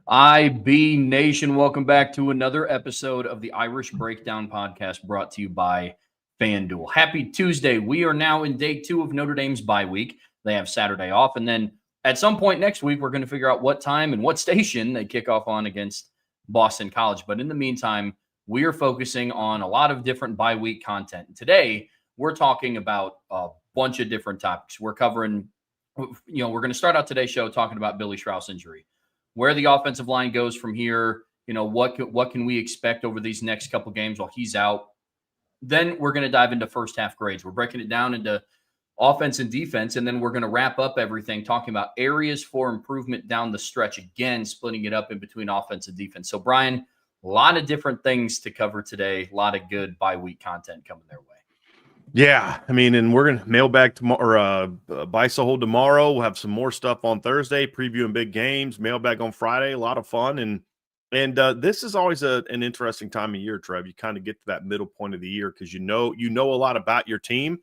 IB Nation, welcome back to another episode of the Irish Breakdown Podcast brought to you by FanDuel. Happy Tuesday. We are now in day 2 of Notre Dame's bye week. They have Saturday off, and then at some point next week, we're going to figure out what time and what station they kick off on against Boston College. But in the meantime, we are focusing on a lot of different bye week content. Today, we're talking about a bunch of different topics. We're covering, we're going to start out today's show talking about Billy Strauss' injury, where the offensive line goes from here. What can we expect over these next couple games while he's out? Then we're going to dive into first half grades. We're breaking it down into offense and defense, and then we're going to wrap up everything talking about areas for improvement down the stretch, again, splitting it up in between offense and defense. So, Bryan, a lot of different things to cover today, a lot of good bye week content coming their way. Yeah, I mean, and we're going to mailbag tomorrow, buy so hold tomorrow. We'll have some more stuff on Thursday, previewing big games, mailbag on Friday, a lot of fun. And this is always an interesting time of year, Trev. You kind of get to that middle point of the year because you know a lot about your team,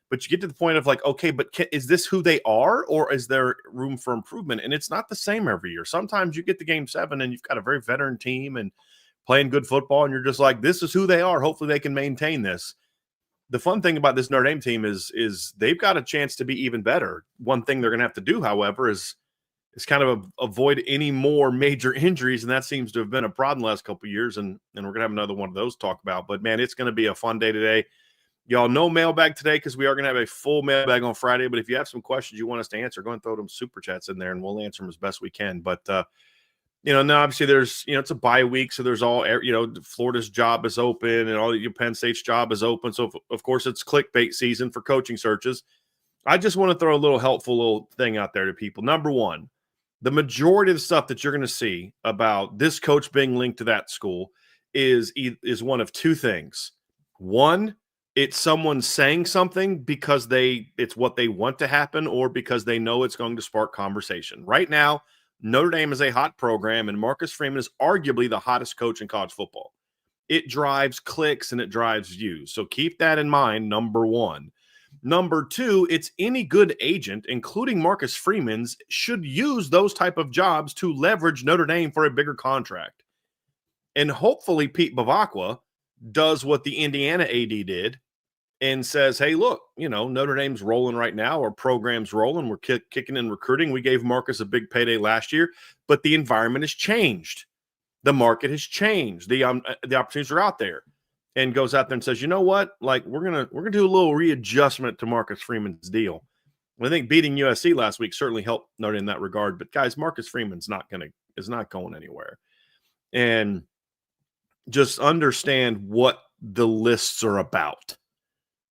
but you get to the point of like, okay, but is this who they are, or is there room for improvement? And it's not the same every year. Sometimes you get to game 7 and you've got a very veteran team and playing good football, and you're just like, this is who they are. Hopefully they can maintain this. The fun thing about this Notre Dame team is they've got a chance to be even better. One thing they're going to have to do, however, is kind of avoid any more major injuries, and that seems to have been a problem the last couple of years, and we're going to have another one of those to talk about. But, man, it's going to be a fun day today. Y'all know mailbag today because we are going to have a full mailbag on Friday, but if you have some questions you want us to answer, go and throw them super chats in there, and we'll answer them as best we can. But, now obviously there's, it's a bye week, so there's all, Florida's job is open and all your Penn State's job is open. So, of course, it's clickbait season for coaching searches. I just want to throw a little helpful little thing out there to people. Number one, the majority of the stuff that you're going to see about this coach being linked to that school is one of two things. One, it's someone saying something because it's what they want to happen or because they know it's going to spark conversation. Right now, Notre Dame is a hot program, and Marcus Freeman is arguably the hottest coach in college football. It drives clicks and it drives views. So keep that in mind, number one. Number two, it's any good agent, including Marcus Freeman's, should use those type of jobs to leverage Notre Dame for a bigger contract. And hopefully Pete Bavacqua does what the Indiana AD did and says, hey, look, Notre Dame's rolling right now. Our program's rolling. We're kicking in recruiting. We gave Marcus a big payday last year, but the environment has changed. The market has changed. The opportunities are out there. And goes out there and says, you know what? Like, we're gonna do a little readjustment to Marcus Freeman's deal. I think beating USC last week certainly helped Notre Dame in that regard. But guys, Marcus Freeman's not going anywhere. And just understand what the lists are about.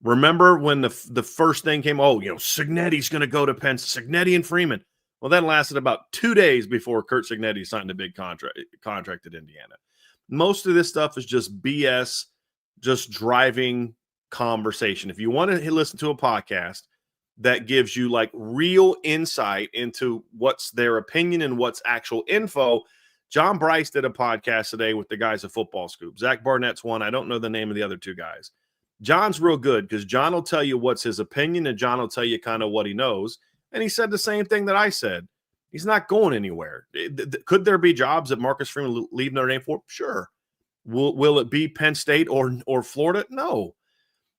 Remember when the first thing came, Cignetti's going to go to Penn State, Cignetti and Freeman. Well, that lasted about 2 days before Kurt Cignetti signed a big contract at Indiana. Most of this stuff is just BS, just driving conversation. If you want to listen to a podcast that gives you like real insight into what's their opinion and what's actual info, John Bryce did a podcast today with the guys at Football Scoop. Zach Barnett's one. I don't know the name of the other two guys. John's real good because John will tell you what's his opinion and John will tell you kind of what he knows. And he said the same thing that I said. He's not going anywhere. Could there be jobs that Marcus Freeman leave Notre Dame for? Sure. Will it be Penn State or Florida? No.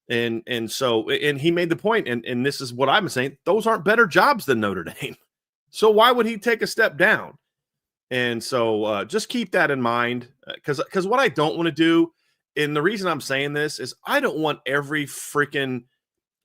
And he made the point, and this is what I'm saying, those aren't better jobs than Notre Dame. So why would he take a step down? And so just keep that in mind because what I don't want to do, and the reason I'm saying this is I don't want every freaking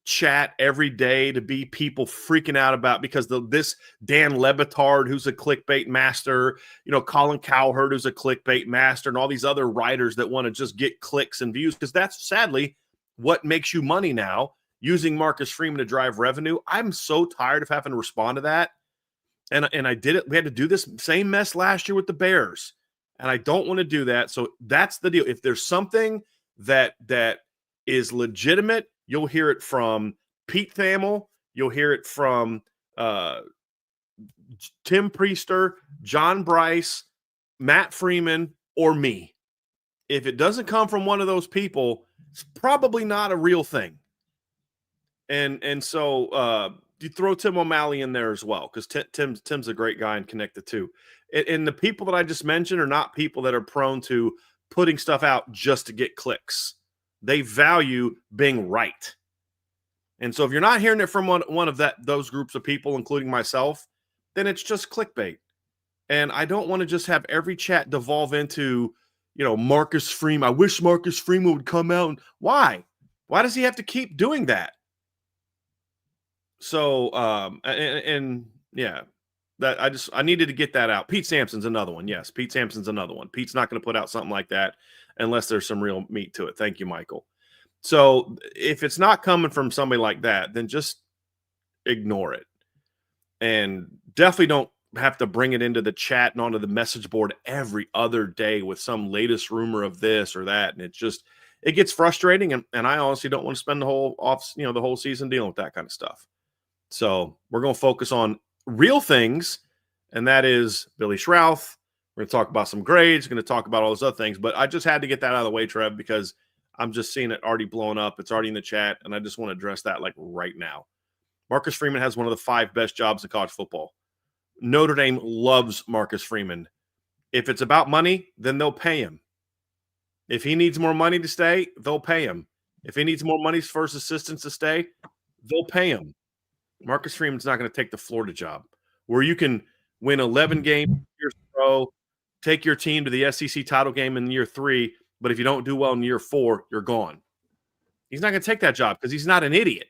chat every day to be people freaking out about because this Dan Lebitard, who's a clickbait master, Colin Cowherd, who's a clickbait master, and all these other writers that want to just get clicks and views, because that's sadly what makes you money now, using Marcus Freeman to drive revenue. I'm so tired of having to respond to that. And I did it. We had to do this same mess last year with the Bears. And I don't want to do that. So that's the deal. If there's something that is legitimate, you'll hear it from Pete Thamel. You'll hear it from Tim Priester, John Bryce, Matt Freeman, or me. If it doesn't come from one of those people, it's probably not a real thing. And so you throw Tim O'Malley in there as well, because Tim's a great guy and connected too. And the people that I just mentioned are not people that are prone to putting stuff out just to get clicks. They value being right. And so if you're not hearing it from one of those groups of people, including myself, then it's just clickbait. And I don't want to just have every chat devolve into, Marcus Freeman. I wish Marcus Freeman would come out. Why? Why does he have to keep doing that? So, yeah, that I needed to get that out. Pete Sampson's another one. Yes, Pete Sampson's another one. Pete's not going to put out something like that unless there's some real meat to it. Thank you, Michael. So if it's not coming from somebody like that, then just ignore it. And definitely don't have to bring it into the chat and onto the message board every other day with some latest rumor of this or that. And it gets frustrating. And I honestly don't want to spend the whole season dealing with that kind of stuff. So we're going to focus on real things. And that is Billy Schrouth. We're going to talk about some grades. We're going to talk about all those other things. But I just had to get that out of the way, Trev, because I'm just seeing it already blown up. It's already in the chat. And I just want to address that right now. Marcus Freeman has one of the 5 best jobs in college football. Notre Dame loves Marcus Freeman. If it's about money, then they'll pay him. If he needs more money to stay, they'll pay him. If he needs more money for his assistants to stay, they'll pay him. Marcus Freeman's not going to take the Florida job where you can win 11 games years in a row, take your team to the SEC title game in year 3, but if you don't do well in year 4, you're gone. He's not going to take that job because he's not an idiot.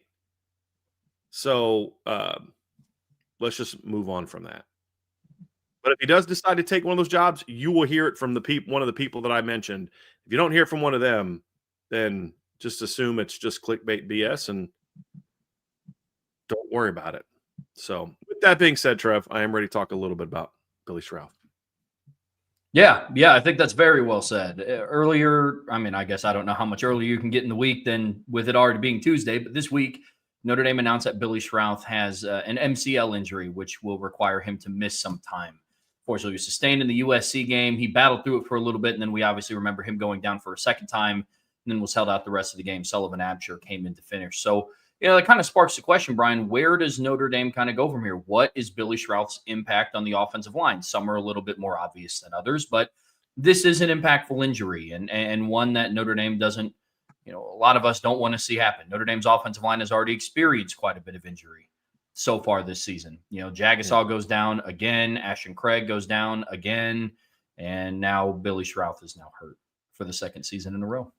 So let's just move on from that. But if he does decide to take one of those jobs, you will hear it from one of the people that I mentioned. If you don't hear from one of them, then just assume it's just clickbait BS and don't worry about it. So with that being said, Trev, I am ready to talk a little bit about Billy Schrouth. Yeah, I think that's very well said. Earlier, I guess I don't know how much earlier you can get in the week than with it already being Tuesday, but this week, Notre Dame announced that Billy Schrouth has an MCL injury, which will require him to miss some time. Fortunately, he was sustained in the USC game. He battled through it for a little bit, and then we obviously remember him going down for a second time, and then was held out the rest of the game. Sullivan Absher came in to finish. So, that kind of sparks the question, Brian, where does Notre Dame kind of go from here? What is Billy Schrouth's impact on the offensive line? Some are a little bit more obvious than others, but this is an impactful injury and one that Notre Dame doesn't, a lot of us don't want to see happen. Notre Dame's offensive line has already experienced quite a bit of injury so far this season. Jagasaw goes down again. Ashton Craig goes down again. And now Billy Schrouth is now hurt for the second season in a row.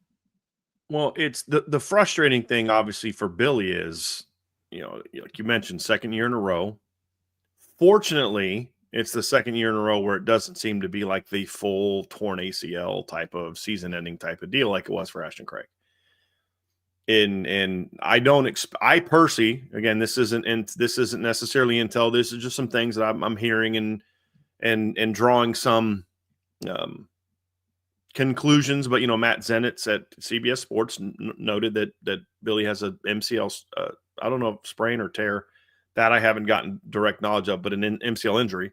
Well, it's the frustrating thing, obviously, for Billy is, like you mentioned, second year in a row. Fortunately, it's the second year in a row where it doesn't seem to be like the full torn ACL type of season-ending type of deal like it was for Ashton Craig. And I personally, again, this isn't necessarily intel. This is just some things that I'm hearing and drawing some conclusions. But Matt Zenitz at CBS Sports noted that Billy has a MCL, I don't know, sprain or tear that I haven't gotten direct knowledge of, but an MCL injury,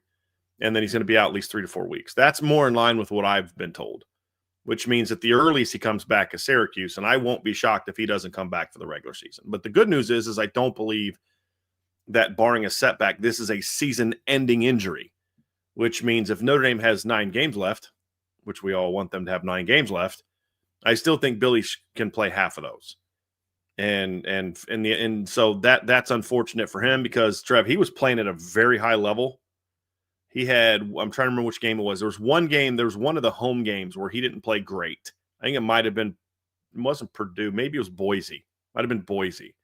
and then he's going to be out at least 3 to 4 weeks. That's more in line with what I've been told, which means at the earliest he comes back as Syracuse, and I won't be shocked if he doesn't come back for the regular season. But the good news is I don't believe that, barring a setback, this is a season-ending injury, which means if Notre Dame has 9 games left, which we all want them to have 9 games left, I still think Billy can play half of those. And so that's unfortunate for him because, Trev, he was playing at a very high level. He had, I'm trying to remember which game it was. There was one of the home games where he didn't play great. I think it wasn't Purdue. Maybe it was Boise. Might have been Boise,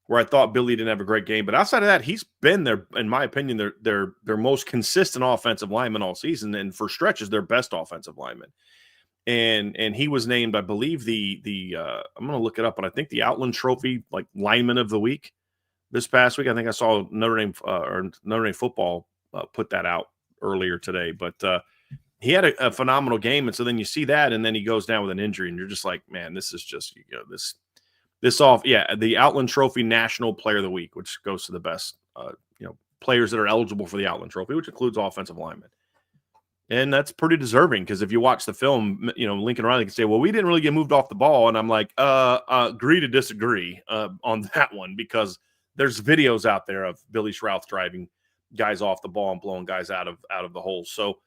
where I thought Billy didn't have a great game. But outside of that, he's been their, in my opinion, their most consistent offensive lineman all season, and for stretches, their best offensive lineman. And he was named, I believe, the I'm going to look it up, but I think the Outland Trophy lineman of the week this past week. I think I saw Notre Dame football put that out earlier today. But he had a phenomenal game, and so then you see that, and then he goes down with an injury, and you're just like, man, this is just the Outland Trophy National Player of the Week, which goes to the best players that are eligible for the Outland Trophy, which includes offensive linemen. And that's pretty deserving because if you watch the film, Lincoln Riley can say, well, we didn't really get moved off the ball. And I'm like, agree to disagree on that one, because there's videos out there of Billy Schrouth driving guys off the ball and blowing guys out of the holes. So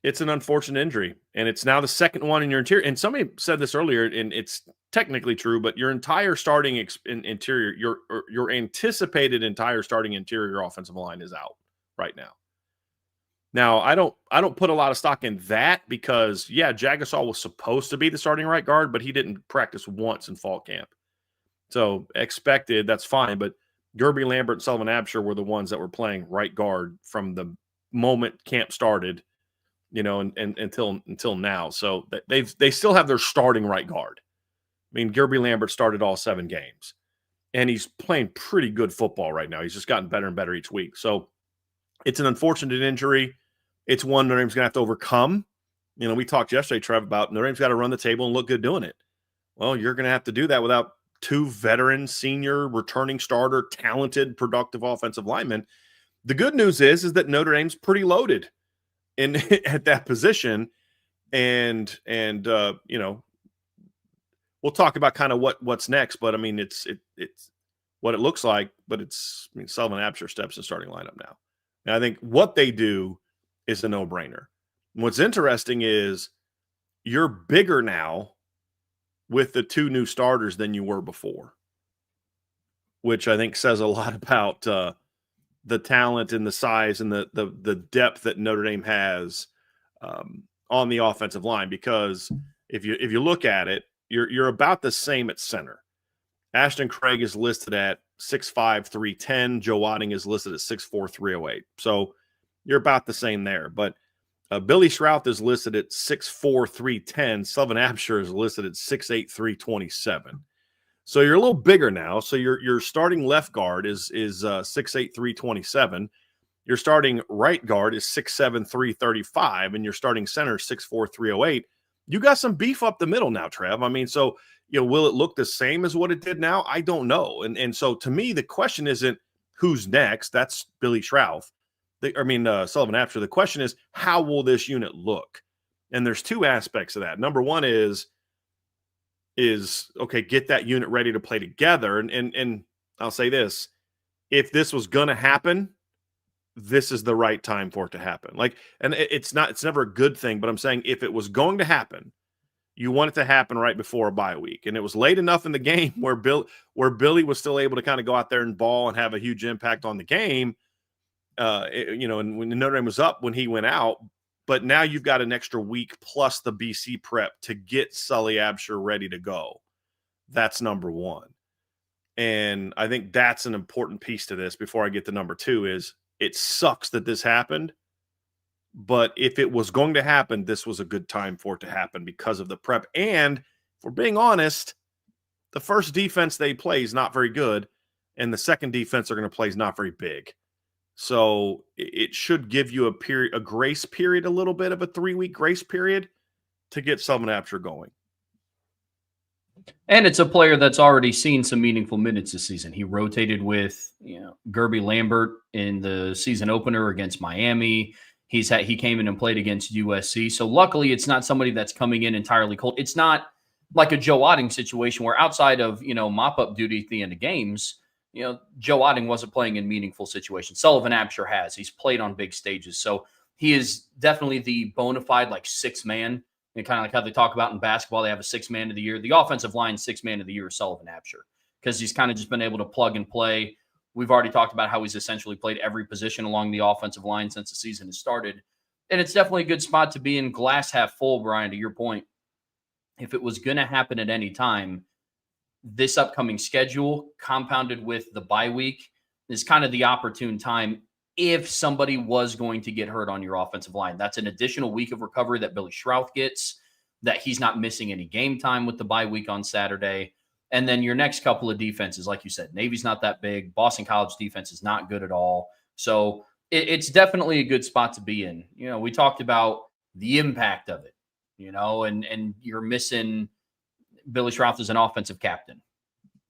it's an unfortunate injury, and it's now the second one in your interior. And somebody said this earlier, and it's technically true, but your entire starting interior, your anticipated entire starting interior offensive line is out right now. Now, I don't put a lot of stock in that because, yeah, Jagasol was supposed to be the starting right guard, but he didn't practice once in fall camp. So expected, that's fine. But Gerby Lambert and Sullivan Absher were the ones that were playing right guard from the moment camp started, and until now. So they still have their starting right guard. I mean, Gerby Lambert started all 7 games, and he's playing pretty good football right now. He's just gotten better and better each week. So it's an unfortunate injury. It's one Notre Dame's going to have to overcome. We talked yesterday, Trev, about Notre Dame's got to run the table and look good doing it. Well, you're going to have to do that without 2 veteran, senior, returning starter, talented, productive offensive linemen. The good news is that Notre Dame's pretty loaded at that position. And we'll talk about kind of what's next, but I mean, it's what it looks like, but Sullivan Absher steps in starting lineup now. And I think what they do is a no-brainer. What's interesting is you're bigger now with the 2 new starters than you were before, which I think says a lot about the talent and the size and the depth that Notre Dame has on the offensive line. Because if you look at it, you're about the same at center. Ashton Craig is listed at 6'5", 310. Joe Wadding is listed at 6'4", 308. So you're about the same there. But Billy Schrouth is listed at 6'4", 310. Sullivan Absher is listed at 6'8", 327. So you're a little bigger now. So your starting left guard is 6'8", 327. Your starting right guard is 6'7", 335, and your starting center is 6'4", 308. You got some beef up the middle now, Trev. I mean, so will it look the same as what it did now? I don't know. And so to me, the question isn't who's next. That's Billy Schrouth. Sullivan Absher. The question is, how will this unit look? And there's 2 aspects of that. Number one is okay, get that unit ready to play together. And I'll say this: if this was going to happen, this is the right time for it to happen. It's never a good thing, but I'm saying if it was going to happen, you want it to happen right before a bye week. And it was late enough in the game where Billy was still able to kind of go out there and ball and have a huge impact on the game. And when Notre Dame was up when he went out, but now you've got an extra week plus the BC prep to get Sully Absher ready to go. That's number one. And I think that's an important piece to this before I get to number 2 is it sucks that this happened, but if it was going to happen, this was a good time for it to happen because of the prep. And if we're being honest, the first defense they play is not very good, and the second defense they're going to play is not very big. So it should give you a grace period, a little bit of a 3-week grace period to get Sullivan Absher going. And it's a player that's already seen some meaningful minutes this season. He rotated with Gerby Lambert in the season opener against Miami. He came in and played against USC. So luckily, it's not somebody that's coming in entirely cold. It's not like a Joe Wadding situation where outside of mop-up duty at the end of games, Joe Wadding wasn't playing in meaningful situations. Sullivan Absher has. He's played on big stages. So he is definitely the bona fide sixth man. And kind of like how they talk about in basketball, they have a 6th man of the year. The offensive line 6th man of the year is Sullivan Absher because he's kind of just been able to plug and play. We've already talked about how he's essentially played every position along the offensive line since the season has started. And it's definitely a good spot to be in, glass half full, Brian, to your point. If it was going to happen at any time, this upcoming schedule compounded with the bye week is kind of the opportune time if somebody was going to get hurt on your offensive line. That's an additional week of recovery that Billy Schrouth gets, that he's not missing any game time with the bye week on Saturday. And then your next couple of defenses, like you said, Navy's not that big. Boston College defense is not good at all. So it's definitely a good spot to be in. We talked about the impact of it, and you're missing Billy Schrouth as an offensive captain.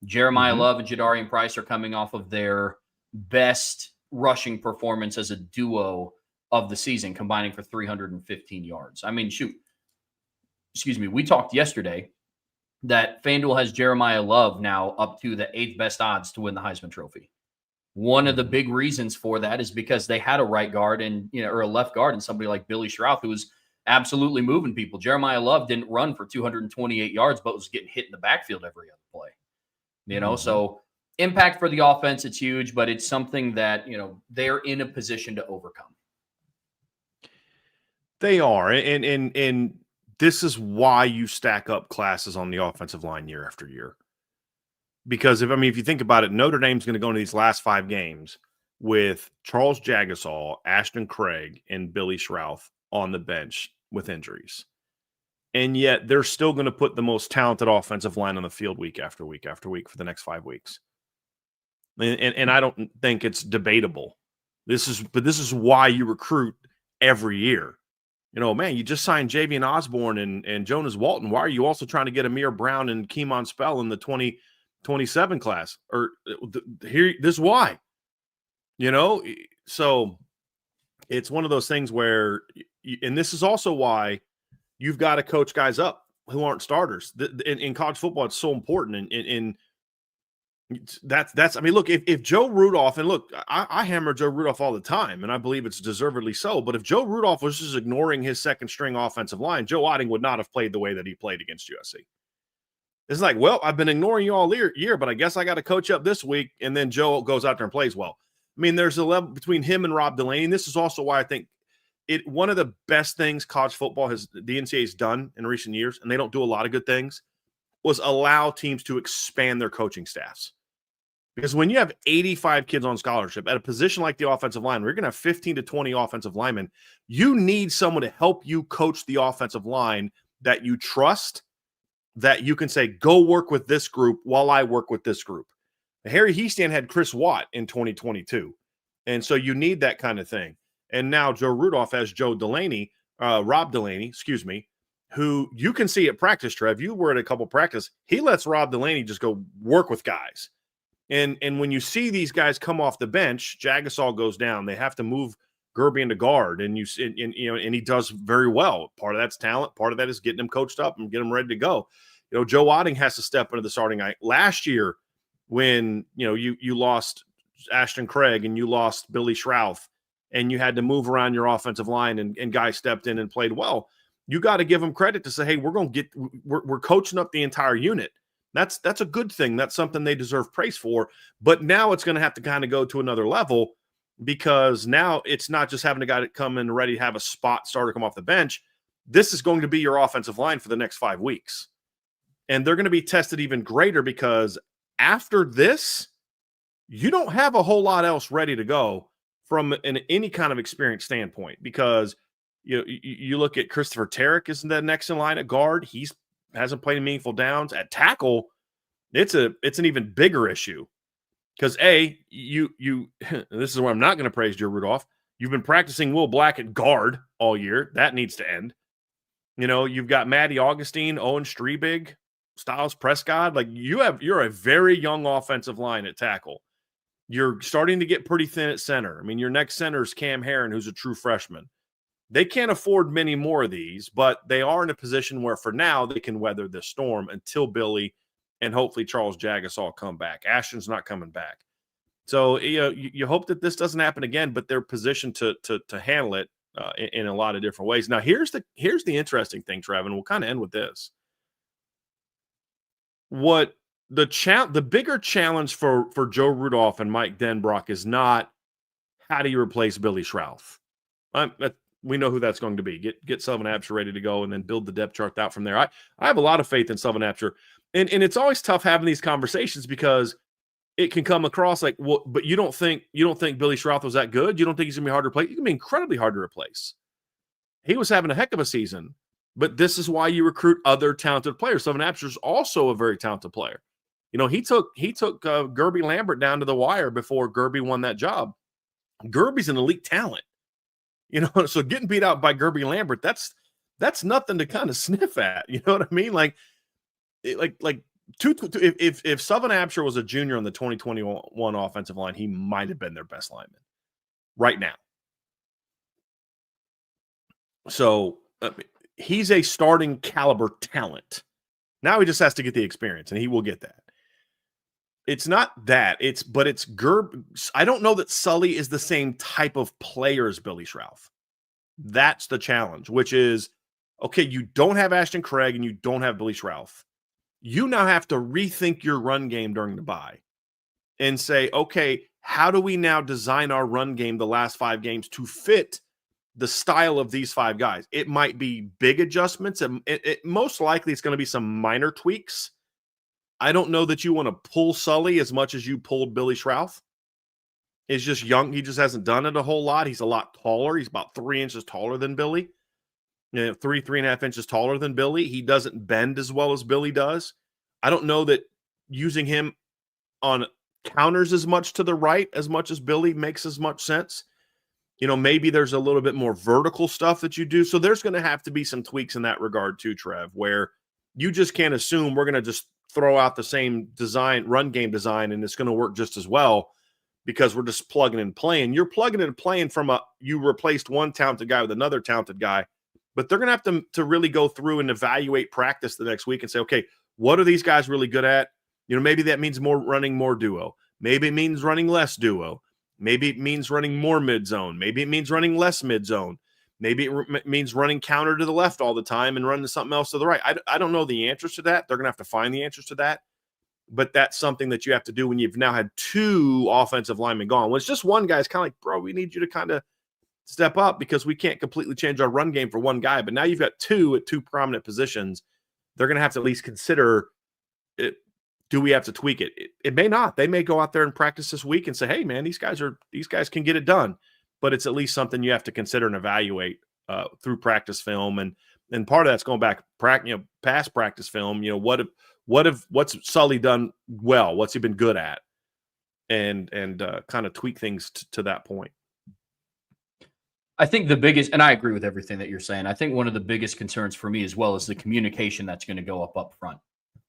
Jeremiah Love and Jadarian Price are coming off of their best rushing performance as a duo of the season, combining for 315 yards. I mean, we talked yesterday that FanDuel has Jeremiah Love now up to the 8th best odds to win the Heisman Trophy. One of the big reasons for that is because they had a right guard and, or a left guard and somebody like Billy Schrauth who was absolutely moving people. Jeremiah Love didn't run for 228 yards, but was getting hit in the backfield every other play. So impact for the offense, it's huge, but it's something that, they're in a position to overcome. They are. And this is why you stack up classes on the offensive line year after year. Because if you think about it, Notre Dame's going to go into these last 5 games with Charles Jagasaw, Ashton Craig, and Billy Schrauth on the bench with injuries. And yet they're still going to put the most talented offensive line on the field week after week after week for the next 5 weeks. And I don't think it's debatable. This is why you recruit every year. Man, you just signed Javian Osborne and Jonas Walton. Why are you also trying to get Amir Brown and Keemon Spell in the 2027 class? Or here, this is why. So it's one of those things where, and this is also why you've got to coach guys up who aren't starters. In college football, it's so important. And that's look, if Joe Rudolph, and look, I hammer Joe Rudolph all the time, and I believe it's deservedly so, but if Joe Rudolph was just ignoring his second string offensive line, Joe Otting would not have played the way that he played against USC. It's like, well, I've been ignoring you all year, but I guess I got to coach up this week, and then Joe goes out there and plays well. There's a level between him and Rob Delaney, and this is also why I think one of the best things college football the NCAA has done in recent years, and they don't do a lot of good things, was allow teams to expand their coaching staffs. Because when you have 85 kids on scholarship at a position like the offensive line, where you're going to have 15 to 20 offensive linemen, you need someone to help you coach the offensive line that you trust, that you can say, go work with this group while I work with this group. Harry Hiestand had Chris Watt in 2022. And so you need that kind of thing. And now Joe Rudolph has Rob Delaney, who you can see at practice, Trev. You were at a couple practice. He lets Rob Delaney just go work with guys. And when you see these guys come off the bench, Jagasaw goes down. They have to move Gerby into guard, and he does very well. Part of that's talent. Part of that is getting him coached up and getting him ready to go. Joe Otting has to step into the starting line. Last year, when you lost Ashton Craig and you lost Billy Schrauth, and you had to move around your offensive line, and guys stepped in and played well, you got to give them credit to say, hey, we're coaching up the entire unit. That's a good thing. That's something they deserve praise for. But now it's going to have to kind of go to another level, because now it's not just having a guy to come in ready to have a spot starter come off the bench. This is going to be your offensive line for the next 5 weeks. And they're going to be tested even greater, because after this, you don't have a whole lot else ready to go from any kind of experience standpoint, because you look at Christopher Tarrick is the next in line at guard. He hasn't played meaningful downs. At tackle, it's an even bigger issue, because you this is where I'm not going to praise Joe Rudolph. You've been practicing Will Black at guard all year. That needs to end. You've got Matty Augustine, Owen Strebig, Styles Prescott. Like you're a very young offensive line at tackle. You're starting to get pretty thin at center. Your next center is Cam Herron, who's a true freshman. They can't afford many more of these, but they are in a position where for now they can weather this storm until Billy and hopefully Charles Jagasaw come back. Ashton's not coming back. So you hope that this doesn't happen again, but they're positioned to handle it in a lot of different ways. Now, here's the interesting thing, Trev, and we'll kind of end with this. What the bigger challenge for Joe Rudolph and Mike Denbrock is not how do you replace Billy Schrauth. We know who that's going to be. Get Sullivan Absher ready to go, and then build the depth chart out from there. I have a lot of faith in Sullivan Absher, and it's always tough having these conversations, because it can come across like, well, but you don't think Billy Schrauth was that good? You don't think he's gonna be hard to replace? He can be incredibly hard to replace. He was having a heck of a season, but this is why you recruit other talented players. Sullivan Absher is also a very talented player. He took Gerby Lambert down to the wire before Gerby won that job. Gerby's an elite talent. So getting beat out by Gerby Lambert, that's nothing to kind of sniff at. You know what I mean? If Sullivan Absher was a junior on the 2021 offensive line, he might have been their best lineman right now. So he's a starting caliber talent. Now he just has to get the experience, and he will get that. It's not that. But it's Gerb. I don't know that Sully is the same type of player as Billy Schrauth. That's the challenge, which is, okay, you don't have Ashton Craig and you don't have Billy Schrauth. You now have to rethink your run game during the bye and say, okay, how do we now design our run game the last 5 games to fit the style of these 5 guys? It might be big adjustments, and it most likely it's going to be some minor tweaks. I don't know that you want to pull Sully as much as you pulled Billy Schrauth. He's just young. He just hasn't done it a whole lot. He's a lot taller. He's about 3 inches taller than Billy. 3.5 inches taller than Billy. He doesn't bend as well as Billy does. I don't know that using him on counters as much to the right as much as Billy makes as much sense. Maybe there's a little bit more vertical stuff that you do. So there's going to have to be some tweaks in that regard too, Trev, where you just can't assume we're going to just throw out the same run game design, and it's going to work just as well because we're just plugging and playing. You're plugging and playing you replaced one talented guy with another talented guy, but they're going to have to really go through and evaluate practice the next week and say, okay, what are these guys really good at? Maybe that means running more duo. Maybe it means running less duo. Maybe it means running more mid-zone. Maybe it means running less mid-zone. Maybe it means running counter to the left all the time and running something else to the right. I don't know the answers to that. They're going to have to find the answers to that. But that's something that you have to do when you've now had 2 offensive linemen gone. When it's just one guy, it's kind of like, bro, we need you to kind of step up because we can't completely change our run game for one guy. But now you've got 2 at 2 prominent positions. They're going to have to at least consider it. Do we have to tweak it? It may not. They may go out there and practice this week and say, hey, man, these guys can get it done. But it's at least something you have to consider and evaluate through practice film. And part of that's going back, past practice film. What's Sully done well? What's he been good at? And kind of tweak things to that point. I think the biggest, and I agree with everything that you're saying, I think one of the biggest concerns for me as well is the communication that's going to go up front.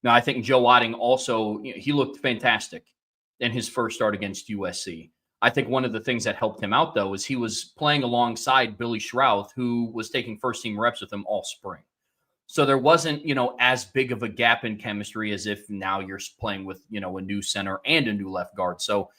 Now, I think Joe Otting also, he looked fantastic in his first start against USC. I think one of the things that helped him out, though, is he was playing alongside Billy Schrauth, who was taking first-team reps with him all spring. So there wasn't, as big of a gap in chemistry as if now you're playing with, a new center and a new left guard. So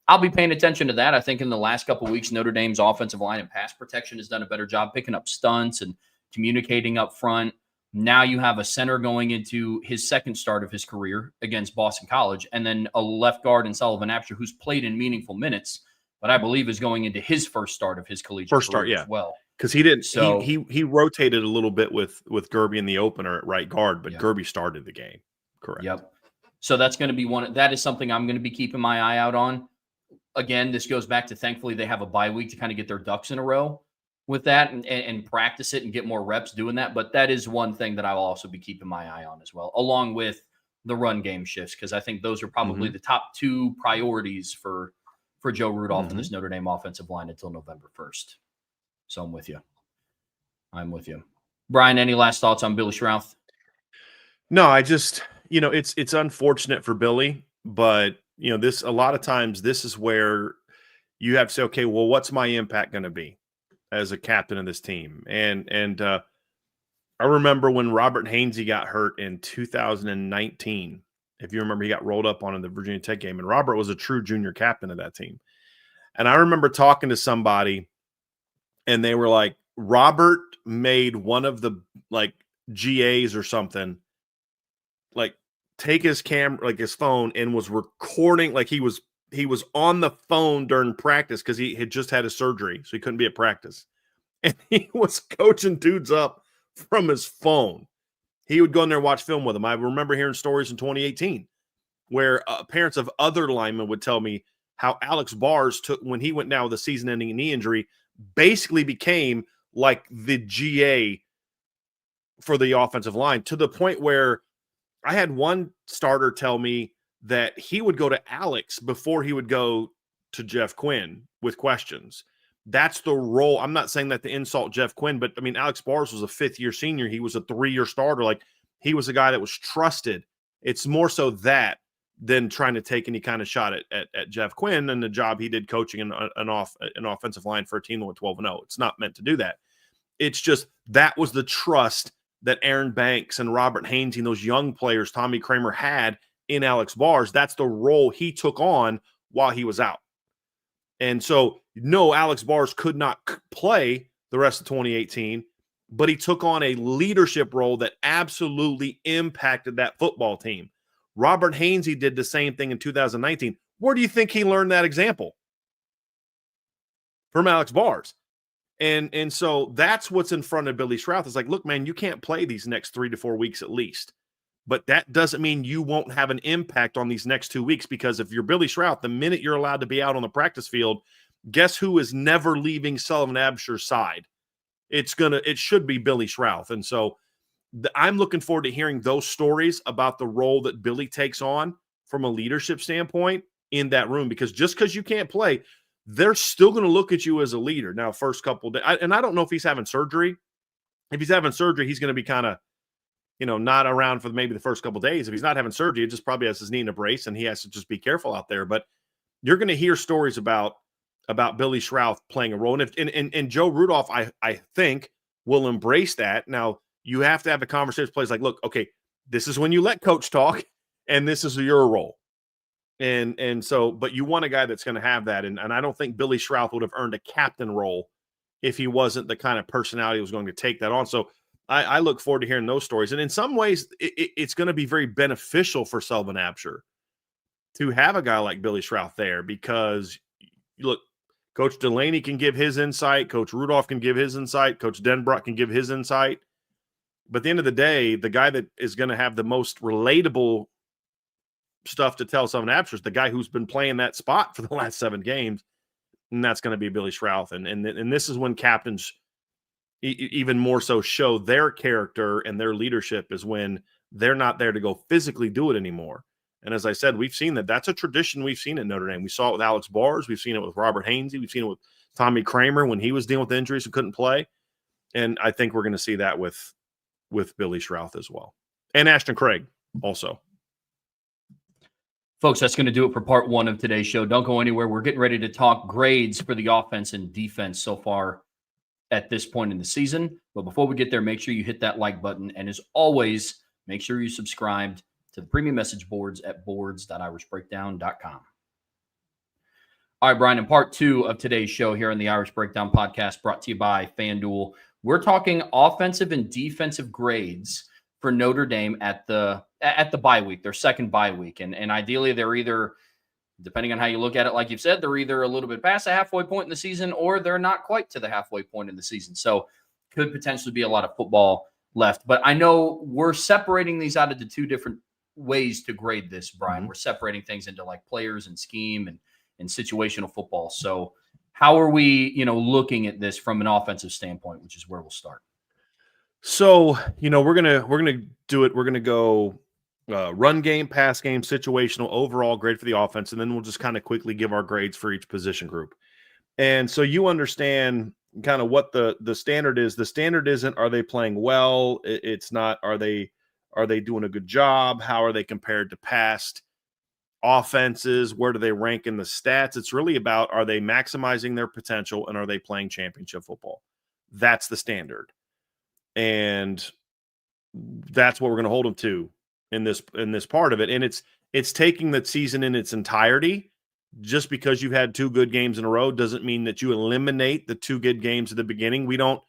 I'll be paying attention to that. I think in the last couple of weeks, Notre Dame's offensive line and pass protection has done a better job picking up stunts and communicating up front. Now you have a center going into his second start of his career against Boston College, and then a left guard in Sullivan Absher who's played in meaningful minutes, but I believe is going into his first start of his collegiate career as well. Because he didn't. So he rotated a little bit with Gerby in the opener at right guard, but Gerby started the game. Correct. Yep. So that's going to be that is something I'm going to be keeping my eye out on. Again, this goes back to thankfully they have a bye week to kind of get their ducks in a row with that and practice it and get more reps doing that. But that is one thing that I will also be keeping my eye on as well, along with the run game shifts, because I think those are probably the top 2 priorities for Joe Rudolph and this Notre Dame offensive line until November 1st. So I'm with you. Bryan, any last thoughts on Billy Schrauth? No, I just, it's unfortunate for Billy, but this, a lot of times this is where you have to say, okay, well, what's my impact going to be as a captain of this team? And I remember when Robert Hainsey got hurt in 2019. If you remember, he got rolled up on in the Virginia Tech game, and Robert was a true junior captain of that team. And I remember talking to somebody, and they were like, Robert made one of the GAs or something, take his camera, his phone, and was recording, he was on the phone during practice because he had just had a surgery, so he couldn't be at practice. And he was coaching dudes up from his phone. He would go in there and watch film with them. I remember hearing stories in 2018 where parents of other linemen would tell me how Alex Bars when he went down with a season-ending knee injury, basically became like the GA for the offensive line, to the point where I had one starter tell me that he would go to Alex before he would go to Jeff Quinn with questions. That's the role. I'm not saying that to insult Jeff Quinn, but I mean, Alex Bars was a 5th-year senior. He was a 3-year starter. He was a guy that was trusted. It's more so that than trying to take any kind of shot at Jeff Quinn and the job he did coaching an offensive line for a team that went 12-0. It's not meant to do that. It's just that was the trust that Aaron Banks and Robert Hainsey and those young players Tommy Kramer had in Alex Bars. That's the role he took on while he was out. And so, no, Alex Bars could not play the rest of 2018, but he took on a leadership role that absolutely impacted that football team. Robert Hainsey did the same thing in 2019. Where do you think he learned that example? From Alex Bars. And so that's what's in front of Billy Schrauth. It's like, look, man, you can't play these next 3 to 4 weeks at least. But that doesn't mean you won't have an impact on these next 2 weeks, because if you're Billy Schrauth, the minute you're allowed to be out on the practice field, guess who is never leaving Sullivan Absher's side? It should be Billy Schrauth. And so I'm looking forward to hearing those stories about the role that Billy takes on from a leadership standpoint in that room, because just because you can't play, they're still going to look at you as a leader. Now, first couple of days, and I don't know if he's having surgery. If he's having surgery, he's going to be kind of, not around for maybe the first couple of days. If he's not having surgery, it just probably has his knee in a brace, and he has to just be careful out there. But you're going to hear stories about Billy Schrauth playing a role. And Joe Rudolph, I think, will embrace that. Now, you have to have a conversation with players like, look, okay, this is when you let coach talk, and this is your role. And so, but you want a guy that's going to have that. And I don't think Billy Schrauth would have earned a captain role if he wasn't the kind of personality who was going to take that on. So I look forward to hearing those stories. And in some ways, it's going to be very beneficial for Sullivan Absher to have a guy like Billy Schrauth there, because, look, Coach Delaney can give his insight. Coach Rudolph can give his insight. Coach Denbrock can give his insight. But at the end of the day, the guy that is going to have the most relatable stuff to tell Sullivan Absher is the guy who's been playing that spot for the last 7 games, and that's going to be Billy Schrauth. And this is when captains even more so show their character and their leadership, is when they're not there to go physically do it anymore. And as I said, we've seen that. That's a tradition we've seen at Notre Dame. We saw it with Alex Bars. We've seen it with Robert Hainsey. We've seen it with Tommy Kramer when he was dealing with injuries and couldn't play. And I think we're going to see that with Billy Schrauth as well. And Ashton Craig also. Folks, that's going to do it for part 1 of today's show. Don't go anywhere. We're getting ready to talk grades for the offense and defense so far at this point in the season. But before we get there, make sure you hit that like button. And as always, make sure you subscribed to the premium message boards at boards.irishbreakdown.com. All right, Bryan, in part 2 of today's show here on the Irish Breakdown podcast, brought to you by FanDuel, we're talking offensive and defensive grades for Notre Dame at the bye week, their second bye week. And ideally, they're either, depending on how you look at it, like you've said, they're either a little bit past the halfway point in the season, or they're not quite to the halfway point in the season. So could potentially be a lot of football left. But I know we're separating these out into 2 different ways to grade this, Bryan. We're separating things into like players and scheme and situational football. So how are we, looking at this from an offensive standpoint, which is where we'll start? So, we're gonna do it. We're gonna go run game, pass game, situational, overall grade for the offense, and then we'll just kind of quickly give our grades for each position group. And so you understand kind of what the standard is. The standard isn't, are they playing well? It's not, are they doing a good job? How are they compared to past offenses? Where do they rank in the stats? It's really about, are they maximizing their potential, and are they playing championship football? That's the standard. And that's what we're going to hold them to in this part of it. And it's taking the season in its entirety. Just because you've had 2 good games in a row doesn't mean that you eliminate the 2 good games at the beginning. We don't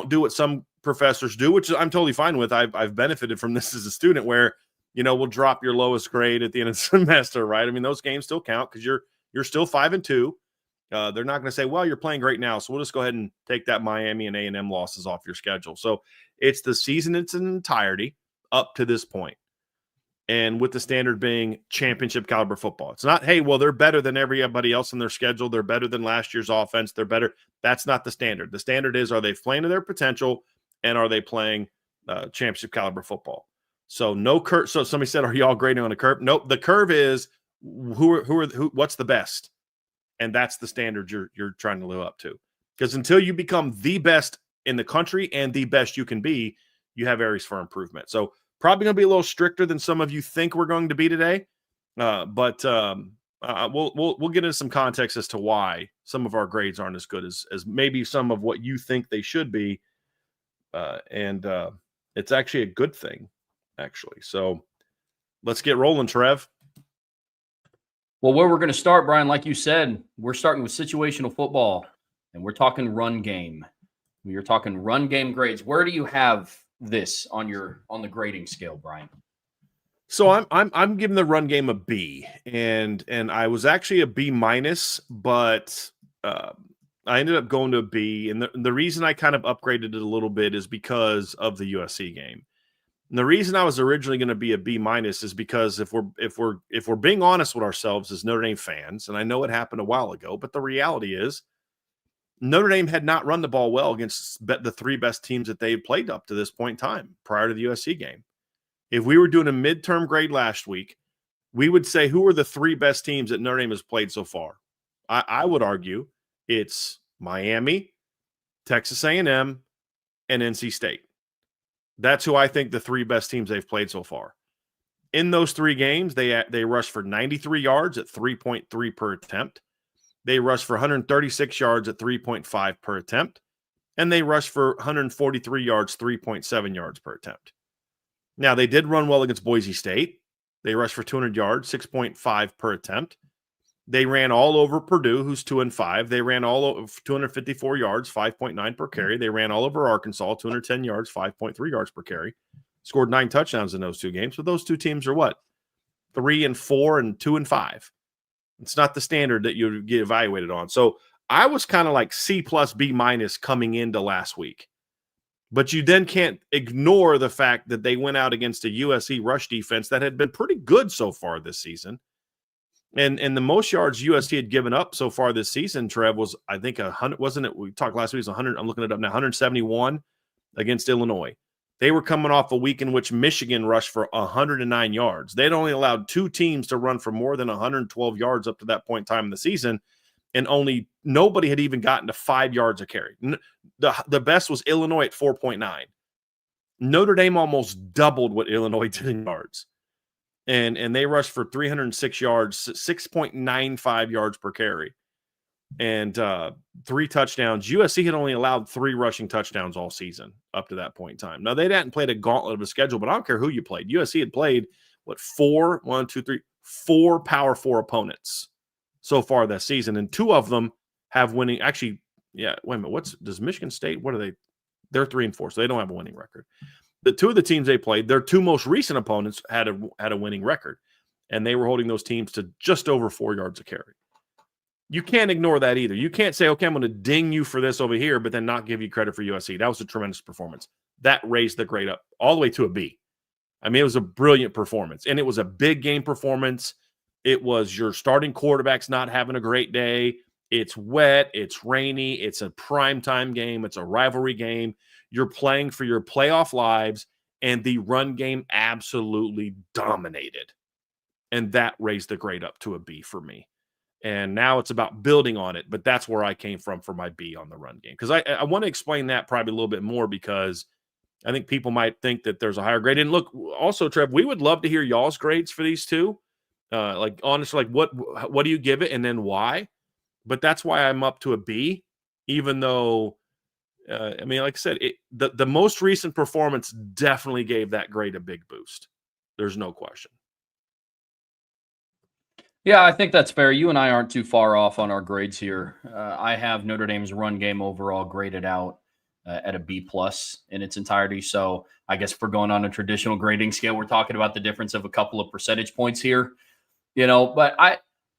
do what some professors do, which I'm totally fine with. I've benefited from this as a student, where we'll drop your lowest grade at the end of the semester, right? I mean, those games still count because you're still 5-2. They're not going to say, well, you're playing great now, so we'll just go ahead and take that Miami and A&M losses off your schedule. So it's the season in its entirety up to this point. And with the standard being championship caliber football. It's not, hey, well, they're better than everybody else in their schedule. They're better than last year's offense. They're better. That's not the standard. The standard is, are they playing to their potential, and are they playing championship caliber football? So no curve. So somebody said, are you all grading on a curve? Nope. The curve is what's the best? And that's the standard you're trying to live up to. Because until you become the best in the country and the best you can be, you have areas for improvement. So probably going to be a little stricter than some of you think we're going to be today. But we'll get into some context as to why some of our grades aren't as good as maybe some of what you think they should be. And It's actually a good thing, actually. So let's get rolling, Trev. Well, where we're going to start, Brian, like you said, we're starting with situational football, and we're talking run game. We are talking run game grades. Where do you have this on the grading scale, Brian? So I'm giving the run game a B, and I was actually a B minus, but I ended up going to a B. And the reason I kind of upgraded it a little bit is because of the USC game. And the reason I was originally going to be a B minus is because if we're being honest with ourselves as Notre Dame fans, and I know it happened a while ago, but the reality is Notre Dame had not run the ball well against the three best teams that they had played up to this point in time prior to the USC game. If we were doing a midterm grade last week, we would say who are the three best teams that Notre Dame has played so far. I would argue it's Miami, Texas A&M, and NC State. That's who I think the three best teams they've played so far. In those three games, they rushed for 93 yards at 3.3 per attempt. They rushed for 136 yards at 3.5 per attempt. And they rushed for 143 yards, 3.7 yards per attempt. Now, they did run well against Boise State. They rushed for 200 yards, 6.5 per attempt. They ran all over Purdue, who's 2-5. They ran all over 254 yards, 5.9 per carry. They ran all over Arkansas, 210 yards, 5.3 yards per carry. Scored 9 touchdowns in those two games. But those two teams are what? 3-4 and 2-5. It's not the standard that you get evaluated on. So I was kind of like C plus B minus coming into last week. But you then can't ignore the fact that they went out against a USC rush defense that had been pretty good so far this season. And the most yards USC had given up so far this season, Trev, was, I think, 100, wasn't it? We talked last week, it was 100. I'm looking it up now, 171 against Illinois. They were coming off a week in which Michigan rushed for 109 yards. They'd only allowed two teams to run for more than 112 yards up to that point in time in the season. And nobody had even gotten to 5 yards a carry. The best was Illinois at 4.9. Notre Dame almost doubled what Illinois did in yards. And they rushed for 306 yards, 6.95 yards per carry, and 3 touchdowns. USC had only allowed 3 rushing touchdowns all season up to that point in time. Now, they hadn't played a gauntlet of a schedule, but I don't care who you played. USC had played, 4 Power 4 opponents so far this season, and 2 of them have winning. Actually, yeah, wait a minute. Does Michigan State, what are they? They're 3-4, so they don't have a winning record. The 2 of the teams they played, their 2 most recent opponents had a winning record, and they were holding those teams to just over 4 yards a carry. You can't ignore that either. You can't say, okay, I'm going to ding you for this over here, but then not give you credit for USC. That was a tremendous performance. That raised the grade up all the way to a B. I mean, it was a brilliant performance, and it was a big game performance. It was your starting quarterback's not having a great day. It's wet. It's rainy. It's a primetime game. It's a rivalry game. You're playing for your playoff lives, and the run game absolutely dominated. And that raised the grade up to a B for me. And now it's about building on it, but that's where I came from for my B on the run game. Because I want to explain that probably a little bit more, because I think people might think that there's a higher grade. And look, also, Trev, we would love to hear y'all's grades for these two. Like, honestly, like what do you give it and then why? But that's why I'm up to a B, even though, I mean, like I said, the most recent performance definitely gave that grade a big boost. There's no question. Yeah, I think that's fair. You and I aren't too far off on our grades here. I have Notre Dame's run game overall graded out at a B plus in its entirety. So I guess if we're going on a traditional grading scale, we're talking about the difference of a couple of percentage points here. But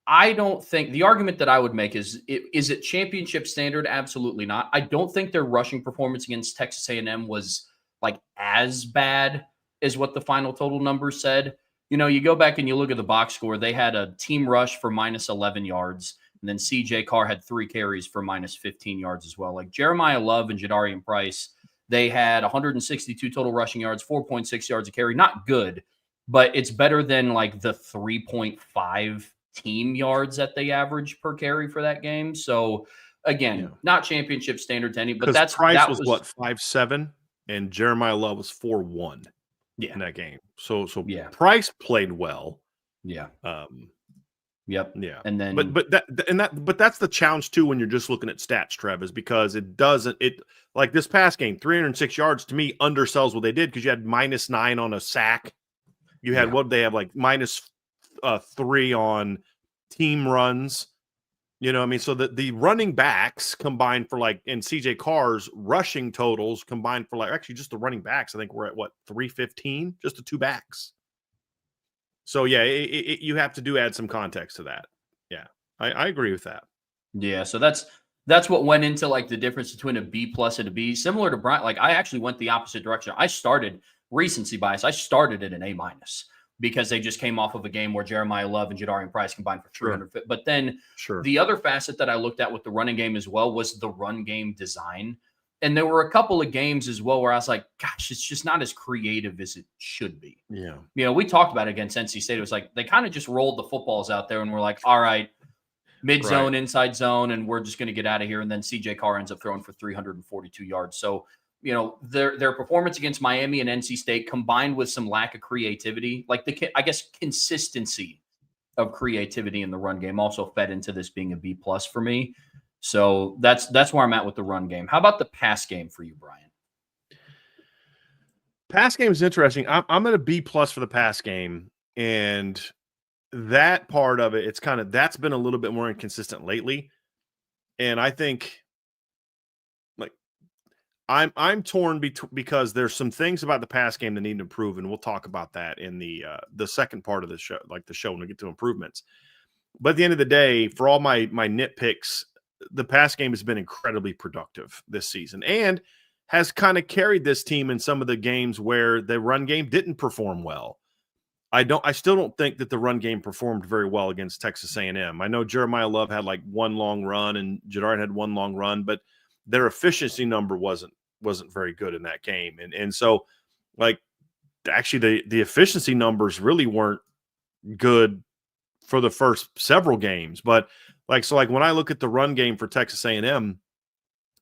I don't think the argument that I would make is it championship standard? Absolutely not. I don't think their rushing performance against Texas A&M was like as bad as what the final total number said. You go back and you look at the box score, they had a team rush for minus 11 yards. And then CJ Carr had 3 carries for minus 15 yards as well. Like Jeremiah Love and Jadarian Price, they had 162 total rushing yards, 4.6 yards a carry. Not good, but it's better than like the 3.5 team yards that they average per carry for that game. So again, not championship standard to any, but Price was what, 5'7", and Jeremiah Love was 4'1". Yeah. In that game. So yeah. Price played well. Yeah. Yep. Yeah. And then But that's the challenge too when you're just looking at stats, Trev, is because it like this past game, 306 yards to me undersells what they did because you had -9 on a sack. You had what they have like -3 on team runs. You know what I mean? So the running backs combined for like, and CJ Carr's rushing totals combined for like, actually just the running backs, I think we're at what, 315, just the two backs. So yeah, you have to add some context to that. Yeah, I agree with that. Yeah, so that's what went into like the difference between a B plus and a B. Similar to Brian, like I actually went the opposite direction. I started recency bias. I started at an A minus because they just came off of a game where Jeremiah Love and Jadarian Price combined for 300. But then the other facet that I looked at with the running game as well was the run game design. And there were a couple of games as well where I was like, gosh, it's just not as creative as it should be. Yeah. You know, we talked about it against NC State. It was like they kind of just rolled the footballs out there and we're like, all right, mid zone, inside zone, and we're just going to get out of here. And then CJ Carr ends up throwing for 342 yards. So, you know, their performance against Miami and NC State combined with some lack of creativity, like I guess consistency of creativity in the run game also fed into this being a B plus for me. So that's where I'm at with the run game. How about the pass game for you, Brian? Pass game is interesting. I'm at a B plus for the pass game, and that part of it, that's been a little bit more inconsistent lately. And I think like I'm torn because there's some things about the pass game that need to improve, and we'll talk about that in the second part of the show, like the show when we get to improvements. But at the end of the day, for all my nitpicks, the pass game has been incredibly productive this season and has kind of carried this team in some of the games where the run game didn't perform well. I still don't think that the run game performed very well against Texas A&M. I know Jeremiah Love had like one long run and Jadarian had one long run, but their efficiency number wasn't very good in that game. And so like actually the efficiency numbers really weren't good for the first several games. But like when I look at the run game for Texas A&M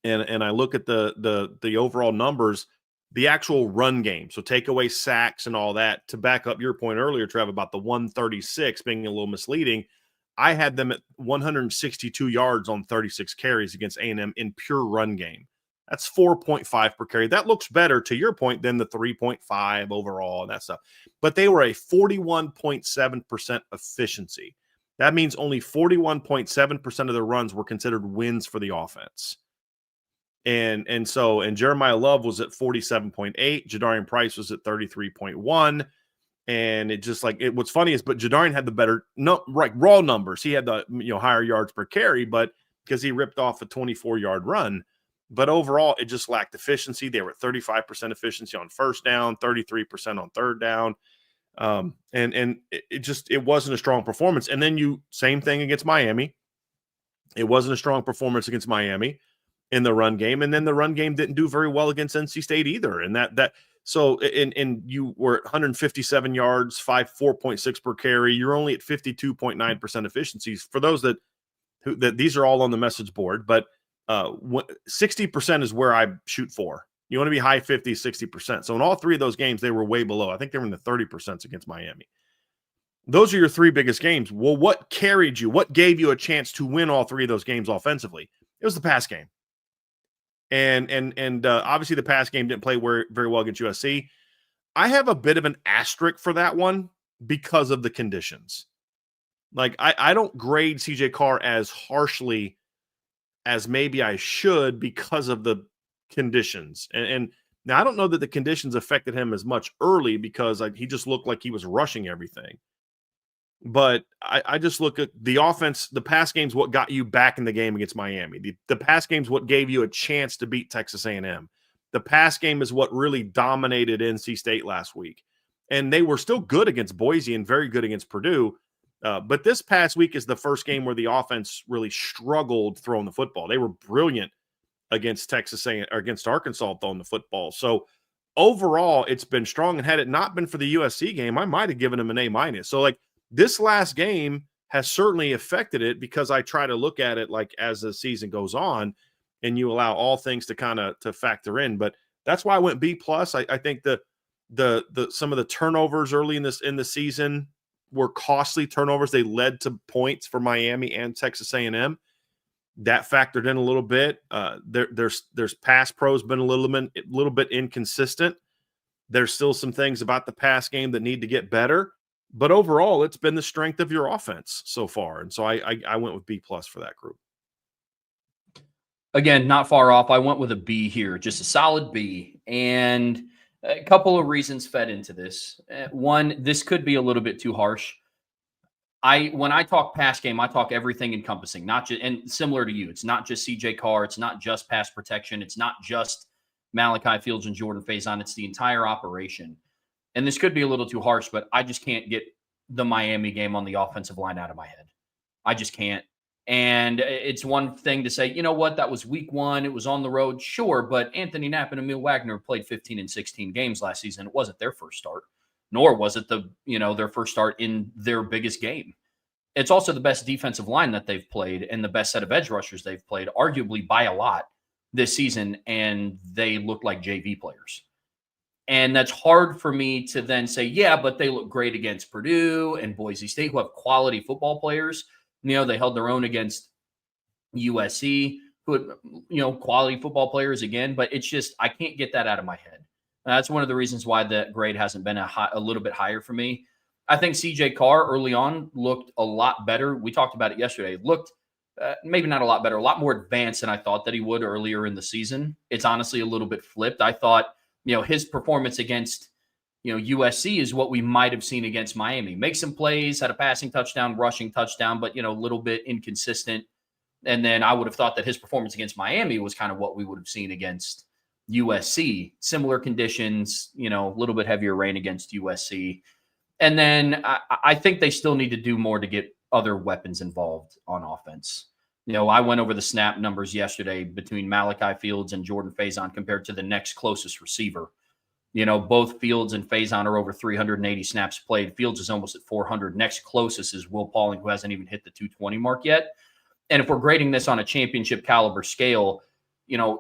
and I look at the overall numbers, the actual run game, so take away sacks and all that, to back up your point earlier, Trev, about the 136 being a little misleading, I had them at 162 yards on 36 carries against A&M in pure run game. That's 4.5 per carry. That looks better, to your point, than the 3.5 overall and that stuff. But they were a 41.7% efficiency. That means only 41.7% of their runs were considered wins for the offense. And Jeremiah Love was at 47.8. Jadarian Price was at 33.1. And it just like what's funny is, but Jadarian had the better raw numbers. He had the higher yards per carry, but because he ripped off a 24-yard run. But overall, it just lacked efficiency. They were at 35% efficiency on first down, 33% on third down. And it wasn't a strong performance. And then same thing against Miami. It wasn't a strong performance against Miami in the run game. And then the run game didn't do very well against NC State either. And so you were at 157 yards, 4.6 per carry. You're only at 52.9% efficiencies. For those that these are all on the message board, but 60% is where I shoot for. You want to be high 50s, 60%. So in all three of those games, they were way below. I think they were in the 30% against Miami. Those are your three biggest games. Well, what carried you? What gave you a chance to win all three of those games offensively? It was the pass game. And obviously the pass game didn't play very well against USC. I have a bit of an asterisk for that one because of the conditions. Like I don't grade CJ Carr as harshly as maybe I should because of the conditions. And now I don't know that the conditions affected him as much early because he just looked like he was rushing everything. But I just look at the offense. The pass game's what got you back in the game against Miami. The pass game's what gave you a chance to beat Texas A&M. The pass game is what really dominated NC State last week. And they were still good against Boise and very good against Purdue. But this past week is the first game where the offense really struggled throwing the football. They were brilliant against against Arkansas throwing the football. So overall, it's been strong. And had it not been for the USC game, I might have given them an A-. So this last game has certainly affected it because I try to look at it like as the season goes on and you allow all things to kind of to factor in. But that's why I went B+. I think the some of the turnovers early in the season were costly turnovers. They led to points for Miami and Texas A&M. That factored in a little bit. There's pass pro's been a little bit inconsistent. There's still some things about the pass game that need to get better, but overall, it's been the strength of your offense so far. And so I went with B+ for that group. Again, not far off. I went with a B here, just a solid B. And a couple of reasons fed into this. One, this could be a little bit too harsh. When I talk pass game, I talk everything encompassing, not just, and similar to you, it's not just CJ Carr, it's not just pass protection, it's not just Malachi Fields and Jordan Faison, it's the entire operation. And this could be a little too harsh, but I just can't get the Miami game on the offensive line out of my head. I just can't. And it's one thing to say, you know what, that was week 1. It was on the road. Sure. But Anthony Knapp and Emil Wagner played 15 and 16 games last season. It wasn't their first start, nor was it their first start in their biggest game. It's also the best defensive line that they've played and the best set of edge rushers they've played, arguably by a lot this season. And they look like JV players. And that's hard for me to then say, yeah, but they look great against Purdue and Boise State, who have quality football players. They held their own against USC, who had, quality football players again. But it's just, I can't get that out of my head. That's one of the reasons why that grade hasn't been a little bit higher for me. I think CJ Carr early on looked a lot better. We talked about it yesterday. Looked maybe not a lot better, a lot more advanced than I thought that he would earlier in the season. It's honestly a little bit flipped. I thought, his performance against USC is what we might have seen against Miami. Make some plays, had a passing touchdown, rushing touchdown, but, a little bit inconsistent. And then I would have thought that his performance against Miami was kind of what we would have seen against USC. Similar conditions, a little bit heavier rain against USC. And then I think they still need to do more to get other weapons involved on offense. I went over the snap numbers yesterday between Malachi Fields and Jordan Faison compared to the next closest receiver. Both Fields and Faison are over 380 snaps played. Fields is almost at 400. Next closest is Will Pauling, who hasn't even hit the 220 mark yet. And if we're grading this on a championship caliber scale,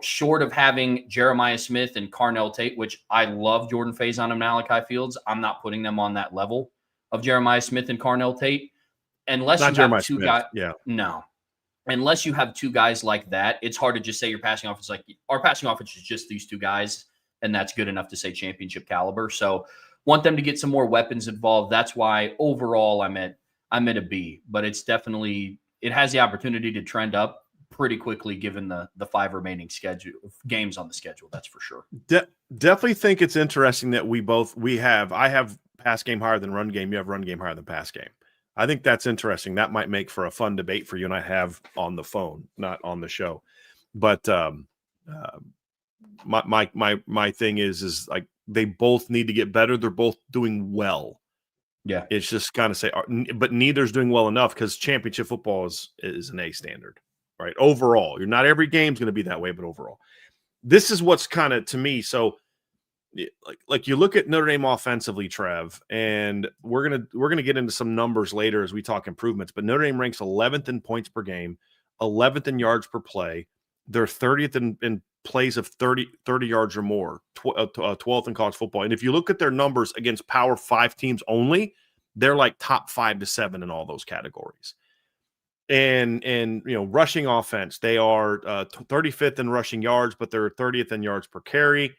short of having Jeremiah Smith and Carnell Tate, which I love Jordan Faison and Malachi Fields, I'm not putting them on that level of Jeremiah Smith and Carnell Tate. Unless you have two guys. Yeah. No. Unless you have two guys like that, it's hard to just say your passing offense our passing offense is just these two guys, and that's good enough to say championship caliber. So want them to get some more weapons involved. That's why overall I'm at a B, but it's definitely, it has the opportunity to trend up pretty quickly given the 5 remaining games on the schedule. That's for sure. Definitely think it's interesting that I have pass game higher than run game. You have run game higher than pass game. I think that's interesting. That might make for a fun debate for you and I have on the phone, not on the show. But my thing is like they both need to get better. They're both doing well. Yeah, it's just kind of say, but neither's doing well enough because championship football is an A standard, right? Overall, you're not every game's going to be that way, but overall, this is what's kind of to me. So. Like you look at Notre Dame offensively, Trev, and we're gonna get into some numbers later as we talk improvements. But Notre Dame ranks 11th in points per game, 11th in yards per play. They're 30th in plays of 30 yards or more, 12th in college football. And if you look at their numbers against Power 5 teams only, they're like top 5 to 7 in all those categories. And rushing offense, they are 35th in rushing yards, but they're 30th in yards per carry.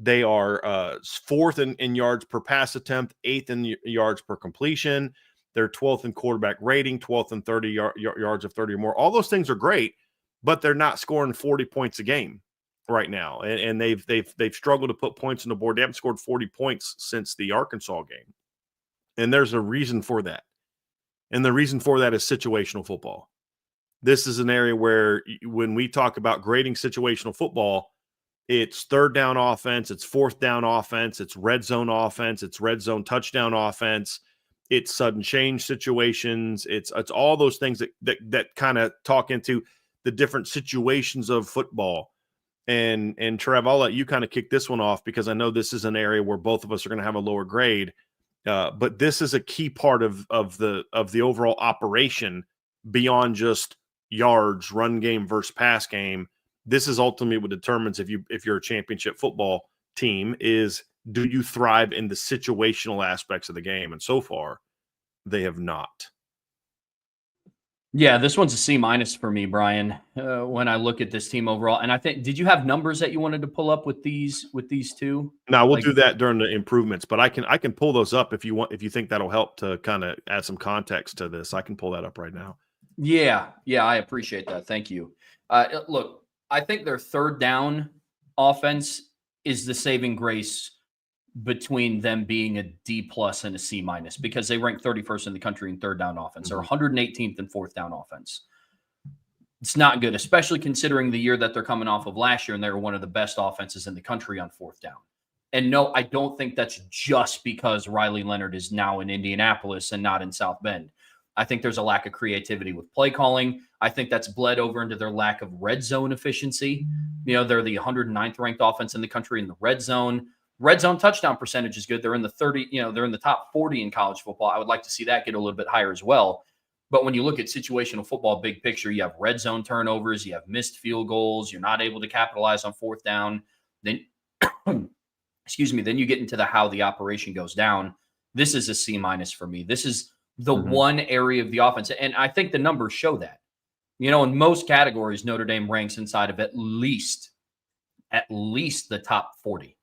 They are 4th in yards per pass attempt, 8th in yards per completion. They're 12th in quarterback rating, 12th in 30 yards of 30 or more. All those things are great, but they're not scoring 40 points a game right now. And they've struggled to put points on the board. They haven't scored 40 points since the Arkansas game. And there's a reason for that. And the reason for that is situational football. This is an area where when we talk about grading situational football, it's third down offense, it's fourth down offense, it's red zone offense, it's red zone touchdown offense, it's sudden change situations, it's all those things that kind of talk into the different situations of football. And Trev, I'll let you kind of kick this one off because I know this is an area where both of us are going to have a lower grade. But this is a key part of the overall operation beyond just yards, run game versus pass game. This is ultimately what determines if you're a championship football team is, do you thrive in the situational aspects of the game? And so far, they have not. Yeah, this one's a C- for me, Brian. When I look at this team overall, and I think, did you have numbers that you wanted to pull up with these two? Now we'll Like, do that during the improvements, but I can pull those up if you want, if you think that'll help to kind of add some context to this. I can pull that up right now. yeah, I appreciate that. Thank you. Look, I think their third down offense is the saving grace between them being a D plus and a C minus because they rank 31st in the country in third down offense. They're 118th in fourth down offense. It's not good, especially considering the year that they're coming off of last year, and they were one of the best offenses in the country on fourth down. And no, I don't think that's just because Riley Leonard is now in Indianapolis and not in South Bend. I think there's a lack of creativity with play calling. I think that's bled over into their lack of red zone efficiency. They're the 109th ranked offense in the country in the red zone. Red zone touchdown percentage is good. They're in the 30, they're in the top 40 in college football. I would like to see that get a little bit higher as well. But when you look at situational football, big picture, you have red zone turnovers, you have missed field goals, you're not able to capitalize on fourth down. Then, excuse me, then you get into how the operation goes down. This is a C- for me. This is the one area of the offense. And I think the numbers show that. In most categories, Notre Dame ranks inside of at least the top 40.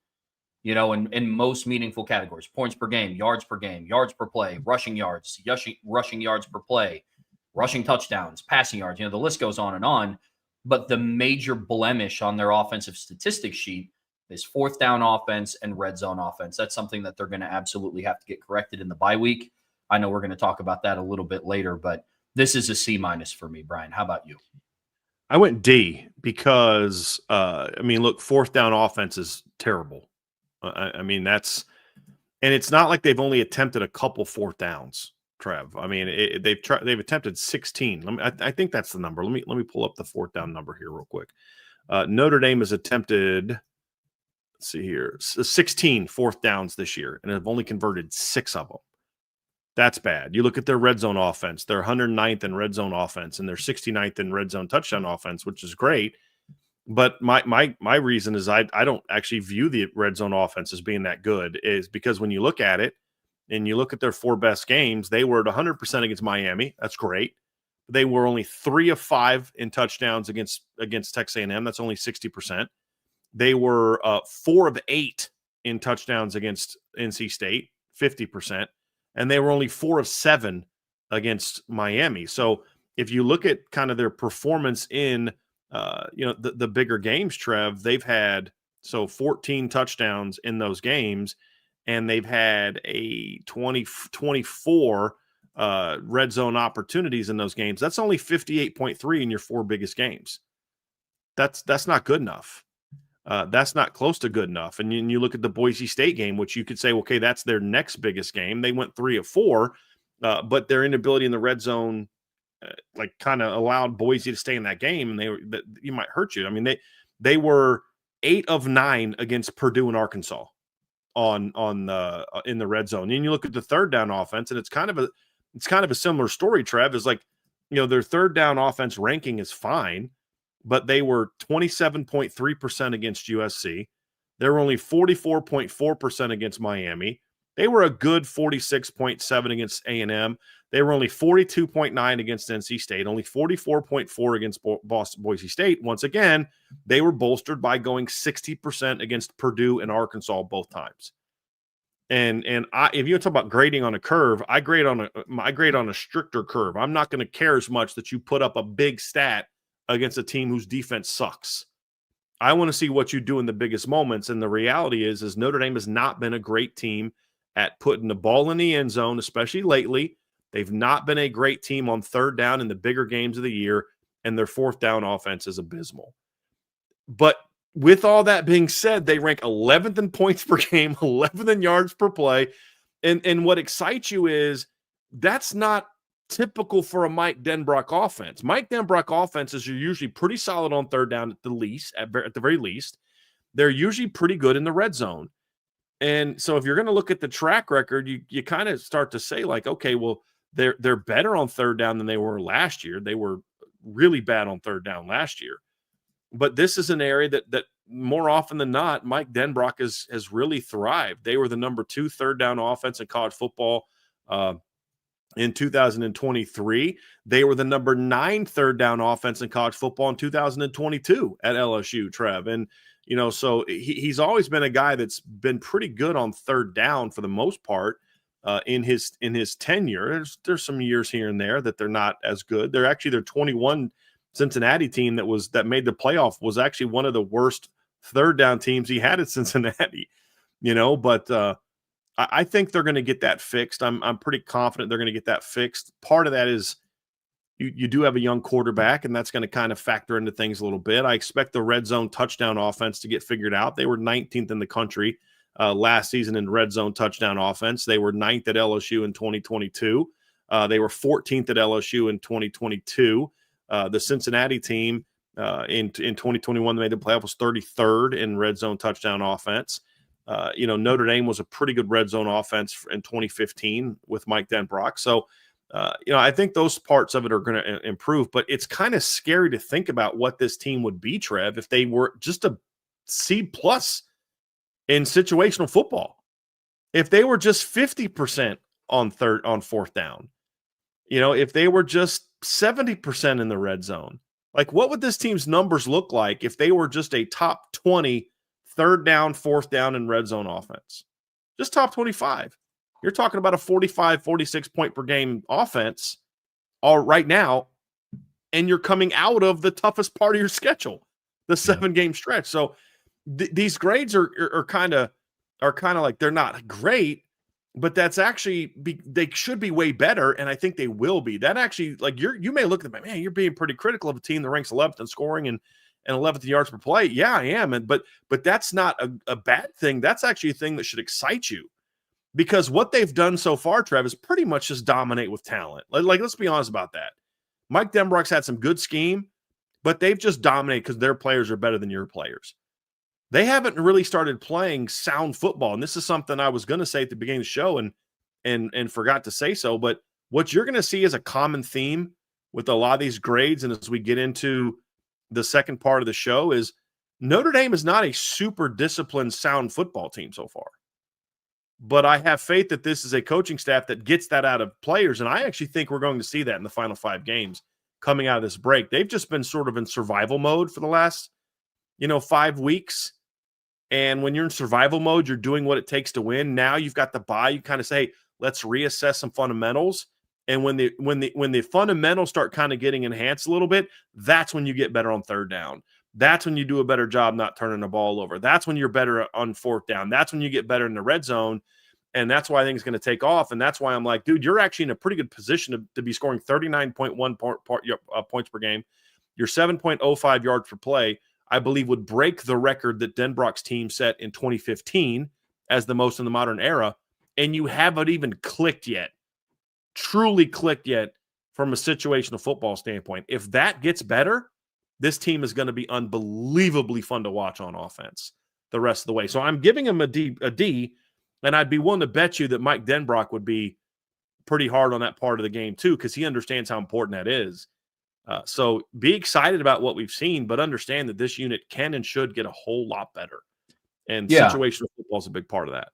In most meaningful categories: points per game, yards per play, rushing yards per play, rushing touchdowns, passing yards. The list goes on and on. But the major blemish on their offensive statistics sheet is fourth down offense and red zone offense. That's something that they're going to absolutely have to get corrected in the bye week. I know we're going to talk about that a little bit later, but this is a C- for me, Brian. How about you? I went D because, look, fourth down offense is terrible. And it's not like they've only attempted a couple fourth downs, Trev. They've attempted 16. I think that's the number. Let me pull up the fourth down number here real quick. Notre Dame has attempted, let's see here, 16 fourth downs this year, and have only converted 6 of them. That's bad. You look at their red zone offense. They're 109th in red zone offense, and they're 69th in red zone touchdown offense, which is great. But my reason is I don't actually view the red zone offense as being that good, is because when you look at it and you look at their 4 best games, they were at 100% against Miami. That's great. They were only 3 of 5 in touchdowns against Texas A&M. That's only 60%. They were 4 of 8 in touchdowns against NC State, 50%. And they were only 4 of 7 against Miami. So if you look at kind of their performance in the bigger games, Trev, they've had 14 touchdowns in those games, and they've had a 24 red zone opportunities in those games. That's only 58.3 in your 4 biggest games. That's not good enough. That's not close to good enough. And you look at the Boise State game, which you could say, okay, that's their next biggest game. They went 3 of 4, but their inability in the red zone kind of allowed Boise to stay in that game, and you might hurt you. They were 8 of 9 against Purdue and Arkansas in the red zone. And you look at the third down offense, and it's kind of a similar story, Trev. Is their third down offense ranking is fine, but they were 27.3% against USC. They were only 44.4% against Miami. They were a good 46.7 against A&M. They were only 42.9 against NC State, only 44.4 against Boise State. Once again, they were bolstered by going 60% against Purdue and Arkansas both times. And if you talk about grading on a curve, I grade on a stricter curve. I'm not going to care as much that you put up a big stat against a team whose defense sucks. I want to see what you do in the biggest moments. And the reality is Notre Dame has not been a great team at putting the ball in the end zone, especially lately. They've not been a great team on third down in the bigger games of the year, and their fourth down offense is abysmal. But with all that being said, they rank 11th in points per game, 11th in yards per play. And what excites you is that's not typical for a Mike Denbrock offense. Mike Denbrock offenses are usually pretty solid on third down at the very least. They're usually pretty good in the red zone. And so if you're going to look at the track record, you kind of start to say, like, okay, well, they're better on third down than they were last year. They were really bad on third down last year. But this is an area that more often than not, Mike Denbrock has really thrived. They were the number 2 third down offense in college football in 2023. They were the number 9 third down offense in college football in 2022 at LSU, Trev. And, so he's always been a guy that's been pretty good on third down for the most part in his tenure. There's some years here and there that they're not as good. Their 21 Cincinnati team that made the playoff was actually one of the worst third down teams he had at Cincinnati, but I think they're going to get that fixed. I'm pretty confident they're going to get that fixed. Part of that is you do have a young quarterback, and that's going to kind of factor into things a little bit. I expect the red zone touchdown offense to get figured out. They were 19th in the country last season in red zone touchdown offense. They were 9th at LSU in 2022. They were 14th at LSU in 2022. The Cincinnati team in 2021 they made the playoff was 33rd in red zone touchdown offense. Notre Dame was a pretty good red zone offense in 2015 with Mike Denbrock. So, I think those parts of it are going to improve, but it's kind of scary to think about what this team would be, Trev, if they were just a C plus in situational football. If they were just 50% on fourth down, if they were just 70% in the red zone, like what would this team's numbers look like if they were just a top 20 third down, fourth down, and red zone offense? Just top 25. You're talking about a 45, 46 point per game offense all right now, and you're coming out of the toughest part of your schedule, the 7-game stretch. So these grades are kind of like they're not great, but that's actually they should be way better, and I think they will be. That actually, like you may look at them, man, you're being pretty critical of a team that ranks 11th in scoring and 11th in yards per play. Yeah, I am, but that's not a bad thing. That's actually a thing that should excite you, because what they've done so far, Trev, is pretty much just dominate with talent. Like let's be honest about that. Mike Denbrock's had some good scheme, but they've just dominated because their players are better than your players. They haven't really started playing sound football, and this is something I was going to say at the beginning of the show and forgot to say so. But what you're going to see is a common theme with a lot of these grades, and as we get into the second part of the show, is Notre Dame is not a super disciplined, sound football team so far. But I have faith that this is a coaching staff that gets that out of players, and I actually think we're going to see that in the final 5 games coming out of this break. They've just been sort of in survival mode for the last, 5 weeks. And when you're in survival mode, you're doing what it takes to win. Now you've got the bye. You kind of say, let's reassess some fundamentals. And when the fundamentals start kind of getting enhanced a little bit, that's when you get better on third down. That's when you do a better job not turning the ball over. That's when you're better on fourth down. That's when you get better in the red zone. And that's why I think it's going to take off. And that's why I'm like, dude, you're actually in a pretty good position to be scoring 39.1 points per game. Your 7.05 yards per play, I believe, would break the record that Denbrock's team set in 2015 as the most in the modern era. And you haven't even truly clicked yet from a situational football standpoint. If that gets better, this team is going to be unbelievably fun to watch on offense the rest of the way. So I'm giving him a D, and I'd be willing to bet you that Mike Denbrock would be pretty hard on that part of the game too, because he understands how important that is. So be excited about what we've seen, but understand that this unit can and should get a whole lot better. And situational football is a big part of that.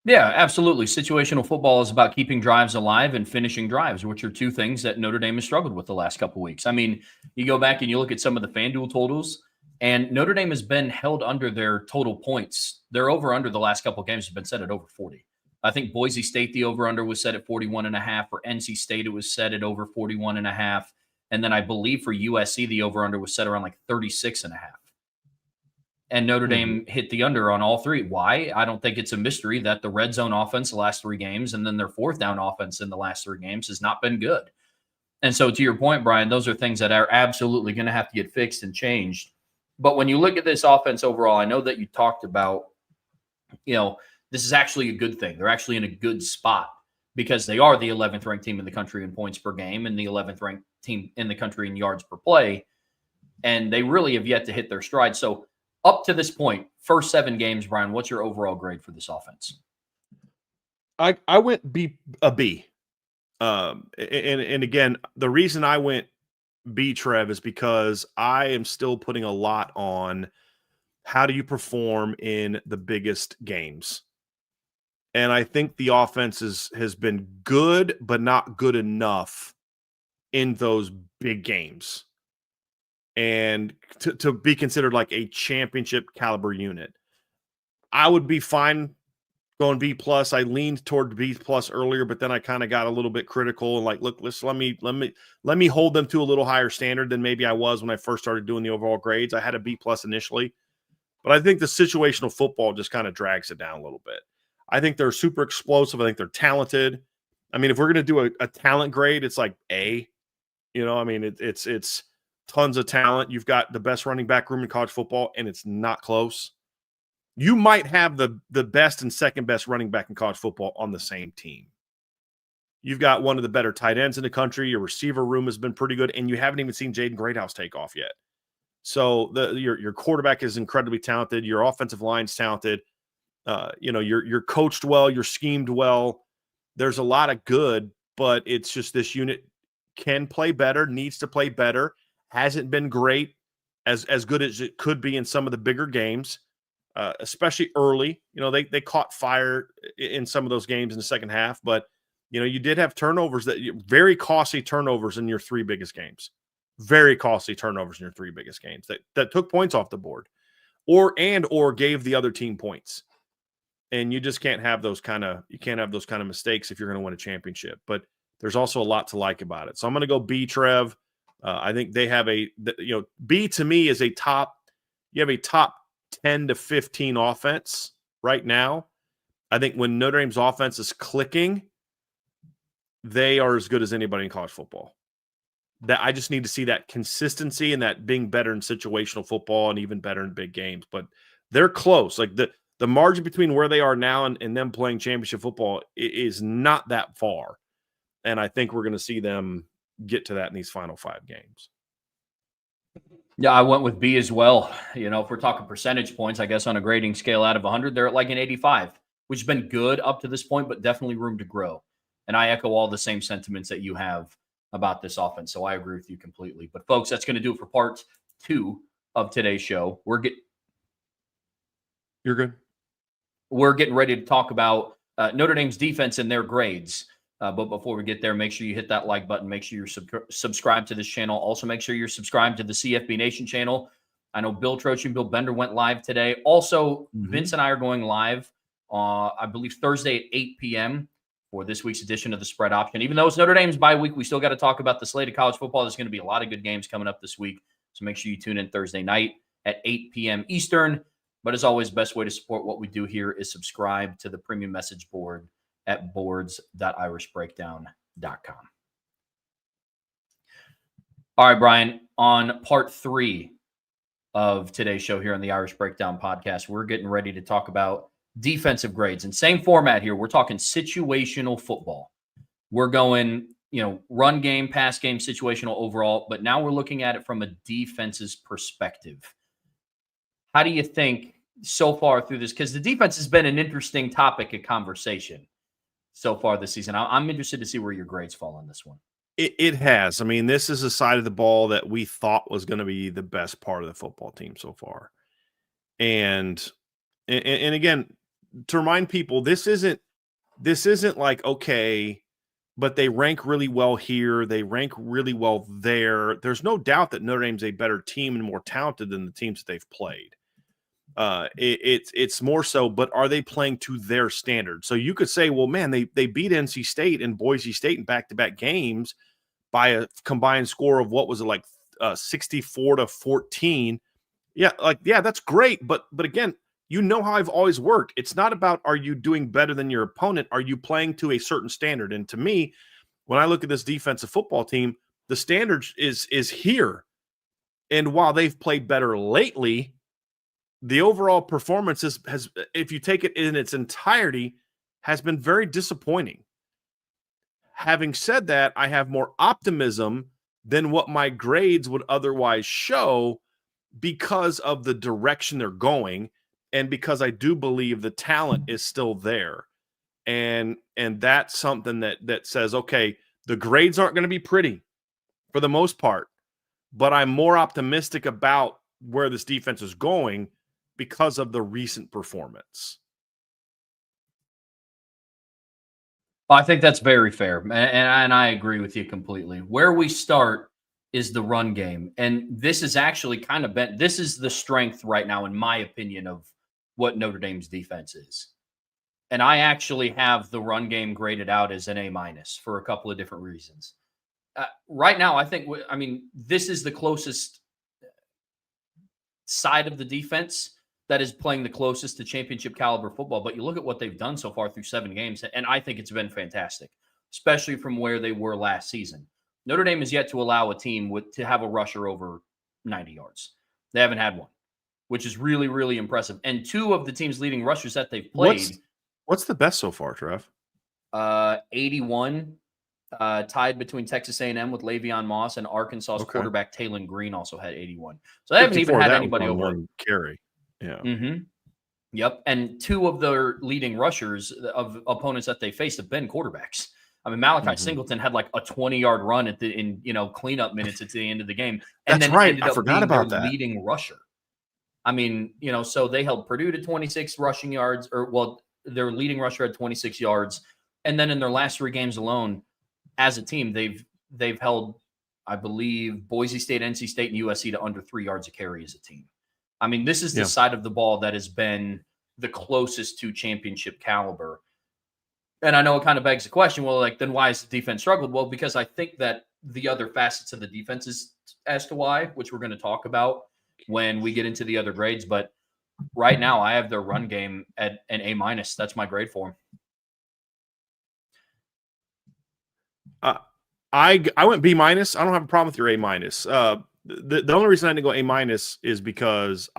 Yeah, absolutely. Situational football is about keeping drives alive and finishing drives, which are two things that Notre Dame has struggled with the last couple of weeks. I mean, you go back and you look at some of the FanDuel totals, and Notre Dame has been held under their total points. Their over-under the last couple of games has been set at over 40. I think Boise State, the over-under was set at 41.5. For NC State, it was set at over 41.5. And then I believe for USC, the over-under was set around like 36.5. And Notre Dame hit the under on all three. Why? I don't think it's a mystery that the red zone offense the last 3 games and then their fourth down offense in the last 3 games has not been good. And so to your point, Brian, those are things that are absolutely going to have to get fixed and changed. But when you look at this offense overall, I know that you talked about, this is actually a good thing. They're actually in a good spot because they are the 11th ranked team in the country in points per game and the 11th ranked team in the country in yards per play. And they really have yet to hit their stride. So up to this point, first 7 games, Brian, what's your overall grade for this offense? I went a B. And again, the reason I went B, Trev, is because I am still putting a lot on how do you perform in the biggest games. And I think the offense has been good, but not good enough in those big games. And to be considered like a championship caliber unit. I would be fine going B plus. I leaned toward B plus earlier, but then I kind of got a little bit critical and like, look, let me hold them to a little higher standard than maybe I was when I first started doing the overall grades. I had a B plus initially, but I think the situational football just kind of drags it down a little bit. I think they're super explosive. I think they're talented. I mean, if we're going to do a talent grade, it's like A. I mean, it's tons of talent. You've got the best running back room in college football, and it's not close. You might have the best and second best running back in college football on the same team. You've got one of the better tight ends in the country. Your receiver room has been pretty good, and you haven't even seen Jaden Greathouse take off yet. So your quarterback is incredibly talented. Your offensive line's talented. You're coached well. You're schemed well. There's a lot of good, but it's just this unit can play better, needs to play better, hasn't been great, as good as it could be in some of the bigger games, especially early. They caught fire in some of those games in the second half, but you did have turnovers, very costly turnovers in your three biggest games. Very costly turnovers in your three biggest games that took points off the board or gave the other team points. And you just can't have those kind of mistakes if you're going to win a championship. But there's also a lot to like about it. So I'm going to go B, Trev. I think they have B to me is you have a top 10 to 15 offense right now. I think when Notre Dame's offense is clicking, they are as good as anybody in college football. That I just need to see that consistency and that being better in situational football and even better in big games. But they're close. Like the margin between where they are now and them playing championship football is not that far. And I think we're going to see them get to that in these final 5 games. Yeah, I went with B as well. If we're talking percentage points, I guess on a grading scale out of 100, they're at like an 85, which has been good up to this point, but definitely room to grow. And I echo all the same sentiments that you have about this offense. So I agree with you completely. But folks, that's going to do it for part 2 of today's show. You're good. We're getting ready to talk about Notre Dame's defense and their grades. But before we get there, make sure you hit that like button. Make sure you're subscribed to this channel. Also, make sure you're subscribed to the CFB Nation channel. I know Bill Troche and Bill Bender went live today. Also, Vince and I are going live, I believe, Thursday at 8 p.m. for this week's edition of the Spread Option. Even though it's Notre Dame's bye week, we still got to talk about the slate of college football. There's going to be a lot of good games coming up this week. So make sure you tune in Thursday night at 8 p.m. Eastern. But as always, best way to support what we do here is subscribe to the premium message board at boards.irishbreakdown.com. All right, Bryan, on part 3 of today's show here on the Irish Breakdown podcast, we're getting ready to talk about defensive grades. And same format here. We're talking situational football. We're going, run game, pass game, situational overall, but now we're looking at it from a defense's perspective. How do you think so far through this? Because the defense has been an interesting topic of conversation so far this season. I'm interested to see where your grades fall on this one. It has. I mean, this is a side of the ball that we thought was going to be the best part of the football team so far. And again, to remind people, this isn't like, okay, but they rank really well here. They rank really well there. There's no doubt that Notre Dame's a better team and more talented than the teams that they've played. It's more so, but are they playing to their standard? So you could say, well, man, they beat NC State and Boise State in back-to-back games by a combined score of what was it, like 64-14. Yeah, that's great. But again, how I've always worked. It's not about are you doing better than your opponent? Are you playing to a certain standard? And to me, when I look at this defensive football team, the standard is here. And while they've played better lately, the overall performance has, if you take it in its entirety, has been very disappointing. Having said that, I have more optimism than what my grades would otherwise show because of the direction they're going and because I do believe the talent is still there. And that's something that says, okay, the grades aren't going to be pretty for the most part, but I'm more optimistic about where this defense is going because of the recent performance. I think that's very fair, and I agree with you completely. Where we start is the run game, and this is actually kind of been this is the strength right now, in my opinion, of what Notre Dame's defense is. And I actually have the run game graded out as an A minus for a couple of different reasons. Right now, I think, I mean, this is the closest side of the defense that is playing the closest to championship caliber football. But you look at what they've done so far through 7 games, and I think it's been fantastic, especially from where they were last season. Notre Dame is yet to allow a team to have a rusher over 90 yards. They haven't had one, which is really, really impressive. And two of the team's leading rushers that they've played. What's the best so far, Trev? 81, tied between Texas A&M with Le'Veon Moss, and Arkansas's quarterback Talon Green also had 81. So they haven't even had anybody over one carry. Yeah. Mm-hmm. Yep. And two of their leading rushers of opponents that they faced have been quarterbacks. I mean, Malachi Singleton had like a 20-yard run in cleanup minutes at the end of the game, and That's then right. ended up I forgot being about their that. leading rusher. I mean, so they held Purdue to 26 rushing yards, their leading rusher had 26 yards, and then in their last 3 games alone, as a team, they've held, I believe, Boise State, NC State, and USC to under 3 yards a carry as a team. I mean, this is the side of the ball that has been the closest to championship caliber. And I know it kind of begs the question, well, like, then why has the defense struggled? Well, because I think that the other facets of the defense is as to why, which we're going to talk about when we get into the other grades. But right now, I have their run game at an A minus. That's my grade for them. I went B minus. I don't have a problem with your A minus. The only reason I didn't go A minus is because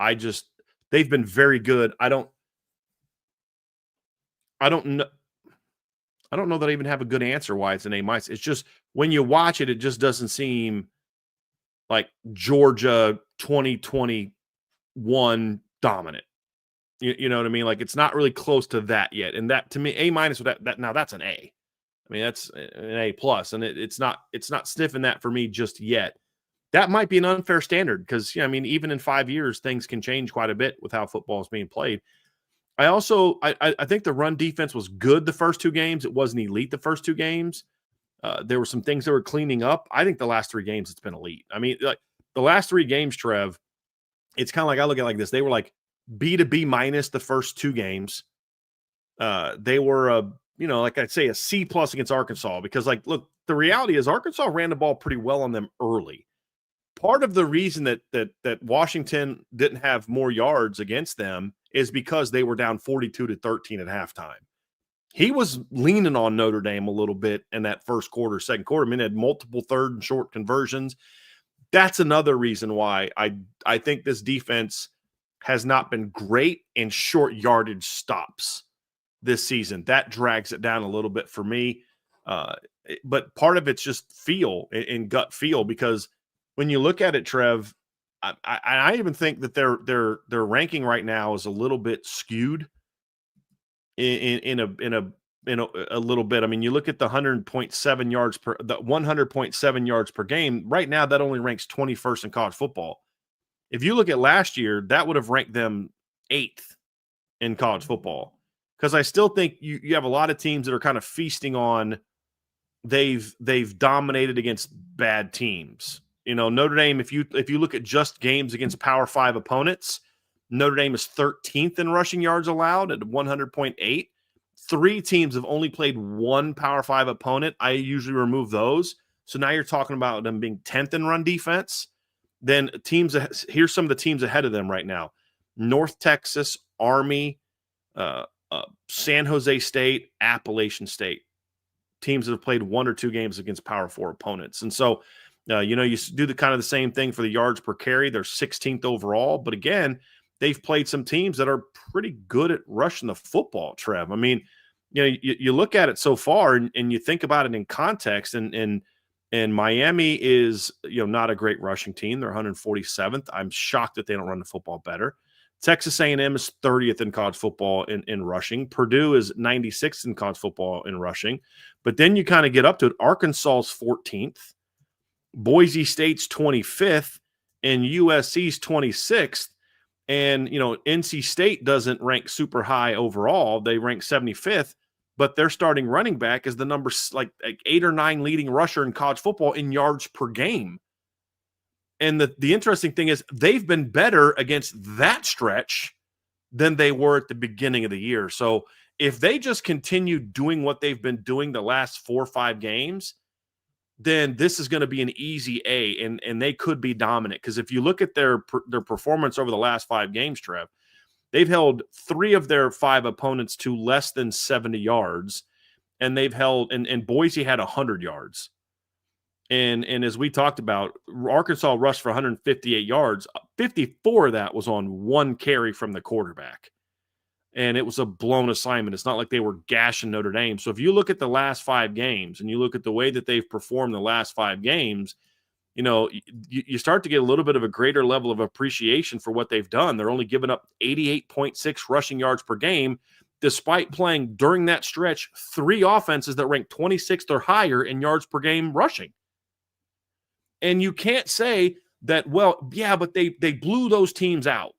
they've been very good. I don't know. I don't know that I even have a good answer why it's an A minus. It's just when you watch it, it just doesn't seem like Georgia 2021 dominant. You know what I mean? Like, it's not really close to that yet. And that, to me, A minus with that now that's an A. I mean, that's an A plus, and it's not sniffing that for me just yet. That might be an unfair standard because, I mean, even in 5 years, things can change quite a bit with how football is being played. I think the run defense was good the first 2 games. It wasn't elite the first 2 games. There were some things that were cleaning up. I think the last 3 games it's been elite. I mean, like the last 3 games, Trev, it's kind of like I look at it like this. They were like B to B minus the first 2 games. They were like I'd say a C plus against Arkansas because, like, look, the reality is Arkansas ran the ball pretty well on them early. Part of the reason that Washington didn't have more yards against them is because they were down 42-13 at halftime. He was leaning on Notre Dame a little bit in that first quarter, second quarter. I mean, had multiple third and short conversions. That's another reason why I think this defense has not been great in short yardage stops this season. That drags it down a little bit for me. But part of it's just feel and gut feel, because when you look at it, Trev, I even think that their ranking right now is a little bit skewed in a little bit. I mean, you look at the 100.7 yards per game right now. That only ranks 21st in college football. If you look at last year, that would have ranked them 8th in college football. Because I still think you have a lot of teams that are kind of feasting on they've dominated against bad teams. Notre Dame, if you look at just games against Power 5 opponents, Notre Dame is 13th in rushing yards allowed at 100.8. 3 teams have only played 1 Power 5 opponent. I usually remove those. So now you're talking about them being 10th in run defense. Then here's some of the teams ahead of them right now: North Texas, Army, San Jose State, Appalachian State. Teams that have played 1 or 2 games against Power 4 opponents. And so, you do the same thing for the yards per carry. They're 16th overall. But again, they've played some teams that are pretty good at rushing the football, Trev. I mean, you look at it so far and you think about it in context, and Miami is, not a great rushing team. They're 147th. I'm shocked that they don't run the football better. Texas A&M is 30th in college football in rushing. Purdue is 96th in college football in rushing. But then you kind of get up to it. Arkansas's 14th. Boise State's 25th, and USC's 26th. And, NC State doesn't rank super high overall. They rank 75th, but their starting running back is the number like 8 or 9 leading rusher in college football in yards per game. And the interesting thing is they've been better against that stretch than they were at the beginning of the year. So if they just continue doing what they've been doing the last 4 or 5 games, then this is going to be an easy A, and they could be dominant. Because if you look at their performance over the last 5 games, Trev, they've held 3 of their 5 opponents to less than 70 yards, and they've held and Boise had 100 yards. And as we talked about, Arkansas rushed for 158 yards. 54 of that was on 1 carry from the quarterback. And it was a blown assignment. It's not like they were gashing Notre Dame. So if you look at the last 5 games and you look at the way that they've performed the last 5 games, you know, you start to get a little bit of a greater level of appreciation for what they've done. They're only giving up 88.6 rushing yards per game, despite playing during that stretch 3 offenses that ranked 26th or higher in yards per game rushing. And you can't say that, well, yeah, but they blew those teams out.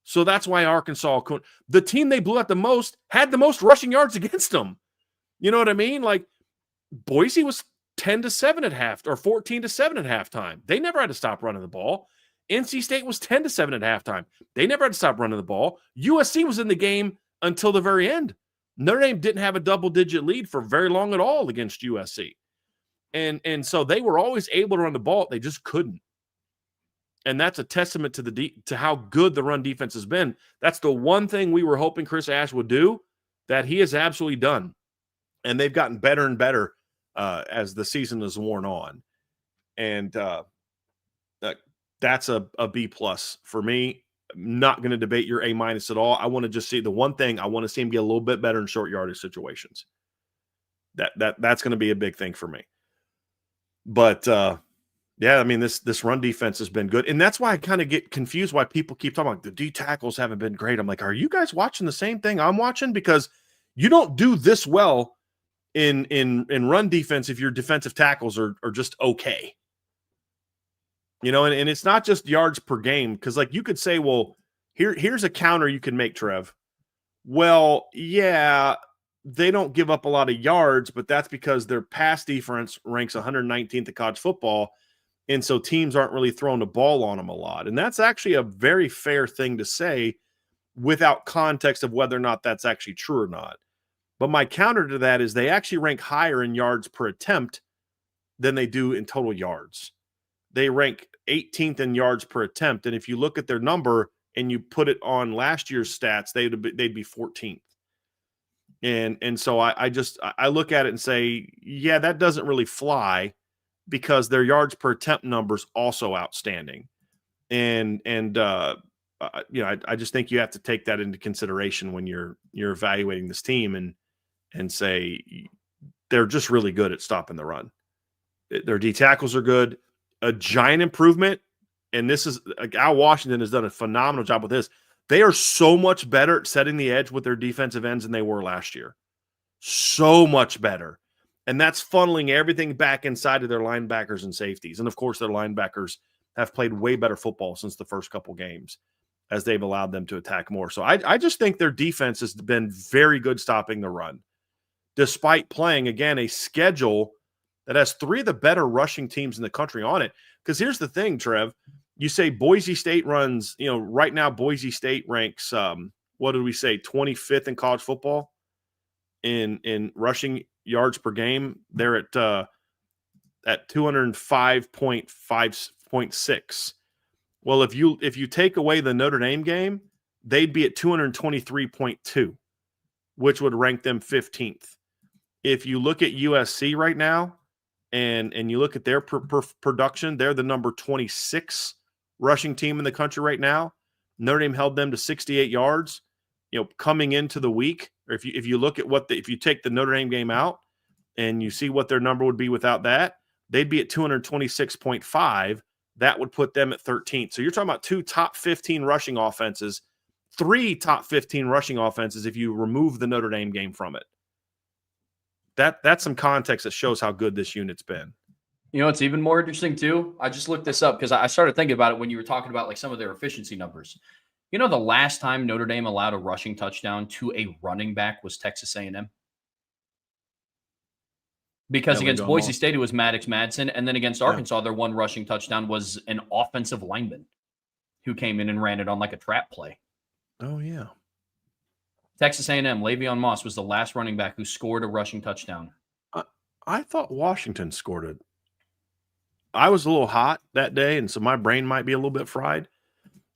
So that's why Arkansas couldn't. The team they blew out the most had the most rushing yards against them. You know what I mean? Like Boise was 10-7 at half or 14-7 at halftime. They never had to stop running the ball. NC State was 10-7 at halftime. They never had to stop running the ball. USC was in the game until the very end. Notre Dame didn't have a double-digit lead for very long at all against USC. And so they were always able to run the ball. They just couldn't. And that's a testament to how good the run defense has been. That's the one thing we were hoping Chris Ash would do that he has absolutely done. And they've gotten better and better as the season has worn on. And that's a B+ for me. I'm not going to debate your A- at all. I want to just see the one thing. I want to see him get a little bit better in short yardage situations. That's going to be a big thing for me. But yeah, I mean, this run defense has been good. And that's why I kind of get confused why people keep talking about the D tackles haven't been great. I'm like, are you guys watching the same thing I'm watching? Because you don't do this well in run defense if your defensive tackles are just okay. You know, and it's not just yards per game. Because like you could say, well, here's a counter you can make, Trev. Well, yeah, they don't give up a lot of yards, but that's because their pass defense ranks 119th in college football. And so teams aren't really throwing the ball on them a lot. And that's actually a very fair thing to say without context of whether or not that's actually true or not. But my counter to that is they actually rank higher in yards per attempt than they do in total yards. They rank 18th in yards per attempt. And if you look at their number and you put it on last year's stats, they'd be 14th. And so I look at it and say, yeah, that doesn't really fly, because their yards per attempt numbers also outstanding. And you know, I just think you have to take that into consideration when you're evaluating this team and say they're just really good at stopping the run. Their D tackles are good. A giant improvement, and this is Al Washington has done a phenomenal job with this. They are so much better at setting the edge with their defensive ends than they were last year. So much better. And that's funneling everything back inside of their linebackers and safeties. And, of course, their linebackers have played way better football since the first couple games as they've allowed them to attack more. So I just think their defense has been very good stopping the run, despite playing, again, a schedule that has 3 of the better rushing teams in the country on it. Because here's the thing, Trev. You say Boise State runs, you know, right now Boise State ranks, what did we say, 25th in college football in rushing yards per game. They're at 205.6. Well, if you take away the Notre Dame game, they'd be at 223.2, which would rank them 15th. If you look at USC right now and you look at their production, they're the number 26 rushing team in the country right now. Notre Dame held them to 68 yards. You know, coming into the week, or if you look at if you take the Notre Dame game out and you see what their number would be without that, they'd be at 226.5. That would put them at 13th. So you're talking about 2 top 15 rushing offenses, 3 top 15 rushing offenses if you remove the Notre Dame game from it. That's some context that shows how good this unit's been. You know, it's even more interesting too. I just looked this up because I started thinking about it when you were talking about like some of their efficiency numbers. You know, the last time Notre Dame allowed a rushing touchdown to a running back was Texas A&M. Because That would have against gone Boise long. State, it was Maddox Madsen. And then against Arkansas, their one rushing touchdown was an offensive lineman who came in and ran it on like a trap play. Oh, yeah. Texas A&M, Le'Veon Moss was the last running back who scored a rushing touchdown. I thought Washington scored it. I was a little hot that day, and so my brain might be a little bit fried.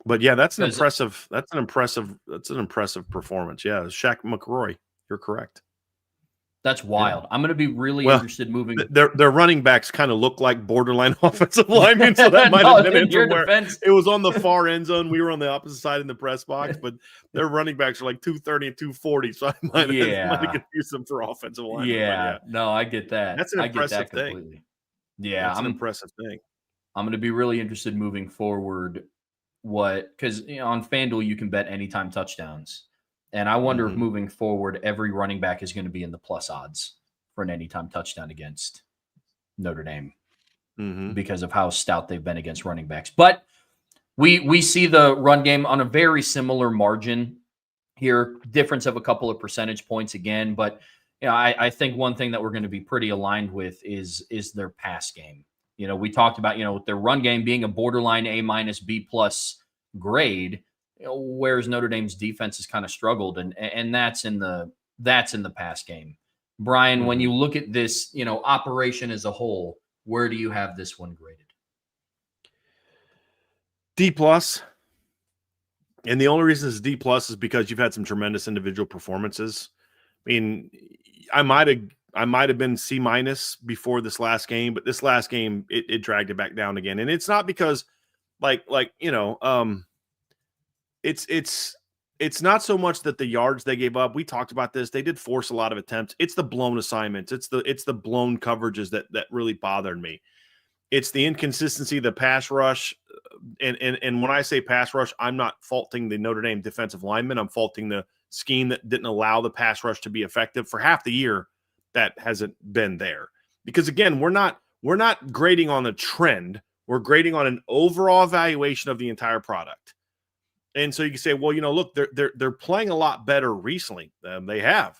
But yeah, that's an impressive performance. Yeah, Shaq McRoy. You're correct. That's wild. Yeah. I'm going to be really interested moving. Their running backs kind of look like borderline offensive linemen, so that might have been in it. your Where defense. it was on the far end zone. We were on the opposite side in the press box, but their running backs are like 230 and 240, so I might have confused them for offensive linemen. Yeah, no, I get that. That's an impressive thing. Completely. Yeah, that's an impressive thing. I'm going to be really interested moving forward. Because on FanDuel you can bet anytime touchdowns. And I wonder if moving forward, every running back is going to be in the plus odds for an anytime touchdown against Notre Dame because of how stout they've been against running backs. But we see the run game on a very similar margin here, difference of a couple of percentage points again. But I think one thing that we're going to be pretty aligned with is their pass game. We talked about, with their run game being a borderline A- B+ grade, whereas Notre Dame's defense has kind of struggled, and that's in the pass game. Bryan, when you look at this, operation as a whole, where do you have this one graded? D+. And the only reason it's D+ is because you've had some tremendous individual performances. I mean, I might have been C- before this last game, but this last game it dragged it back down again. And it's not because it's not so much that the yards they gave up. We talked about this. They did force a lot of attempts. It's the blown assignments. It's the blown coverages that really bothered me. It's the inconsistency, the pass rush. And when I say pass rush, I'm not faulting the Notre Dame defensive linemen. I'm faulting the scheme that didn't allow the pass rush to be effective for half the year. That hasn't been there. Because again, we're not grading on the trend. We're grading on an overall evaluation of the entire product. And so you can say, well, look, they're playing a lot better recently. They have.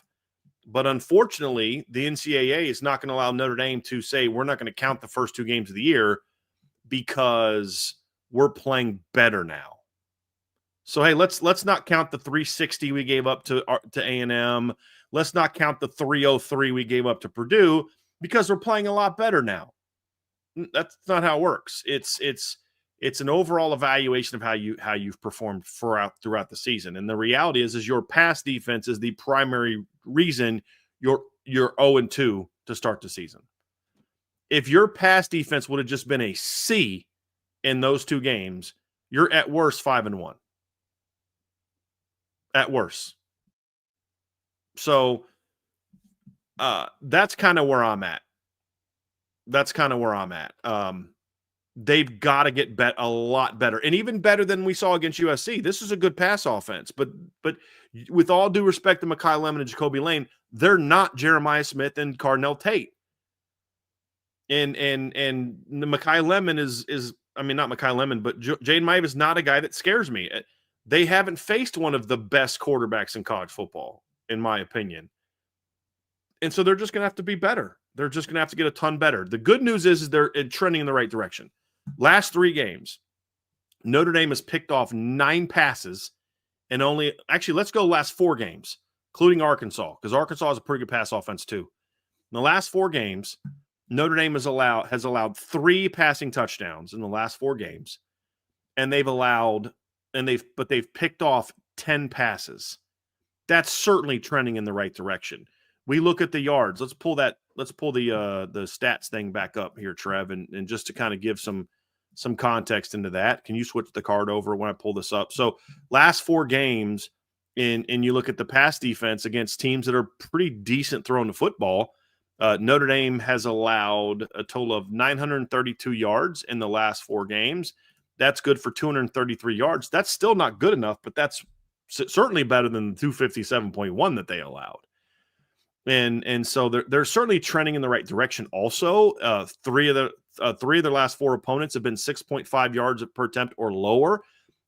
But unfortunately, the NCAA is not going to allow Notre Dame to say we're not going to count the first two games of the year because we're playing better now. So hey, let's not count the 360 we gave up to A&M. Let's not count the 303 we gave up to Purdue because we're playing a lot better now. That's not how it works. It's an overall evaluation of how you've performed throughout the season. And the reality is your pass defense is the primary reason you're 0-2 to start the season. If your pass defense would have just been a C in those two games, you're at worst 5-1. At worst. So that's kind of where I'm at. They've got to get a lot better, and even better than we saw against USC. This is a good pass offense, but with all due respect to Mekhi Lemon and Jacoby Lane, they're not Jeremiah Smith and Cardinal Tate. And Mekhi Lemon is not Mekhi Lemon, but Jaden Maeve is not a guy that scares me. They haven't faced one of the best quarterbacks in college football, in my opinion. And so they're just going to have to be better. They're just going to have to get a ton better. The good news is they're trending in the right direction. Last three games, Notre Dame has picked off 9 passes and let's go last 4 games, including Arkansas, because Arkansas is a pretty good pass offense too. In the last 4 games, Notre Dame has allowed 3 passing touchdowns in the last 4 games, and they've picked off 10 passes. That's certainly trending in the right direction. We look at the yards. Let's pull the stats thing back up here, Trev, and just to kind of give some context into that. Can you switch the card over when I pull this up? So last 4 games, and you look at the pass defense against teams that are pretty decent throwing the football, Notre Dame has allowed a total of 932 yards in the last 4 games. That's good for 233 yards. That's still not good enough, but that's certainly better than the 257.1 that they allowed. And so they're certainly trending in the right direction. Also, 3 of their last 4 opponents have been 6.5 yards per attempt or lower.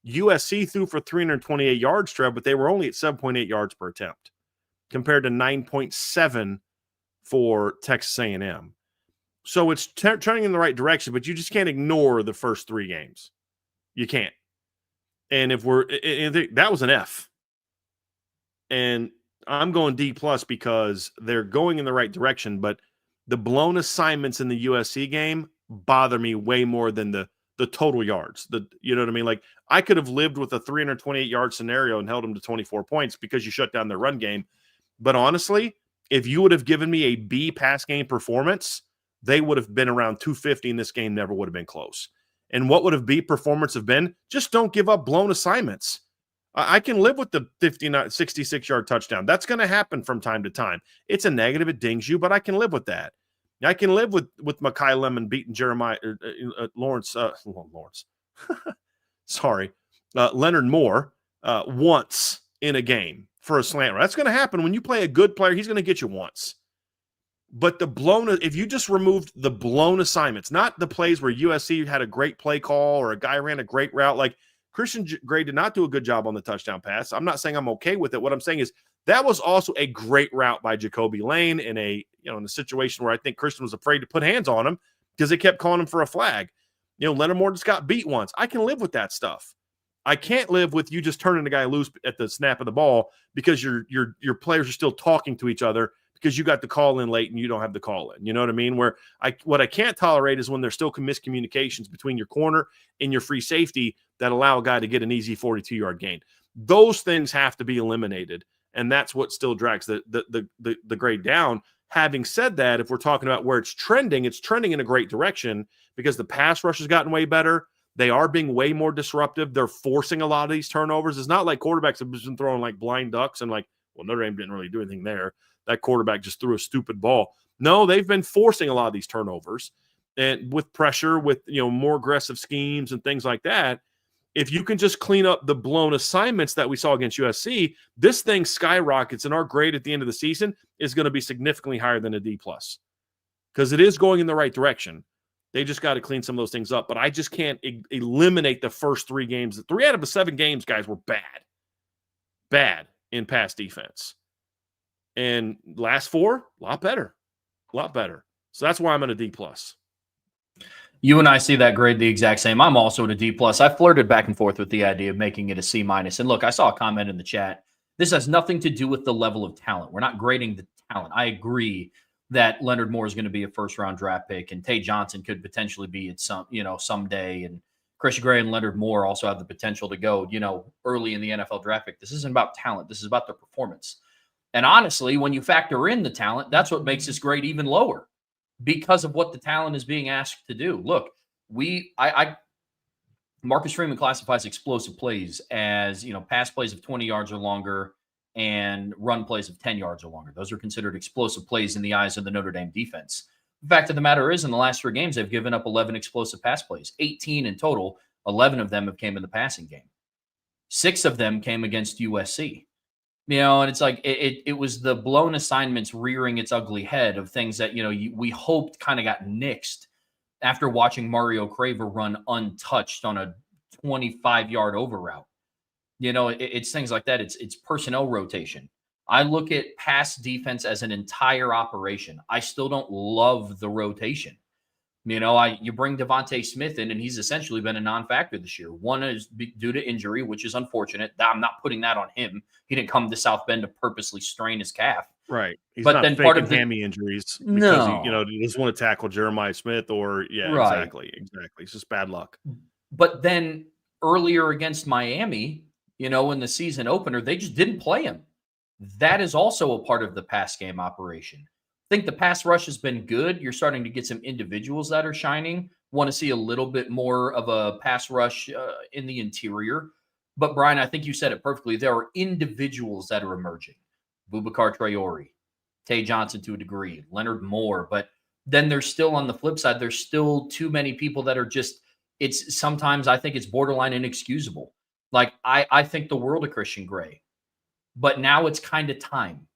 USC threw for 328 yards, Trev, but they were only at 7.8 yards per attempt compared to 9.7 for Texas A&M. So it's turning in the right direction, but you just can't ignore the first 3 games. You can't. And that was an F. And I'm going D+ because they're going in the right direction, but the blown assignments in the USC game bother me way more than the total yards. You know what I mean? Like, I could have lived with a 328-yard scenario and held them to 24 points because you shut down their run game. But honestly, if you would have given me a B pass game performance, they would have been around 250 and this game never would have been close. And what would have B performance have been? Just don't give up blown assignments. I can live with the 66-yard touchdown. That's going to happen from time to time. It's a negative. It dings you, but I can live with that. I can live with Mekhi Lemon beating Leonard Moore once in a game for a slant. That's going to happen when you play a good player. He's going to get you once. But if you just removed the blown assignments, not the plays where USC had a great play call or a guy ran a great route, like Christian Gray did not do a good job on the touchdown pass. I'm not saying I'm okay with it. What I'm saying is that was also a great route by Jacoby Lane in a situation where I think Christian was afraid to put hands on him because they kept calling him for a flag. Leonard Moore just got beat once. I can live with that stuff. I can't live with you just turning the guy loose at the snap of the ball because your players are still talking to each other because you got the call in late and you don't have the call in. You know what I mean? What I can't tolerate is when there's still miscommunications between your corner and your free safety that allow a guy to get an easy 42-yard gain. Those things have to be eliminated, and that's what still drags the grade down. Having said that, if we're talking about where it's trending in a great direction because the pass rush has gotten way better. They are being way more disruptive. They're forcing a lot of these turnovers. It's not like quarterbacks have been throwing like blind ducks and like, well, Notre Dame didn't really do anything there. That quarterback just threw a stupid ball. No, they've been forcing a lot of these turnovers and with pressure, with more aggressive schemes and things like that. If you can just clean up the blown assignments that we saw against USC, this thing skyrockets, and our grade at the end of the season is going to be significantly higher than a D+ because it is going in the right direction. They just got to clean some of those things up. But I just can't eliminate the first 3 games. 3 out of the 7 games, guys, were bad in pass defense. And last 4, a lot better. So that's why I'm at a D+. You and I see that grade the exact same. I'm also at a D+. I flirted back and forth with the idea of making it a C-. And look, I saw a comment in the chat. This has nothing to do with the level of talent. We're not grading the talent. I agree that Leonard Moore is going to be a first-round draft pick, and Tay Johnson could potentially be at someday. And Christian Gray and Leonard Moore also have the potential to go, early in the NFL draft pick. This isn't about talent. This is about their performance. And honestly, when you factor in the talent, that's what makes this grade even lower because of what the talent is being asked to do. Look, Marcus Freeman classifies explosive plays as, pass plays of 20 yards or longer and run plays of 10 yards or longer. Those are considered explosive plays in the eyes of the Notre Dame defense. The fact of the matter is, in the last 3 games, they've given up 11 explosive pass plays, 18 in total. 11 of them have came in the passing game. 6 of them came against USC. And it's like it was the blown assignments rearing its ugly head of things that, we hoped kind of got nixed after watching Mario Craver run untouched on a 25-yard over route. It's things like that. It's personnel rotation. I look at pass defense as an entire operation. I still don't love the rotation. You bring Devontae Smith in, and he's essentially been a non-factor this year. One is due to injury, which is unfortunate. I'm not putting that on him. He didn't come to South Bend to purposely strain his calf. Right. He's but not then faking part of the hammy injuries because he doesn't want to tackle Jeremiah Smith or right. Exactly. It's just bad luck. But then earlier against Miami, in the season opener, they just didn't play him. That is also a part of the pass game operation. I think the pass rush has been good. You're starting to get some individuals that are shining. Want to see a little bit more of a pass rush in the interior. But, Brian, I think you said it perfectly. There are individuals that are emerging. Boubacar Traore, Tay Johnson to a degree, Leonard Moore. But then there's still, on the flip side, there's still too many people that are just – sometimes I think it's borderline inexcusable. Like, I think the world of Christian Gray. But now it's kind of time.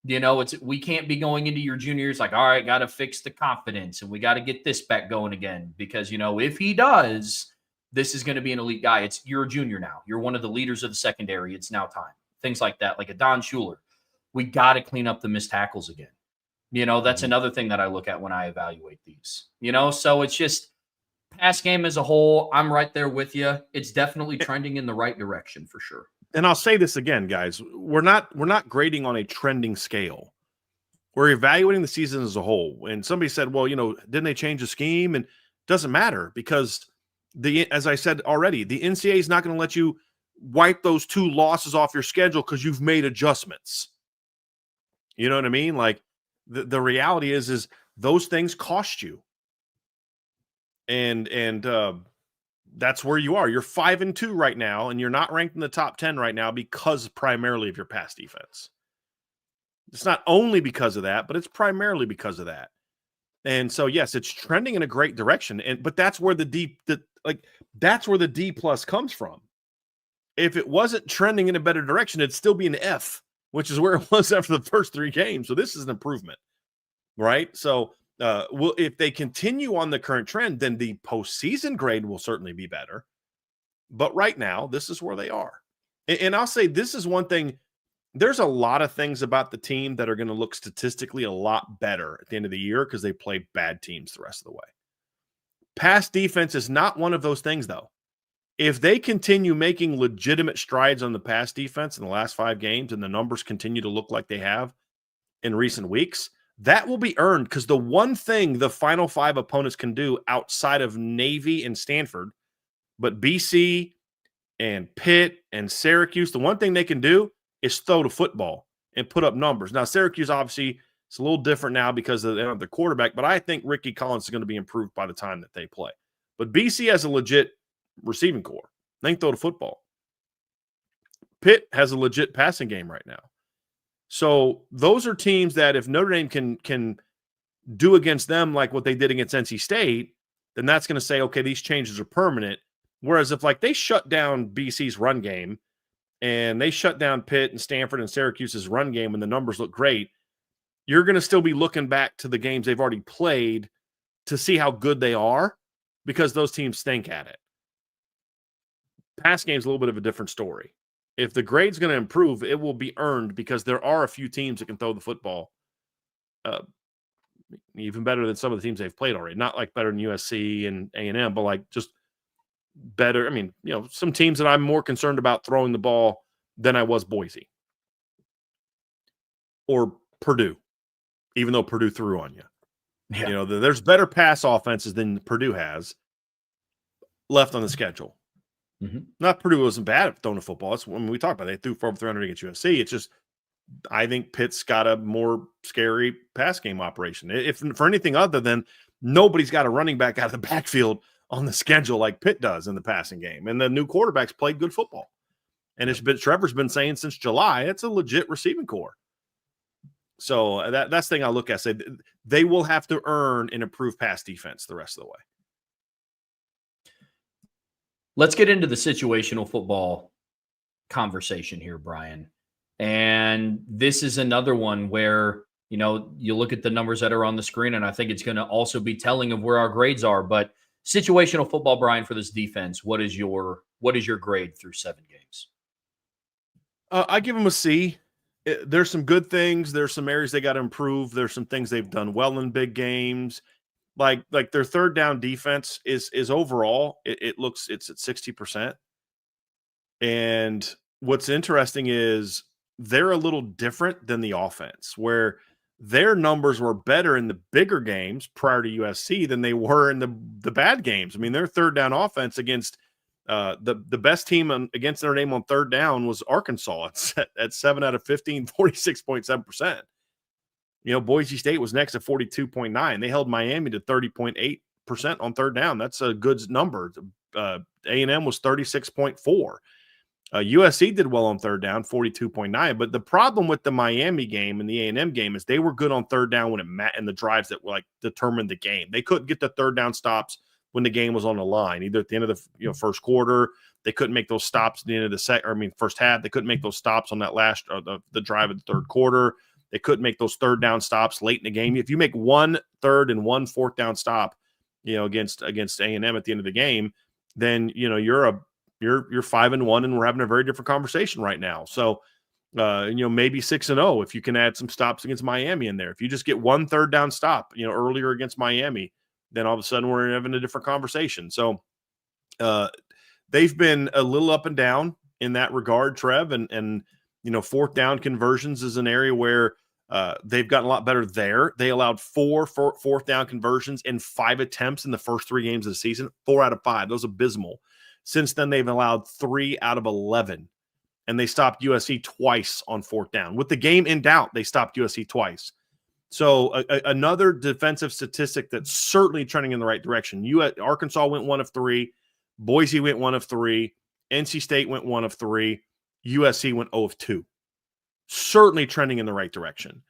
We can't be going into your junior years like, all right, got to fix the confidence and we got to get this back going again because, if he does, this is going to be an elite guy. You're a junior now. You're one of the leaders of the secondary. It's now time. Things like that, like a Don Schuler. We got to clean up the missed tackles again. That's another thing that I look at when I evaluate these. So it's just pass game as a whole. I'm right there with you. It's definitely trending in the right direction for sure. And I'll say this again, guys. We're not grading on a trending scale. We're evaluating the season as a whole. And somebody said, well, didn't they change the scheme? And it doesn't matter because as I said already, the NCAA is not going to let you wipe those 2 losses off your schedule because you've made adjustments. You know what I mean? Like the reality is those things cost you. And that's where you are. You're 5-2 right now, and you're not ranked in the top 10 right now because primarily of your pass defense. It's not only because of that, but it's primarily because of that. And so, yes, it's trending in a great direction. But that's where the D plus comes from. If it wasn't trending in a better direction, it'd still be an F, which is where it was after the first 3 games. So this is an improvement, right? So if they continue on the current trend, then the postseason grade will certainly be better. But right now, this is where they are. And I'll say this is one thing. There's a lot of things about the team that are going to look statistically a lot better at the end of the year because they play bad teams the rest of the way. Pass defense is not one of those things, though. If they continue making legitimate strides on the pass defense in the last 5 games and the numbers continue to look like they have in recent weeks, that will be earned because the one thing the final 5 opponents can do outside of Navy and Stanford, but BC and Pitt and Syracuse, the one thing they can do is throw the football and put up numbers. Now, Syracuse, obviously, it's a little different now because they don't have the quarterback, but I think Ricky Collins is going to be improved by the time that they play. But BC has a legit receiving core. They can throw the football. Pitt has a legit passing game right now. So those are teams that if Notre Dame can do against them like what they did against NC State, then that's going to say, okay, these changes are permanent. Whereas if they shut down BC's run game and they shut down Pitt and Stanford and Syracuse's run game and the numbers look great, you're going to still be looking back to the games they've already played to see how good they are because those teams stink at it. Pass game's a little bit of a different story. If the grade's going to improve, it will be earned because there are a few teams that can throw the football even better than some of the teams they've played already. Not like better than USC and A&M, but like just better. I mean, some teams that I'm more concerned about throwing the ball than I was Boise or Purdue, even though Purdue threw on you. Yeah. There's better pass offenses than Purdue has left on the schedule. Mm-hmm. Not Purdue wasn't bad at throwing the football. That's when we talked about it. They threw for over 300 against USC. It's just I think Pitt's got a more scary pass game operation. If for anything other than nobody's got a running back out of the backfield on the schedule like Pitt does in the passing game. And the new quarterbacks played good football. And Trevor's been saying since July, it's a legit receiving core. So that's the thing I look at. Say they will have to earn an improved pass defense the rest of the way. Let's get into the situational football conversation here, Bryan. And this is another one where, you look at the numbers that are on the screen, and I think it's going to also be telling of where our grades are. But situational football, Bryan, for this defense, what is your grade through 7 games? I give them a C. There's some good things. There's some areas they got to improve. There's some things they've done well in big games. Like their third down defense is overall, it's at 60%. And what's interesting is they're a little different than the offense, where their numbers were better in the bigger games prior to USC than they were in the bad games. I mean, their third down offense against the best team against Notre Dame on third down was Arkansas at 7 out of 15, 46.7%. Boise State was next at 42.9. They held Miami to 30.8% on third down. That's a good number. A&M was 36.4. USC did well on third down, 42.9. But the problem with the Miami game and the A&M game is they were good on third down when in the drives that determined the game. They couldn't get the third down stops when the game was on the line, either at the end of the first quarter. They couldn't make those stops at the end of the first half. They couldn't make those stops on that last the drive of the third quarter. They couldn't make those third down stops late in the game. If you make 1 third and 1 fourth down stop, against A&M at the end of the game, then you're 5-1, and we're having a very different conversation right now. So Maybe 6-0 if you can add some stops against Miami in there. If you just get one third down stop, earlier against Miami, then all of a sudden we're having a different conversation. So they've been a little up and down in that regard, Trev, and fourth down conversions is an area where they've gotten a lot better there. They allowed four fourth down conversions in 5 attempts in the first 3 games of the season, 4 out of 5. That was abysmal. Since then, they've allowed 3 out of 11. And they stopped USC twice on fourth down. With the game in doubt, they stopped USC twice. So another defensive statistic that's certainly trending in the right direction. Arkansas went 1 of 3. Boise went 1 of 3. NC State went 1 of 3. USC went 0 of 2. Certainly trending in the right direction.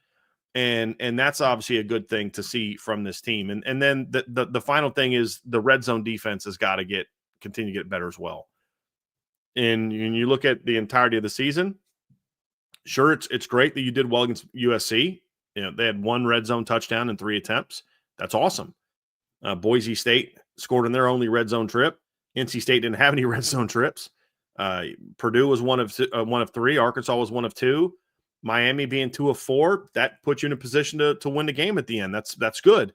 And that's obviously a good thing to see from this team. And then the final thing is the red zone defense has got to continue to get better as well. And you look at the entirety of the season, sure, it's great that you did well against USC. They had 1 red zone touchdown in 3 attempts. That's awesome. Boise State scored in their only red zone trip. NC State didn't have any red zone trips. Purdue was 1 of 3. Arkansas was 1 of 2. Miami being 2 of 4. That puts you in a position to win the game at the end. That's good.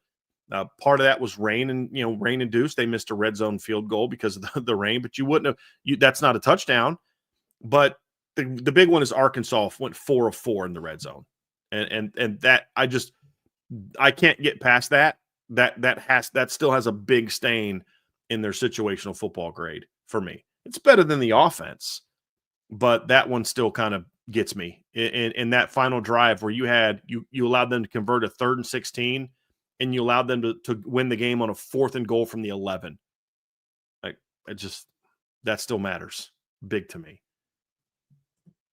Part of that was rain and rain induced. They missed a red zone field goal because of the rain, but you wouldn't have. That's not a touchdown. But the big one is Arkansas went 4 of 4 in the red zone, and that I can't get past that. That still has a big stain in their situational football grade for me. It's better than the offense, but that one still kind of gets me in that final drive where you allowed them to convert a 3rd and 16. And you allowed them to win the game on a 4th and goal from the 11. That still matters big to me.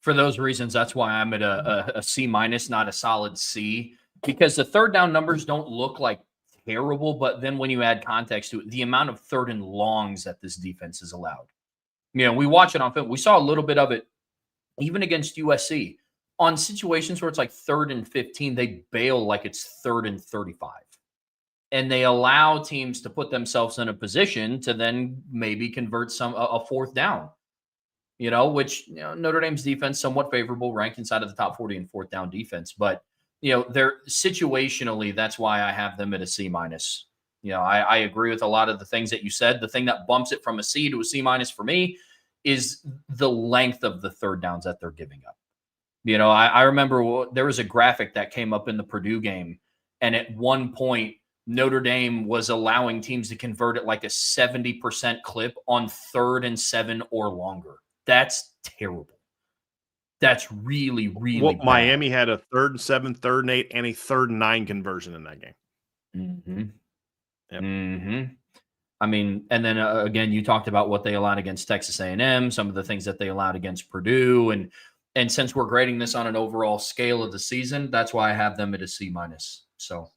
For those reasons, that's why I'm at a C-, not a solid C, because the third down numbers don't look like terrible, but then when you add context to it, the amount of 3rd and longs that this defense is allowed. We watch it on film. We saw a little bit of it even against USC. On situations where it's like 3rd and 15, they bail like it's 3rd and 35. And they allow teams to put themselves in a position to then maybe convert a 4th down, which Notre Dame's defense somewhat favorable, ranked inside of the top 40 in 4th down defense. But, they're situationally, that's why I have them at a C-. I agree with a lot of the things that you said. The thing that bumps it from a C to a C- for me is the length of the third downs that they're giving up. I remember there was a graphic that came up in the Purdue game, and at one point, Notre Dame was allowing teams to convert at like a 70% clip on 3rd and 7 or longer. That's terrible. That's really, really bad. Miami had a 3rd and 7, 3rd and 8, and a 3rd and 9 conversion in that game. Mm-hmm. Yep. Mm-hmm. I mean, and then again, you talked about what they allowed against Texas A&M, some of the things that they allowed against Purdue, and since we're grading this on an overall scale of the season, that's why I have them at a C-. So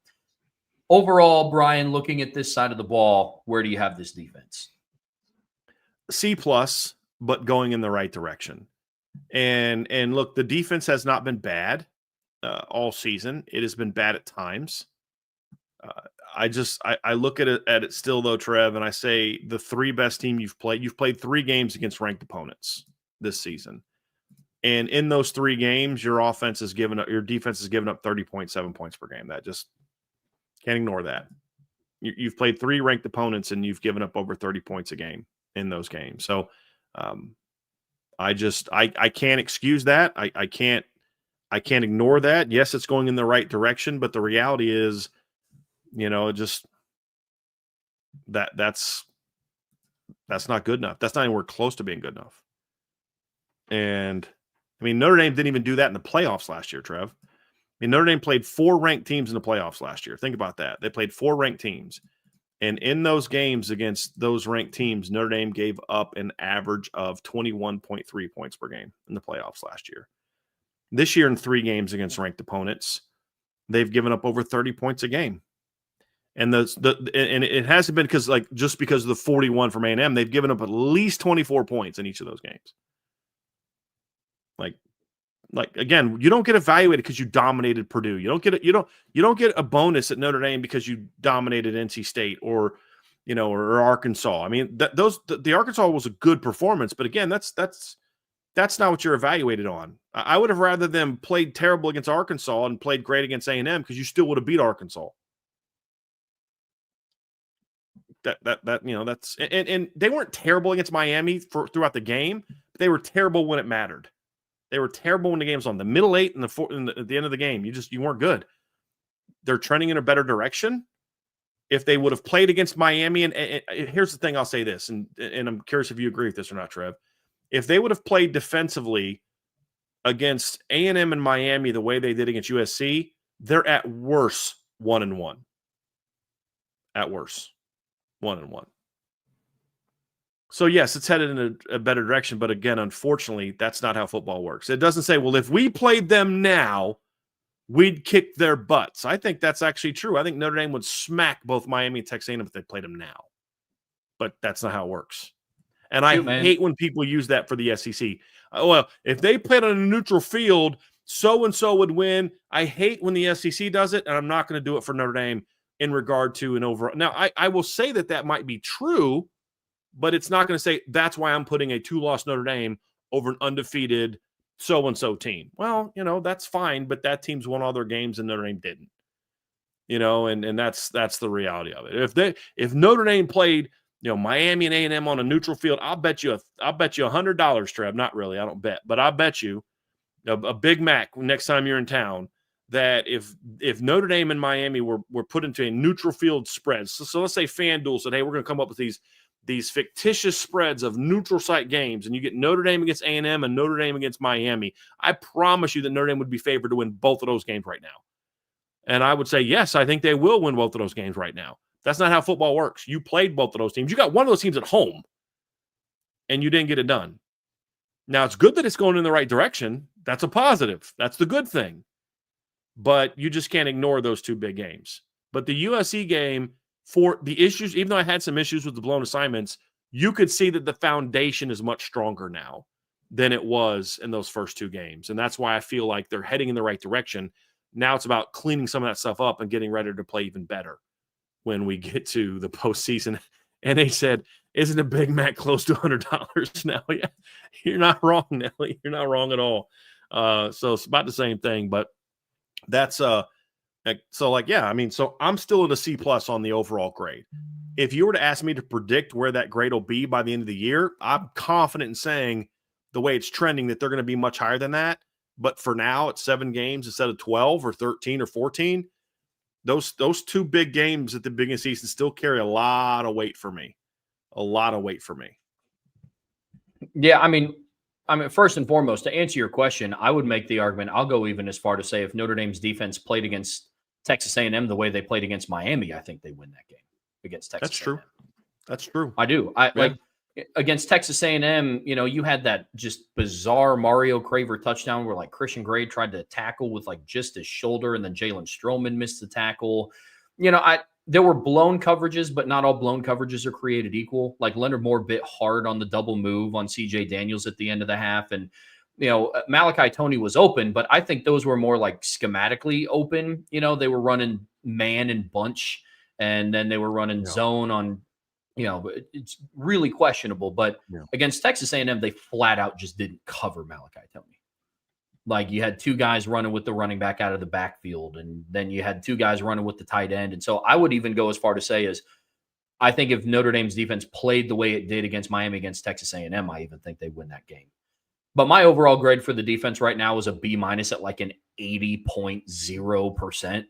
overall, Bryan, looking at this side of the ball, where do you have this defense? C+, but going in the right direction. And look, the defense has not been bad all season. It has been bad at times. I look at it still though, Trev, and I say the 3 best team you've played 3 games against ranked opponents this season. And in those 3 games, your defense has given up 30.7 points per game. That just can't ignore that. You've played 3 ranked opponents and you've given up over 30 points a game in those games. So I can't excuse that. I can't ignore that. Yes, it's going in the right direction, but the reality is, that's not good enough. That's not anywhere close to being good enough. And I mean, Notre Dame didn't even do that in the playoffs last year, Trev. I mean, Notre Dame played 4 ranked teams in the playoffs last year. Think about that. They played 4 ranked teams. And in those games against those ranked teams, Notre Dame gave up an average of 21.3 points per game in the playoffs last year. This year in 3 games against ranked opponents, they've given up over 30 points a game. And and it hasn't been just because of the 41 from A&M, they've given up at least 24 points in each of those games. Like again, you don't get evaluated because you dominated Purdue. You don't get a bonus at Notre Dame because you dominated NC State or Arkansas. I mean, the Arkansas was a good performance, but again, that's That's not what you're evaluated on. I would have rather them played terrible against Arkansas and played great against A&M because you still would have beat Arkansas. That's and they weren't terrible against Miami throughout the game, but they were terrible when it mattered. They were terrible when the game was on. The middle eight and at the end of the game, you weren't good. They're trending in a better direction. If they would have played against Miami, and here's the thing, I'll say this, and I'm curious if you agree with this or not, Trev. If they would have played defensively against A&M and Miami the way they did against USC, they're at worst 1-1. At worst, 1-1. So yes, it's headed in a better direction, but again, unfortunately, that's not how football works. It doesn't say, well, if we played them now, we'd kick their butts. I think that's actually true. I think Notre Dame would smack both Miami and Texas A&M if they played them now. But that's not how it works. And I hate when people use that for the SEC. Well, if they played on a neutral field, so-and-so would win. I hate when the SEC does it, and I'm not going to do it for Notre Dame in regard to an overall. Now, I will say that might be true, but it's not going to say that's why I'm putting a 2-loss Notre Dame over an undefeated so-and-so team. Well, that's fine, but that team's won all their games and Notre Dame didn't. And that's the reality of it. If Notre Dame played, Miami and A&M on a neutral field, I'll bet you $100, Trev. Not really, I don't bet, but I'll bet you a Big Mac next time you're in town that if Notre Dame and Miami were put into a neutral field spread, so let's say FanDuel said, hey, we're going to come up with these fictitious spreads of neutral site games, and you get Notre Dame against A&M and Notre Dame against Miami, I promise you that Notre Dame would be favored to win both of those games right now. And I would say, yes, I think they will win both of those games right now. That's not how football works. You played both of those teams. You got one of those teams at home, and you didn't get it done. Now, it's good that it's going in the right direction. That's a positive. That's the good thing. But you just can't ignore those two big games. But the USC game, for the issues, even though I had some issues with the blown assignments, you could see that the foundation is much stronger now than it was in those first two games. And that's why I feel like they're heading in the right direction. Now it's about cleaning some of that stuff up and getting ready to play even better when we get to the postseason. And they said, isn't a Big Mac close to $100 now? Yeah, you're not wrong, Nelly. You're not wrong at all. So it's about the same thing, but that's so I'm still at a C+ on the overall grade. If you were to ask me to predict where that grade will be by the end of the year, I'm confident in saying the way it's trending that they're going to be much higher than that. But for now, it's 7 games instead of 12 or 13 or 14. Those two big games at the beginning of the season still carry a lot of weight for me. A lot of weight for me. Yeah, I mean, first and foremost, to answer your question, I would make the argument. I'll go even as far to say if Notre Dame's defense played against Texas A&M the way they played against Miami, I think they win that game against Texas. That's true. A&M. That's true. I do. Like against Texas A&M, you had that just bizarre Mario Craver touchdown where like Christian Gray tried to tackle with like just his shoulder, and then Jalen Stroman missed the tackle. There were blown coverages, but not all blown coverages are created equal. Like Leonard Moore bit hard on the double move on CJ Daniels at the end of the half. And, Malachi Toney was open, but I think those were more like schematically open. They were running man and bunch, and then they were running zone on, it's really questionable. But against Texas A&M, they flat out just didn't cover Malachi Toney. Like you had 2 guys running with the running back out of the backfield, and then you had 2 guys running with the tight end. And so I would even go as far to say is I think if Notre Dame's defense played the way it did against Miami against Texas A&M, I even think they win that game. But my overall grade for the defense right now is a B- at like an 80.0%.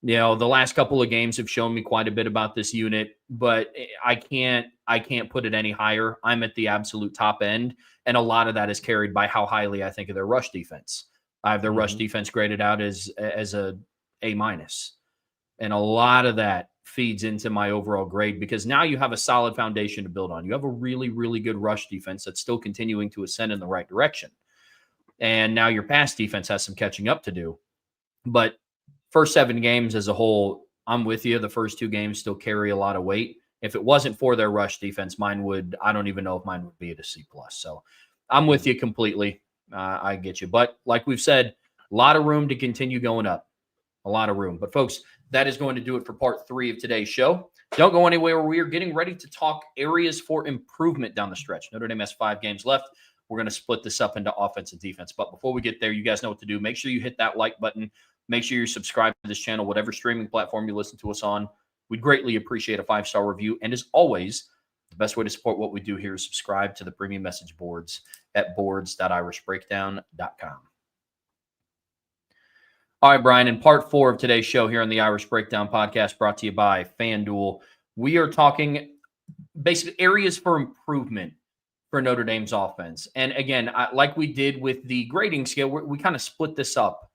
The last couple of games have shown me quite a bit about this unit, but I can't put it any higher. I'm at the absolute top end, and a lot of that is carried by how highly I think of their rush defense. I have their rush defense graded out as a A-, and a lot of that feeds into my overall grade because now you have a solid foundation to build on. You have a really, really good rush defense that's still continuing to ascend in the right direction, and now your pass defense has some catching up to do, but first 7 games as a whole, I'm with you. The first 2 games still carry a lot of weight. If it wasn't for their rush defense, I don't even know if mine would be at a C+. So I'm with you completely. I get you. But like we've said, a lot of room to continue going up. A lot of room. But folks, that is going to do it for part 3 of today's show. Don't go anywhere. We are getting ready to talk areas for improvement down the stretch. Notre Dame has 5 games left. we're going to split this up into offense and defense. But before we get there, you guys know what to do. Make sure you hit that like button. Make sure you're subscribed to this channel, whatever streaming platform you listen to us on. We'd greatly appreciate a 5-star review. And as always, the best way to support what we do here is subscribe to the premium message boards at boards.irishbreakdown.com. All right, Brian, in part 4 of today's show here on the Irish Breakdown podcast brought to you by FanDuel, we are talking basically areas for improvement for Notre Dame's offense. And again, like we did with the grading scale, we kind of split this up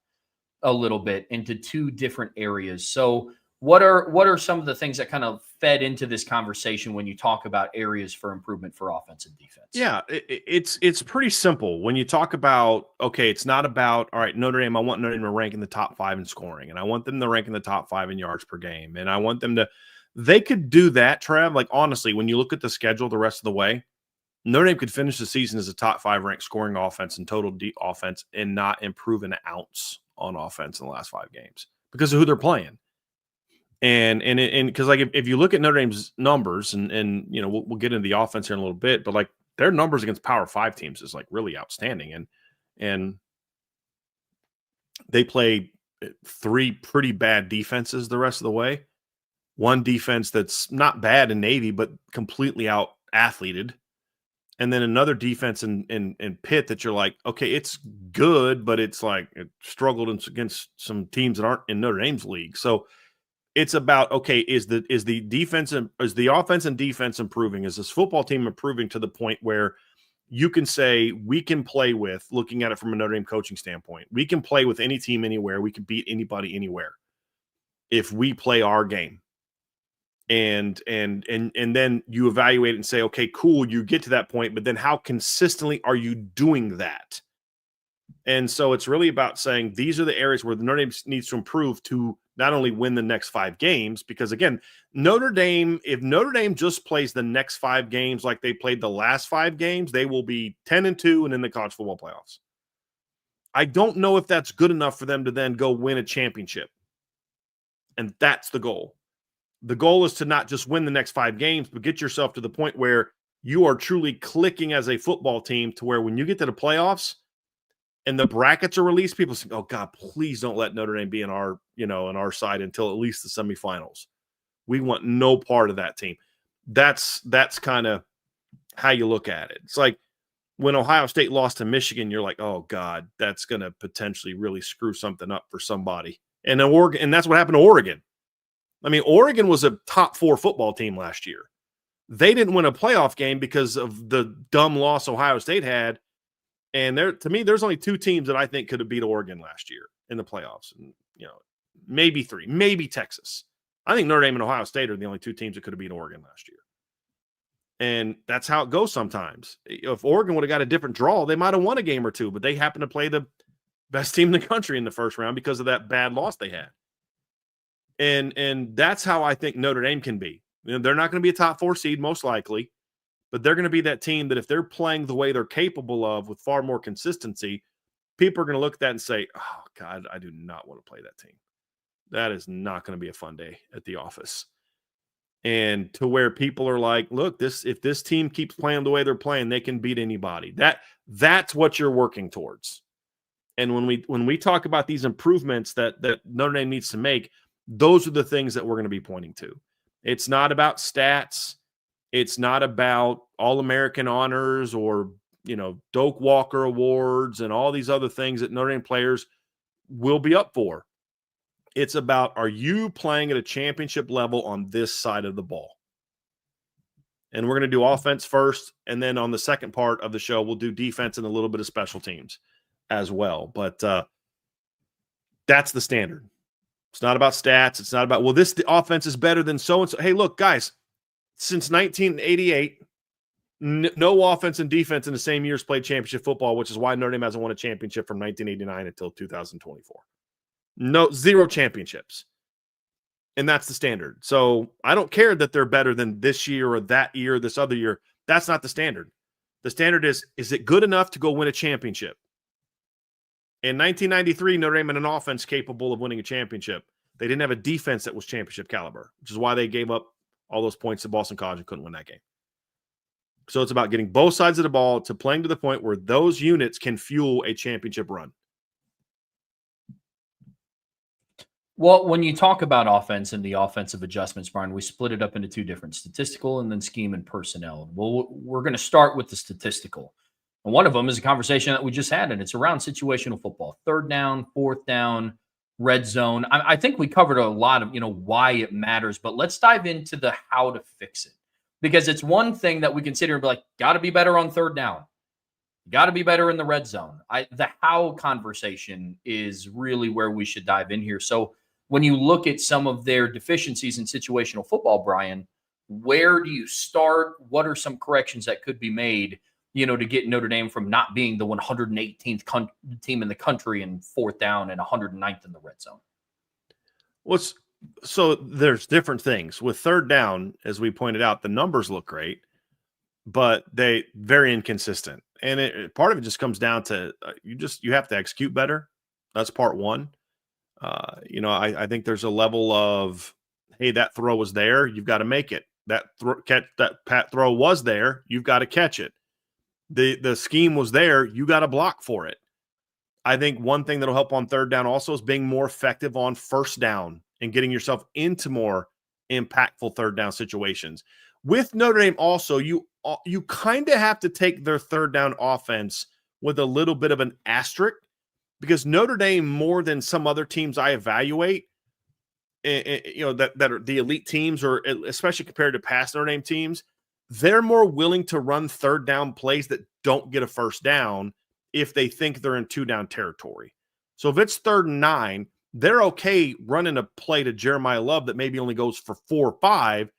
a little bit into 2 different areas. So what are some of the things that kind of fed into this conversation when you talk about areas for improvement for offense and defense? Yeah, it's pretty simple. When you talk about, okay, it's not about, all right, Notre Dame, I want Notre Dame to rank in the top 5 in scoring, and I want them to rank in the top 5 in yards per game, and I want them to – they could do that, Trev. Like, honestly, when you look at the schedule the rest of the way, Notre Dame could finish the season as a top 5 ranked scoring offense and total offense and not improve an ounce on offense in the last 5 games because of who they're playing. And because like if you look at Notre Dame's numbers and you know we'll get into the offense here in a little bit, but like their numbers against Power 5 teams is like really outstanding, and they play 3 pretty bad defenses the rest of the way. One defense that's not bad in Navy but completely out athleted, and then another defense in Pitt that you're like, okay, it's good, but it's like it struggled against some teams that aren't in Notre Dame's league. So it's about, okay, is the defense and is the offense and defense improving? Is this football team improving to the point where you can say we can play with, looking at it from a Notre Dame coaching standpoint, we can play with any team anywhere, we can beat anybody anywhere if we play our game. And then you evaluate it and say, okay, cool, you get to that point, but then how consistently are you doing that? And so it's really about saying these are the areas where the Notre Dame needs to improve to not only win the next 5 games, because again, Notre Dame, if Notre Dame just plays the next 5 games like they played the last 5 games, they will be 10-2 and in the college football playoffs. I don't know if that's good enough for them to then go win a championship. And that's the goal. The goal is to not just win the next 5 games, but get yourself to the point where you are truly clicking as a football team to where when you get to the playoffs and the brackets are released, people say, oh God, please don't let Notre Dame be in our, on our side until at least the semifinals. We want no part of that team. That's kind of how you look at it. It's like when Ohio State lost to Michigan, you're like, oh God, that's going to potentially really screw something up for somebody. And Oregon, and that's what happened to Oregon. I mean, Oregon was a top 4 football team last year. They didn't win a playoff game because of the dumb loss Ohio State had. And to me, there's only 2 teams that I think could have beat Oregon last year in the playoffs. And, maybe 3, maybe Texas. I think Notre Dame and Ohio State are the only 2 teams that could have beat Oregon last year. And that's how it goes sometimes. If Oregon would have got a different draw, they might have won a game or 2, but they happened to play the best team in the country in the first round because of that bad loss they had. And that's how I think Notre Dame can be. They're not going to be a top 4 seed, most likely, but they're going to be that team that if they're playing the way they're capable of with far more consistency, people are going to look at that and say, oh, God, I do not want to play that team. That is not going to be a fun day at the office. And to where people are like, look, if this team keeps playing the way they're playing, they can beat anybody. That's what you're working towards. And when we talk about these improvements that Notre Dame needs to make, those are the things that we're going to be pointing to. It's not about stats. It's not about All-American honors or, Doak Walker awards and all these other things that Notre Dame players will be up for. It's about, are you playing at a championship level on this side of the ball? And we're going to do offense first. And then on the second part of the show, we'll do defense and a little bit of special teams as well. But that's the standard. It's not about stats. It's not about, well, the offense is better than so-and-so. Hey, look, guys, since 1988, no offense and defense in the same years played championship football, which is why Notre Dame hasn't won a championship from 1989 until 2024. 0 championships. And that's the standard. So I don't care that they're better than this year or that year or this other year. That's not the standard. The standard is it good enough to go win a championship? In 1993, Notre Dame had an offense capable of winning a championship. They didn't have a defense that was championship caliber, which is why they gave up all those points to Boston College and couldn't win that game. So it's about getting both sides of the ball to playing to the point where those units can fuel a championship run. Well, when you talk about offense and the offensive adjustments, Brian, we split it up into two different: statistical and then scheme and personnel. Well, we're going to start with the statistical. And one of them is a conversation that we just had, and it's around situational football: third down, fourth down, red zone. I think we covered a lot of, why it matters, but let's dive into the how to fix it. Because it's one thing that we consider and be like, got to be better on third down. Got to be better in the red zone. The how conversation is really where we should dive in here. So when you look at some of their deficiencies in situational football, Brian, where do you start? What are some corrections that could be made, to get Notre Dame from not being the 118th team in the country in fourth down and 109th in the red zone? So there's different things. With third down, as we pointed out, the numbers look great, but they very inconsistent. And part of it just comes down to you have to execute better. That's part one. I think there's a level of, hey, that throw was there, you've got to make it. That pat throw was there, you've got to catch it. The scheme was there, you got to block for it. I think one thing that'll help on third down also is being more effective on first down and getting yourself into more impactful third down situations. With Notre Dame also, you kind of have to take their third down offense with a little bit of an asterisk, because Notre Dame, more than some other teams I evaluate, that are the elite teams, or especially compared to past Notre Dame teams, they're more willing to run third down plays that don't get a first down if they think they're in two down territory. So if it's 3rd and 9, they're okay running a play to Jeremiah Love that maybe only goes for 4 or 5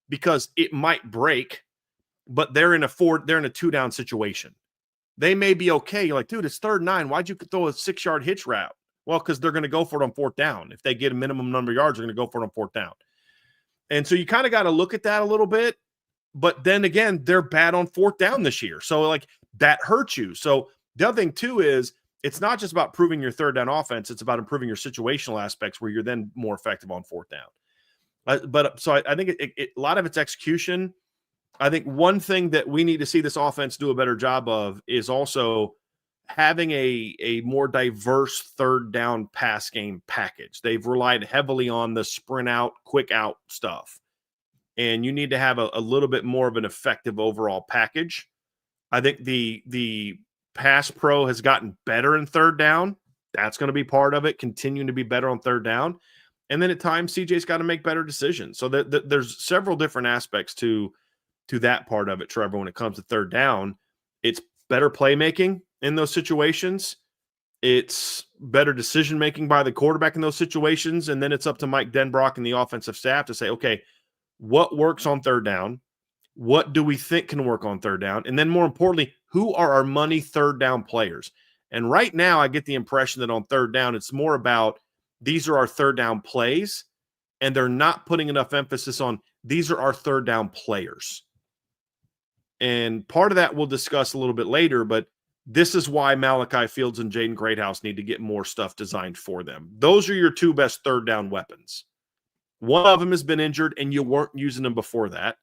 because it might break, but they're in a two down situation. They may be okay. You're like, dude, it's 3rd and 9. Why'd you throw a 6-yard hitch route? Well, because they're going to go for it on 4th down. If they get a minimum number of yards, they're going to go for it on 4th down. And so you kind of got to look at that a little bit. But then again, they're bad on 4th down this year. So like that hurts you. So the other thing too is it's not just about improving your third down offense. It's about improving your situational aspects where you're then more effective on 4th down. So I think a lot of it's execution. I think one thing that we need to see this offense do a better job of is also having a more diverse third down pass game package. They've relied heavily on the sprint out, quick out stuff. And you need to have a little bit more of an effective overall package. I think the pass pro has gotten better in third down. That's going to be part of it, continuing to be better on third down. And then at times, CJ's got to make better decisions. So there's several different aspects to that part of it, Trevor, when it comes to third down. It's better playmaking in those situations. It's better decision-making by the quarterback in those situations. And then it's up to Mike Denbrock and the offensive staff to say, okay, what works on third down? What do we think can work on third down? And then more importantly, who are our money third down players? And right now I get the impression that on third down, it's more about these are our third down plays, and they're not putting enough emphasis on these are our third down players. And part of that we'll discuss a little bit later, but this is why Malachi Fields and Jaden Greathouse need to get more stuff designed for them. Those are your two best third down weapons. One of them has been injured, and you weren't using them before that.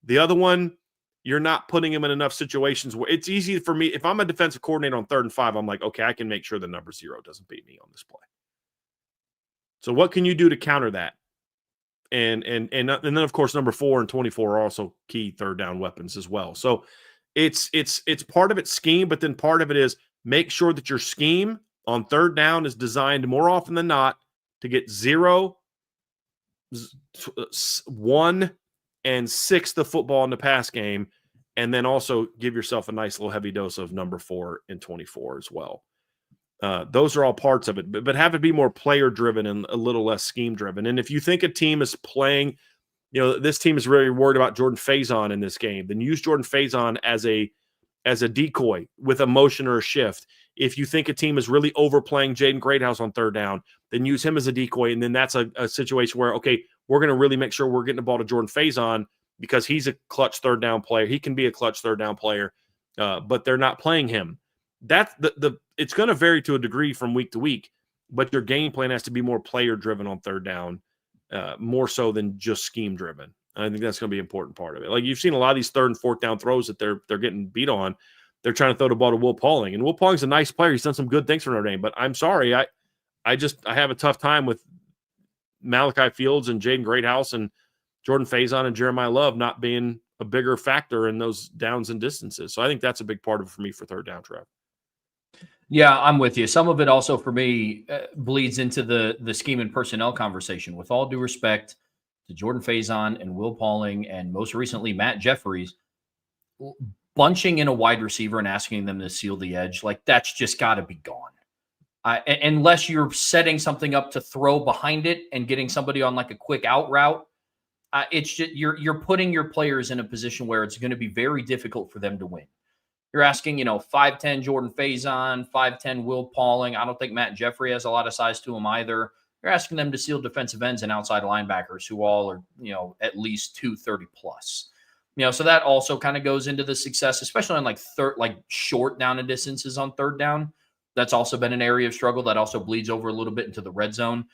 The other one, you're not putting him in enough situations where it's easy for me. If I'm a defensive coordinator on 3rd and 5, I'm like, okay, I can make sure the number 0 doesn't beat me on this play. So what can you do to counter that? And then of course number 4 and 24 are also key third down weapons as well. So it's part of it's scheme, but then part of it is make sure that your scheme on third down is designed more often than not to get 0, 1, and 6 the football in the pass game, and then also give yourself a nice little heavy dose of number 4 and 24 as well. Those are all parts of it, but have it be more player driven and a little less scheme driven. And if you think a team is playing, this team is really worried about Jordan Faison in this game, then use Jordan Faison as a decoy with a motion or a shift. If you think a team is really overplaying Jaden Greathouse on third down, then use him as a decoy. And then that's a situation where, okay, we're going to really make sure we're getting the ball to Jordan Faison because he's a clutch third down player. He can be a clutch third down player, but they're not playing him. That's it's going to vary to a degree from week to week, but your game plan has to be more player driven on third down, more so than just scheme driven. And I think that's going to be an important part of it. Like you've seen a lot of these 3rd and 4th down throws that they're getting beat on. They're trying to throw the ball to Will Pauling, and Will Pauling's a nice player. He's done some good things for Notre Dame, but I'm sorry, I have a tough time with Malachi Fields and Jaden Greathouse and Jordan Faison and Jeremiah Love not being a bigger factor in those downs and distances. So I think that's a big part of it for me for 3rd down, Trev. Yeah, I'm with you. Some of it also for me bleeds into the scheme and personnel conversation. With all due respect to Jordan Faison and Will Pauling and most recently Matt Jeffries, bunching in a wide receiver and asking them to seal the edge, like that's just got to be gone. Unless you're setting something up to throw behind it and getting somebody on like a quick out route, it's just you're putting your players in a position where it's going to be very difficult for them to win. You're asking, 5'10 Jordan Faison, 5'10 Will Pauling. I don't think Matt Jeffrey has a lot of size to him either. You're asking them to seal defensive ends and outside linebackers who all are, at least 230 plus. So that also kind of goes into the success, especially on like short down and distances on 3rd down. That's also been an area of struggle that also bleeds over a little bit into the red zone.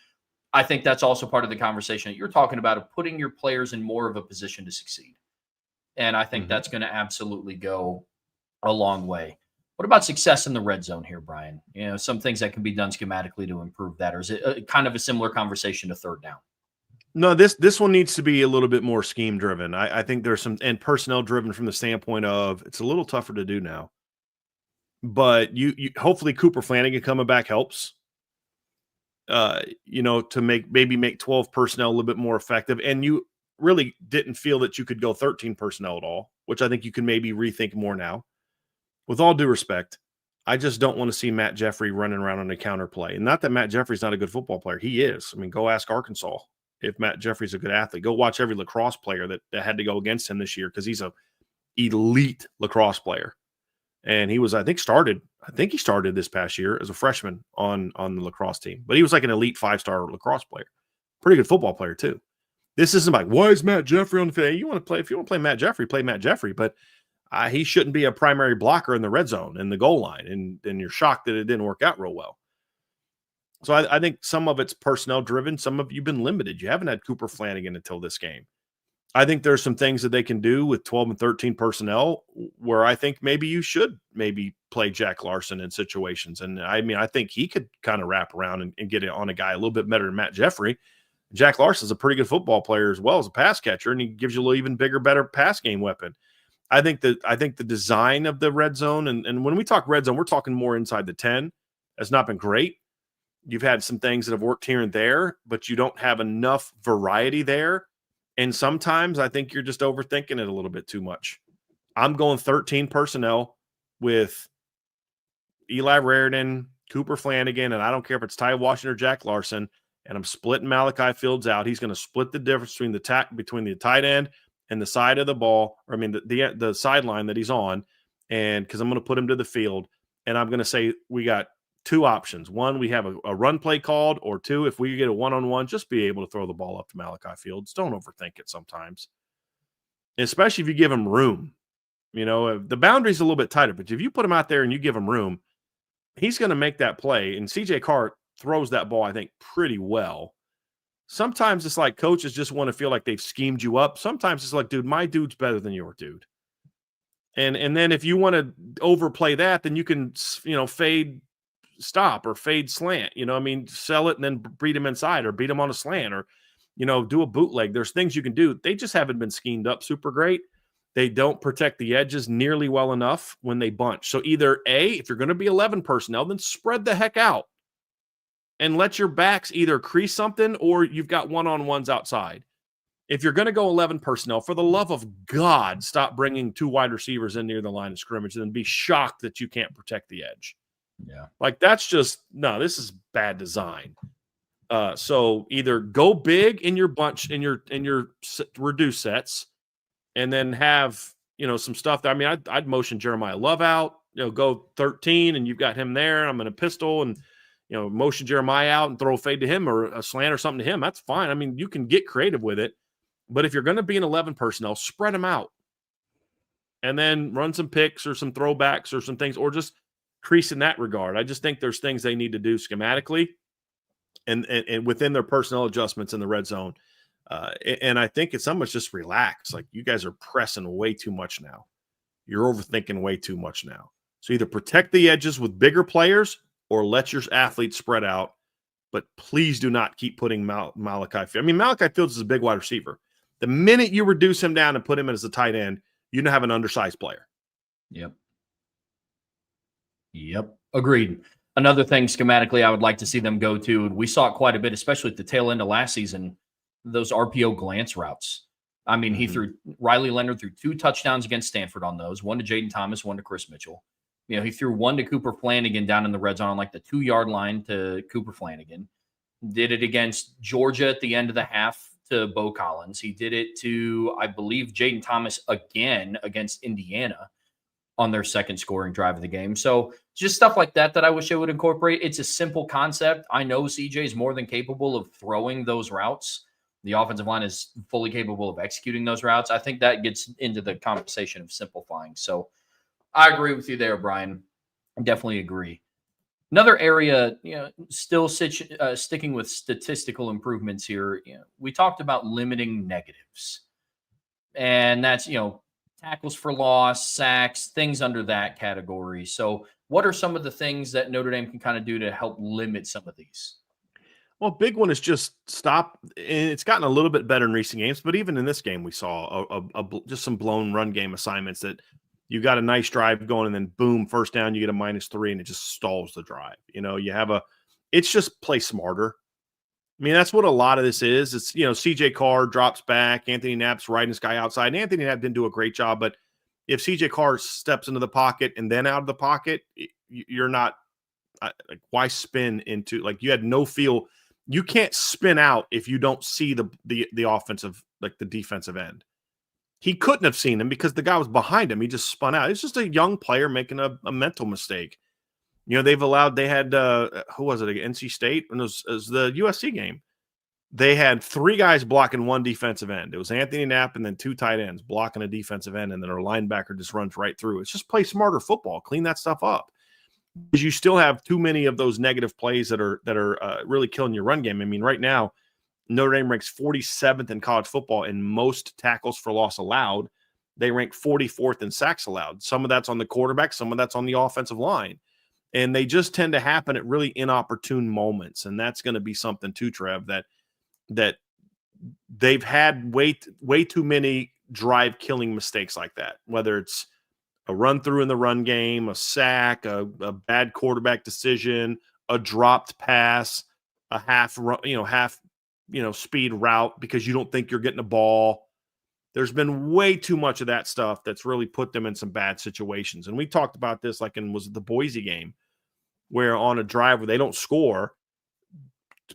I think that's also part of the conversation that you're talking about of putting your players in more of a position to succeed. And I think that's going to absolutely go a long way. What about success in the red zone here, Bryan? Some things that can be done schematically to improve that, or is it kind of a similar conversation to 3rd down? No, this one needs to be a little bit more scheme driven. I think there's some and personnel driven from the standpoint of it's a little tougher to do now. But you hopefully Cooper Flanagan coming back helps. To make 12 personnel a little bit more effective. And you really didn't feel that you could go 13 personnel at all, which I think you can maybe rethink more now. With all due respect, I just don't want to see Matt Jeffrey running around on a counter play. And not that Matt Jeffrey's not a good football player. He is. I mean, go ask Arkansas if Matt Jeffrey's a good athlete. Go watch every lacrosse player that had to go against him this year because he's a elite lacrosse player. And he was, I think he started this past year as a freshman on the lacrosse team. But he was like an elite 5-star lacrosse player. Pretty good football player, too. This isn't like, why is Matt Jeffrey on the field? If you want to play Matt Jeffrey, play Matt Jeffrey. But he shouldn't be a primary blocker in the red zone, in the goal line. And you're shocked that it didn't work out real well. So I think some of it's personnel driven. Some of you've been limited. You haven't had Cooper Flanagan until this game. I think there's some things that they can do with 12 and 13 personnel where I think maybe you should play Jack Larson in situations. And I think he could kind of wrap around and get it on a guy a little bit better than Matt Jeffrey. Jack Larson's a pretty good football player as well as a pass catcher, and he gives you a little even bigger, better pass game weapon. I think the design of the red zone, and when we talk red zone, we're talking more inside the 10, has not been great. You've had some things that have worked here and there, but you don't have enough variety there. And sometimes I think you're just overthinking it a little bit too much. I'm going 13 personnel with Eli Raridan, Cooper Flanagan, and I don't care if it's Ty Washington or Jack Larson, and I'm splitting Malachi Fields out. He's going to split the difference between the tight end and the side of the ball, the sideline that he's on, and because I'm going to put him to the field, and I'm going to say we got two options. One, we have a run play called, or two, if we get a one-on-one, just be able to throw the ball up to Malachi Fields. Don't overthink it sometimes, especially if you give him room. The boundary's a little bit tighter, but if you put him out there and you give him room, he's going to make that play. And CJ Carr throws that ball, I think, pretty well. Sometimes it's like coaches just want to feel like they've schemed you up. Sometimes it's like, dude, my dude's better than your dude. And then if you want to overplay that, then you can, fade stop or fade slant, sell it and then beat him inside or beat him on a slant or, do a bootleg. There's things you can do. They just haven't been schemed up super great. They don't protect the edges nearly well enough when they bunch. So either A, if you're going to be 11 personnel, then spread the heck out and let your backs either crease something or you've got one-on-ones outside. If you're going to go 11 personnel, for the love of God, stop bringing two wide receivers in near the line of scrimmage and then be shocked that you can't protect the edge. Yeah. This is bad design. So either go big in your bunch, in your reduced sets, and then have, some stuff that, I'd motion Jeremiah Love out, go 13 and you've got him there. And I'm going to pistol and, motion Jeremiah out and throw a fade to him or a slant or something to him. That's fine. You can get creative with it, but if you're going to be an 11 personnel, spread them out and then run some picks or some throwbacks or some things, or just crease in that regard. I just think there's things they need to do schematically and within their personnel adjustments in the red zone And I think it's almost just relax. Like, you guys are pressing way too much now. You're overthinking way too much now. So either protect the edges with bigger players or let your athletes spread out. But please do not keep putting Malachi Fields. I mean, Malachi Fields is a big wide receiver. The minute you reduce him down and put him as a tight end, you now have an undersized player. Yep. Agreed. Another thing schematically I would like to see them go to, and we saw it quite a bit, especially at the tail end of last season, those RPO glance routes. I mean, Riley Leonard threw 2 touchdowns against Stanford on those, one to Jaden Thomas, one to Chris Mitchell. You know, he threw one to Cooper Flanagan down in the red zone on like the 2-yard line to Cooper Flanagan. Did it against Georgia at the end of the half to Bo Collins. He did it to, I believe, Jaden Thomas again against Indiana on their second scoring drive of the game. So just stuff like that I wish I would incorporate. It's a simple concept. I know CJ is more than capable of throwing those routes. The offensive line is fully capable of executing those routes. I think that gets into the conversation of simplifying. So I agree with you there, Brian. I definitely agree. Another area, still sticking with statistical improvements here. We talked about limiting negatives, and that's tackles for loss, sacks, things under that category. So, what are some of the things that Notre Dame can kind of do to help limit some of these? Well, big one is just stop. And it's gotten a little bit better in recent games, but even in this game, we saw just some blown run game assignments that you got a nice drive going, and then boom, first down, you get a -3, and it just stalls the drive. It's just play smarter. I mean, that's what a lot of this is. It's, CJ Carr drops back, Anthony Knapp's riding this guy outside. And Anthony Knapp didn't do a great job, but if CJ Carr steps into the pocket and then out of the pocket, you're not like, why spin into, like, you had no feel. You can't spin out if you don't see the offensive, like the defensive end. He couldn't have seen him because the guy was behind him. He just spun out. It's just a young player making a mental mistake. They had, who was it? NC State? And it was the USC game. They had 3 guys blocking 1 defensive end. It was Anthony Knapp and then 2 tight ends blocking a defensive end, and then our linebacker just runs right through. It's just play smarter football. Clean that stuff up. Because you still have too many of those negative plays that are really killing your run game. I mean, right now, Notre Dame ranks 47th in college football in most tackles for loss allowed. They rank 44th in sacks allowed. Some of that's on the quarterback, some of that's on the offensive line. And they just tend to happen at really inopportune moments. And that's going to be something too, Trev, that they've had way too many drive-killing mistakes like that, whether it's a run through in the run game, a sack, a bad quarterback decision, a dropped pass, a half speed route because you don't think you're getting a ball. There's been way too much of that stuff that's really put them in some bad situations. And we talked about this was it the Boise game, where on a drive where they don't score,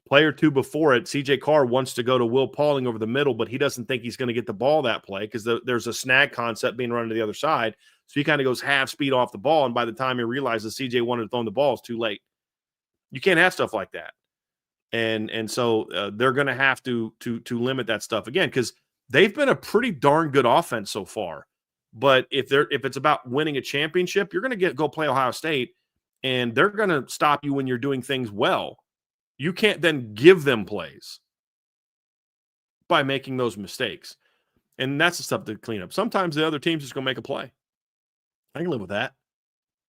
play or two before it, CJ Carr wants to go to Will Pauling over the middle, but he doesn't think he's going to get the ball that play because there's a snag concept being run to the other side. So he kind of goes half speed off the ball, and by the time he realizes CJ wanted to throw the ball, it's too late. You can't have stuff like that. And so they're going to have to limit that stuff again, because they've been a pretty darn good offense so far. But if it's about winning a championship, you're going to go play Ohio State, and they're going to stop you when you're doing things well. You can't then give them plays by making those mistakes. And that's the stuff to clean up. Sometimes the other team's just going to make a play. I can live with that.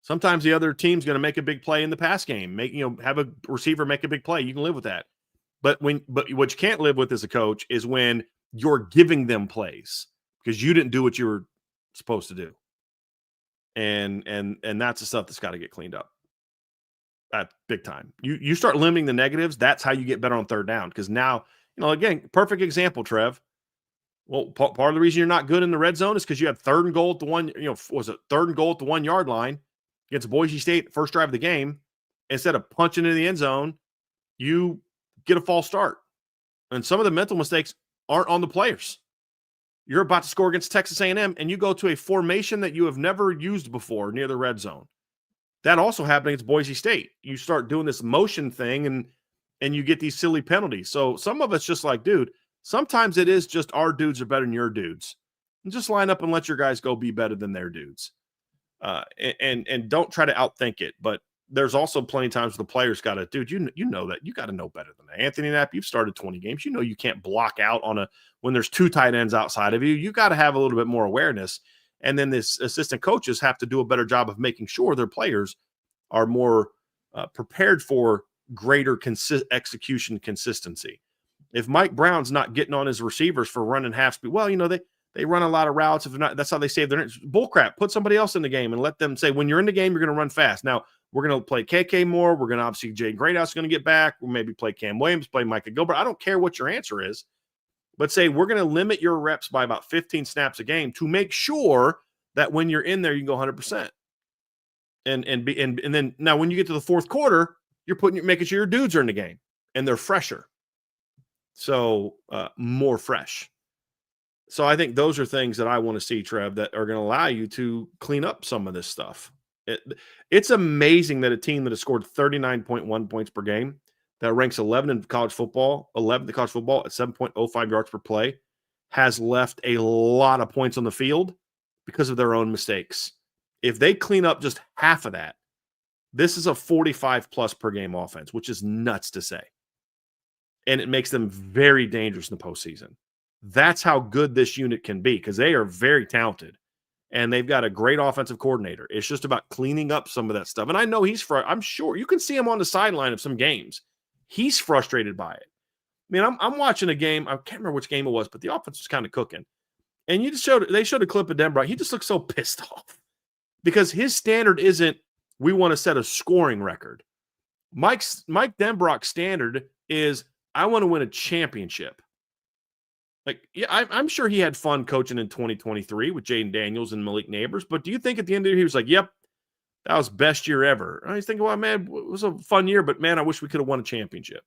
Sometimes the other team's going to make a big play in the pass game, have a receiver make a big play. You can live with that. But what you can't live with as a coach is when you're giving them plays because you didn't do what you were supposed to do. And that's the stuff that's got to get cleaned up. At big time. You start limiting the negatives, that's how you get better on third down. Because now, again, perfect example, Trev. Well, part of the reason you're not good in the red zone is because you had third and goal at the 1 yard line against Boise State, first drive of the game. Instead of punching into the end zone, you get a false start. And some of the mental mistakes aren't on the players. You're about to score against Texas A&M, and you go to a formation that you have never used before near the red zone. That also happened against Boise State. You start doing this motion thing, and you get these silly penalties. So some of it's just like, dude, sometimes it is just our dudes are better than your dudes. And just line up and let your guys go be better than their dudes. And don't try to outthink it. But there's also plenty of times the players got to, dude, you know that. You got to know better than that. Anthony Knapp, you've started 20 games. You know you can't block out when there's 2 tight ends outside of you. You got to have a little bit more awareness. And then this assistant coaches have to do a better job of making sure their players are more prepared for greater execution consistency. If Mike Brown's not getting on his receivers for running half speed, well, they run a lot of routes. If not, that's how they save their bullcrap. Put somebody else in the game and let them say, when you're in the game, you're going to run fast. Now, we're going to play KK more. We're going to obviously Jay Greathouse is going to get back. We'll maybe play Cam Williams, play Micah Gilbert. I don't care what your answer is, but say we're going to limit your reps by about 15 snaps a game to make sure that when you're in there, you can go 100%. And then now when you get to the fourth quarter, you're making sure your dudes are in the game and they're fresher. So more fresh. So I think those are things that I want to see, Trev, that are going to allow you to clean up some of this stuff. It's amazing that a team that has scored 39.1 points per game, that ranks 11th in college football at 7.05 yards per play, has left a lot of points on the field because of their own mistakes. If they clean up just half of that, this is a 45-plus per game offense, which is nuts to say. And it makes them very dangerous in the postseason. That's how good this unit can be, because they are very talented and they've got a great offensive coordinator. It's just about cleaning up some of that stuff. And I know I'm sure you can see him on the sideline of some games. He's frustrated by it. I mean, I'm watching a game. I can't remember which game it was, but the offense was kind of cooking. And they showed a clip of Denbrock. He just looked so pissed off because his standard isn't, we want to set a scoring record. Mike Denbrock's standard is, I want to win a championship. Like, yeah, I'm sure he had fun coaching in 2023 with Jaden Daniels and Malik Neighbors, but do you think at the end of the year he was like, yep, that was best year ever? I was thinking, well, man, it was a fun year, but man, I wish we could have won a championship.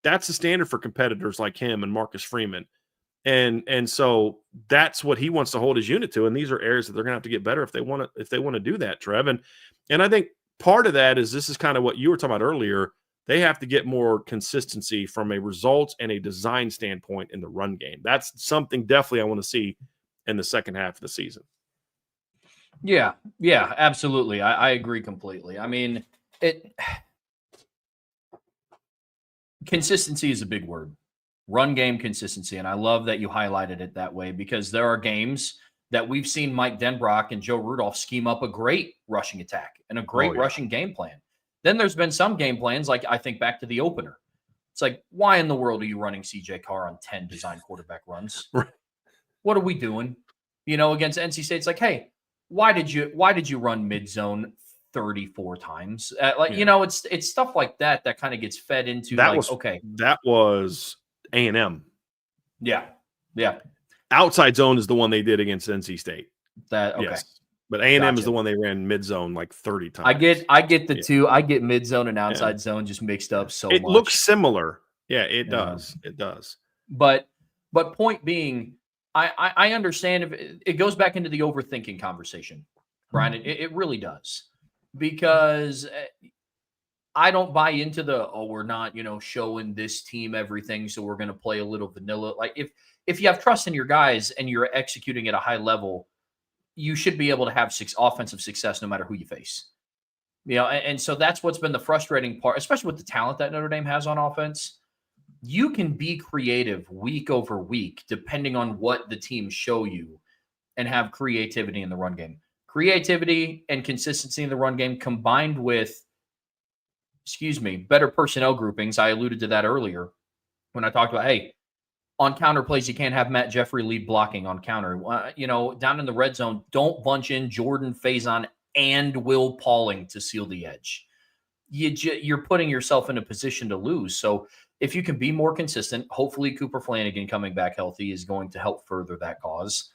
That's the standard for competitors like him and Marcus Freeman. And so that's what he wants to hold his unit to. And these are areas that they're going to have to get better if they want to do that, Trev. And I think part of that is, this is kind of what you were talking about earlier. They have to get more consistency from a results and a design standpoint in the run game. That's something definitely I want to see in the second half of the season. Yeah, absolutely. I agree completely. I mean, consistency is a big word. Run game consistency. And I love that you highlighted it that way, because there are games that we've seen Mike Denbrock and Joe Rudolph scheme up a great rushing attack and a great rushing game plan. Then there's been some game plans, like I think back to the opener. It's like, why in the world are you running CJ Carr on 10 design quarterback runs? Right. What are we doing? Against NC State, it's like, hey, why did you run mid zone 34 times? It's stuff like that kind of gets fed into. That was A&M. Yeah. Outside zone is the one they did against NC State. Yes. But A&M is the one they ran mid zone like 30 times. I get the two. I get mid zone and outside zone just mixed up so much. It looks similar. Yeah, it does. It does. But point being, I understand if it goes back into the overthinking conversation, Brian. It really does, because I don't buy into we're not showing this team everything, so we're going to play a little vanilla. Like if you have trust in your guys and you're executing at a high level, you should be able to have offensive success no matter who you face. And so that's what's been the frustrating part, especially with the talent that Notre Dame has on offense. You can be creative week over week, depending on what the teams show you, and have creativity in the run game. Creativity and consistency in the run game combined with, better personnel groupings. I alluded to that earlier when I talked about, hey, on counter plays, you can't have Matt Jeffrey lead blocking on counter. Down in the red zone, don't bunch in Jordan Faison and Will Pauling to seal the edge. You're putting yourself in a position to lose. So if you can be more consistent, hopefully Cooper Flanagan coming back healthy is going to help further that cause.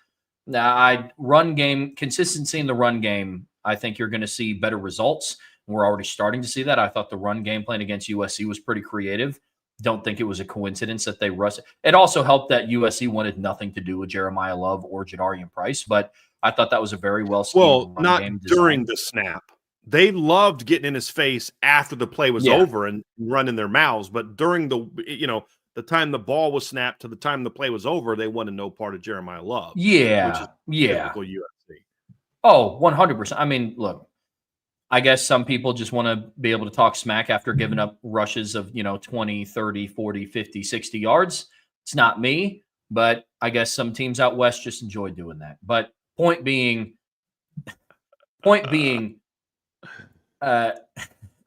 Now, run game consistency in the run game, I think you're going to see better results. We're already starting to see that. I thought the run game plan against USC was pretty creative. Don't think it was a coincidence that they rushed. It also helped that USC wanted nothing to do with Jeremiah Love or Jadarian Price, but I thought that was a very well-schemed run not game during the snap. They loved getting in his face after the play was over and running their mouths, but during the time the ball was snapped to the time the play was over, they wanted no part of Jeremiah Love. Yeah, which is typical USC. Oh, 100%. I mean, look, I guess some people just want to be able to talk smack after giving up rushes of, 20, 30, 40, 50, 60 yards. It's not me, but I guess some teams out west just enjoy doing that. But point being, uh,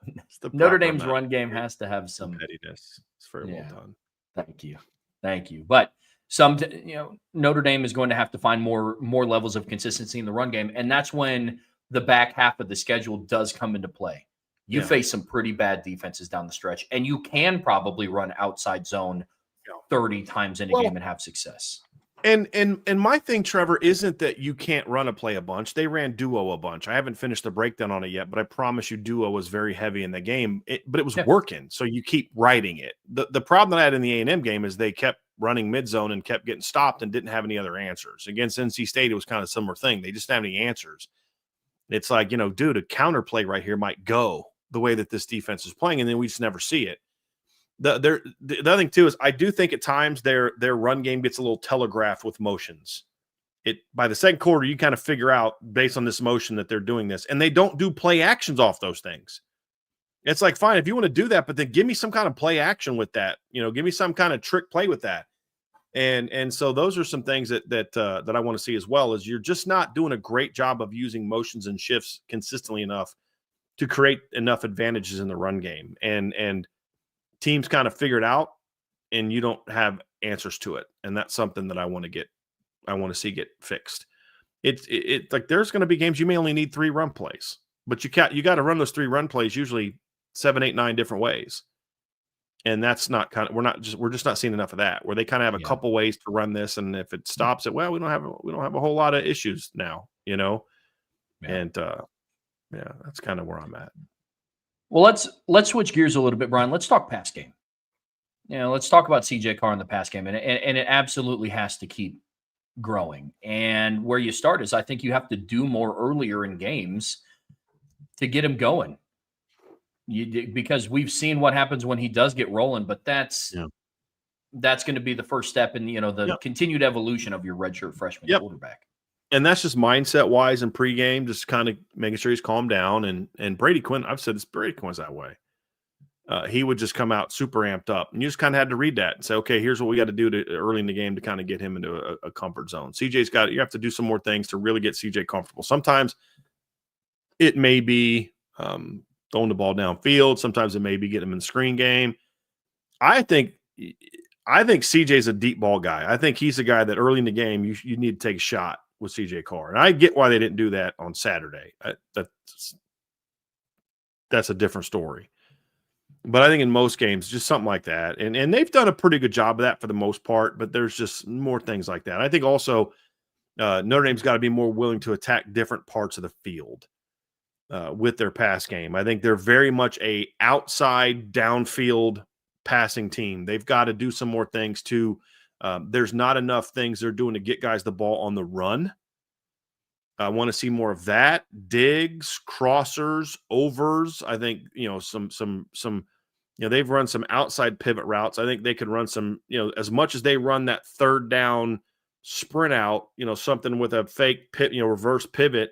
It's the Notre proper Dame's amount run game of has to have some. pettiness. It's very well done. Thank you. But Notre Dame is going to have to find more levels of consistency in the run game, and that's when the back half of the schedule does come into play. You face some pretty bad defenses down the stretch, and you can probably run outside zone 30 times in a game and have success. And my thing, Trevor, isn't that you can't run a play a bunch. They ran duo a bunch. I haven't finished the breakdown on it yet, but I promise you duo was very heavy in the game. But it was working, so you keep riding it. The problem that I had in the A&M game is they kept running mid-zone and kept getting stopped and didn't have any other answers. Against NC State, it was kind of a similar thing. They just didn't have any answers. It's like, dude, a counter play right here might go the way that this defense is playing, and then we just never see it. The other thing too is I do think at times their run game gets a little telegraphed with motions. By the second quarter, you kind of figure out based on this motion that they're doing this, and they don't do play actions off those things. It's like, fine, if you want to do that, but then give me some kind of play action with that. Give me some kind of trick play with that. And so those are some things that I want to see as well. Is you're just not doing a great job of using motions and shifts consistently enough to create enough advantages in the run game. And teams kind of figure it out, and you don't have answers to it. And that's something that I want to see get fixed. It's like there's going to be games you may only need 3 run plays, but you got to run those 3 run plays usually 7, 8, 9 different ways. And that's not we're just not seeing enough of that, where they kind of have a couple ways to run this. And if it stops it, well, we don't have a whole lot of issues now, and that's kind of where I'm at. Well, let's switch gears a little bit, Bryan. Let's talk pass game. Let's talk about CJ Carr in the pass game, and it absolutely has to keep growing. And where you start is I think you have to do more earlier in games to get him going. Because we've seen what happens when he does get rolling, but that's going to be the first step in the continued evolution of your redshirt freshman quarterback. And that's just mindset wise and pregame, just kind of making sure he's calmed down. And Brady Quinn, I've said this, Brady Quinn's that way. He would just come out super amped up, and you just kind of had to read that and say, okay, here's what we got to do early in the game to kind of get him into a comfort zone. You have to do some more things to really get CJ comfortable. Sometimes it may be throwing the ball downfield. Sometimes it may be getting him in the screen game. I think CJ's a deep ball guy. I think he's a guy that early in the game you need to take a shot with CJ Carr. And I get why they didn't do that on Saturday. That's a different story. But I think in most games, just something like that. And they've done a pretty good job of that for the most part, but there's just more things like that. I think also Notre Dame's got to be more willing to attack different parts of the field with their pass game. I think they're very much a outside downfield passing team. They've got to do some more things too. There's not enough things they're doing to get guys the ball on the run. I want to see more of that. Digs, crossers, overs. I think, they've run some outside pivot routes. I think they could run some, as much as they run that third down sprint out, something with a fake reverse pivot.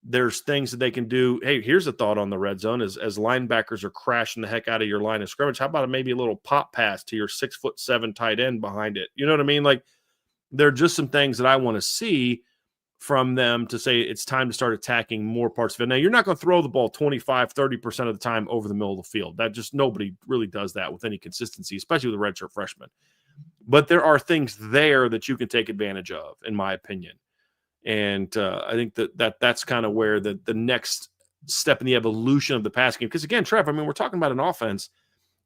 There's things that they can do. Hey, here's a thought on the red zone as linebackers are crashing the heck out of your line of scrimmage. How about maybe a little pop pass to your 6'7" tight end behind it? You know what I mean? Like, there are just some things that I want to see from them to say it's time to start attacking more parts of it. Now, you're not going to throw the ball 25, 30% of the time over the middle of the field. That just nobody really does that with any consistency, especially with a redshirt freshman. But there are things there that you can take advantage of, in my opinion. And I think that's kind of where the next step in the evolution of the pass game. Because again, Trev, we're talking about an offense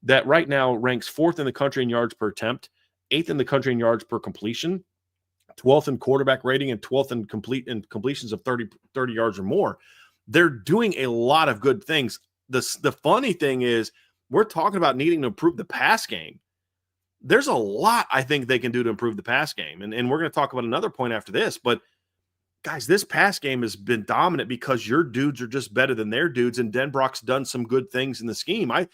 that right now ranks 4th in the country in yards per attempt, 8th in the country in yards per completion, 12th in quarterback rating, and 12th in completions of 30 yards or more. They're doing a lot of good things. The funny thing is we're talking about needing to improve the pass game. There's a lot I think they can do to improve the pass game. And we're going to talk about another point after this, but guys, this pass game has been dominant because your dudes are just better than their dudes, and Denbrock's done some good things in the scheme. I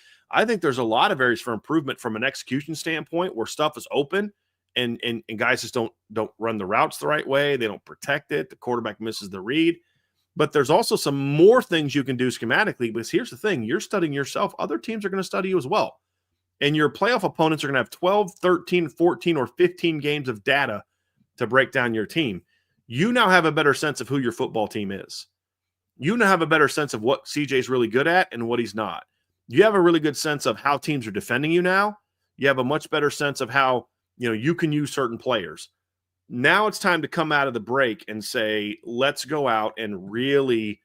think there's a lot of areas for improvement from an execution standpoint where stuff is open and guys just don't run the routes the right way. They don't protect it. The quarterback misses the read. But there's also some more things you can do schematically. Because here's the thing, you're studying yourself. Other teams are going to study you as well. And your playoff opponents are going to have 12, 13, 14, or 15 games of data to break down your team. You now have a better sense of who your football team is. You now have a better sense of what CJ's really good at and what he's not. You have a really good sense of how teams are defending you now. You have a much better sense of how, you can use certain players. Now it's time to come out of the break and say, let's go out and really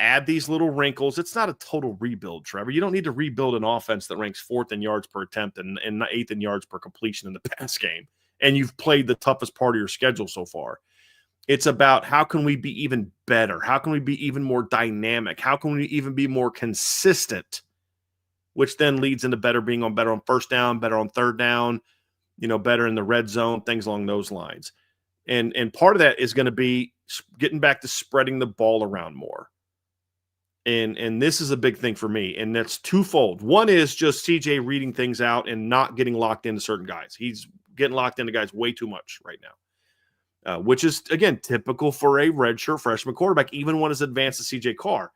add these little wrinkles. It's not a total rebuild, Trevor. You don't need to rebuild an offense that ranks 4th in yards per attempt and 8th in yards per completion in the pass game. And you've played the toughest part of your schedule so far. It's about how can we be even better? How can we be even more dynamic? How can we even be more consistent? Which then leads into better on first down, better on third down, better in the red zone, things along those lines. And part of that is going to be getting back to spreading the ball around more. And this is a big thing for me, and that's twofold. One is just CJ reading things out and not getting locked into certain guys. He's getting locked into guys way too much right now, which is, again, typical for a redshirt freshman quarterback, even one as advanced as CJ Carr.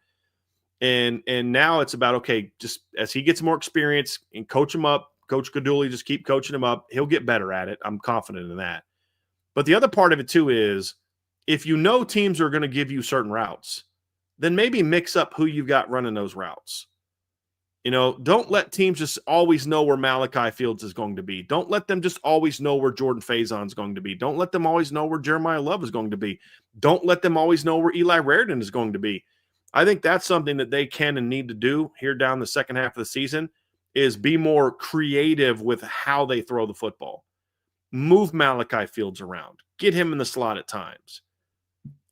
And now it's about, okay, just as he gets more experience and coach him up, Coach Gaduli, just keep coaching him up. He'll get better at it. I'm confident in that. But the other part of it, too, is if teams are going to give you certain routes, then maybe mix up who you've got running those routes. Don't let teams just always know where Malachi Fields is going to be. Don't let them just always know where Jordan Faison is going to be. Don't let them always know where Jeremiah Love is going to be. Don't let them always know where Eli Raridan is going to be. I think that's something that they can and need to do here down the second half of the season, is be more creative with how they throw the football. Move Malachi Fields around. Get him in the slot at times.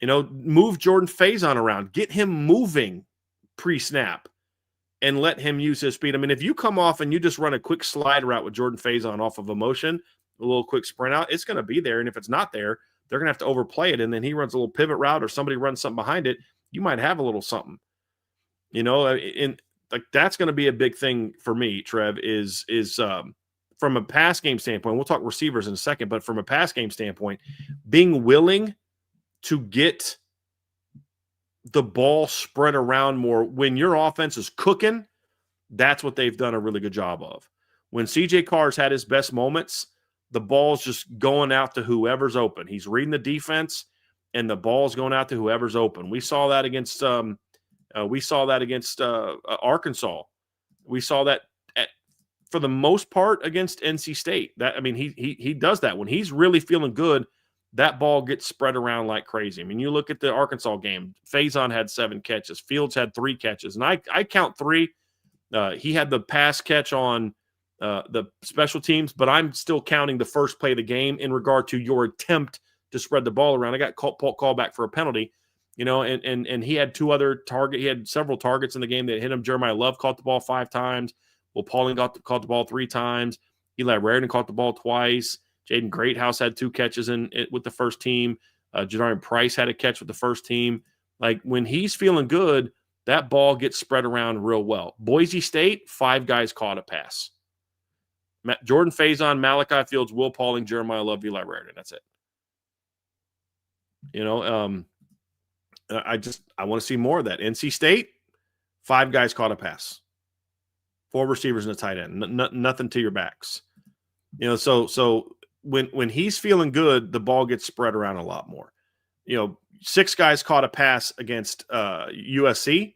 Move Jordan Faison around. Get him moving pre-snap and let him use his speed. I mean, if you come off and you just run a quick slide route with Jordan Faison off of a motion, a little quick sprint out, it's going to be there. And if it's not there, they're going to have to overplay it. And then he runs a little pivot route or somebody runs something behind it. You might have a little something, and like that's going to be a big thing for me, Trev, is from a pass game standpoint. We'll talk receivers in a second, but from a pass game standpoint, being willing to get the ball spread around more when your offense is cooking, that's what they've done a really good job of. When CJ Carr's had his best moments, the ball's just going out to whoever's open. He's reading the defense, and the ball's going out to whoever's open. We saw that against Arkansas. We saw that for the most part against NC State. He does that when he's really feeling good. That ball gets spread around like crazy. I mean, you look at the Arkansas game. Faison had 7 catches. Fields had 3 catches, and I count 3. He had the pass catch on the special teams, but I'm still counting the first play of the game in regard to your attempt to spread the ball around. I got called back for a penalty, and he had 2 other targets. He had several targets in the game that hit him. Jeremiah Love caught the ball 5 times. Will Pauling caught the ball 3 times. Eli Raridan caught the ball twice. Jaden Greathouse had 2 catches with the first team. Jadarian Price had a catch with the first team. Like, when he's feeling good, that ball gets spread around real well. Boise State, 5 guys caught a pass. Jordan Faison, Malachi Fields, Will Pauling, Jeremiah Love, Eli Raridan. That's it. I want to see more of that. NC State, 5 guys caught a pass. 4 receivers and a tight end. Nothing to your backs. So when he's feeling good, the ball gets spread around a lot more. 6 guys caught a pass against USC,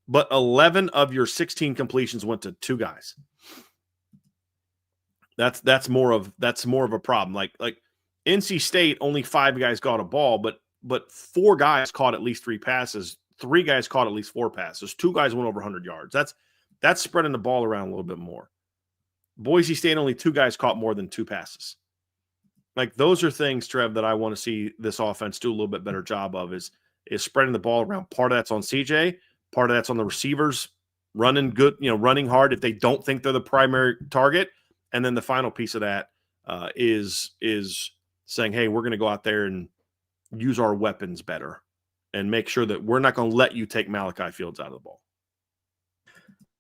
but 11 of your 16 completions went to 2 guys. That's more of a problem. Like NC State, only 5 guys caught a ball, but 4 guys caught at least 3 passes. 3 guys caught at least 4 passes. 2 guys went over 100 yards. That's spreading the ball around a little bit more. Boise State, only 2 guys caught more than 2 passes. Like, those are things, Trev, that I want to see this offense do a little bit better job of is spreading the ball around. Part of that's on CJ. Part of that's on the receivers running good, running hard if they don't think they're the primary target. And then the final piece of that is saying, hey, we're going to go out there and use our weapons better and make sure that we're not going to let you take Malachi Fields out of the ball.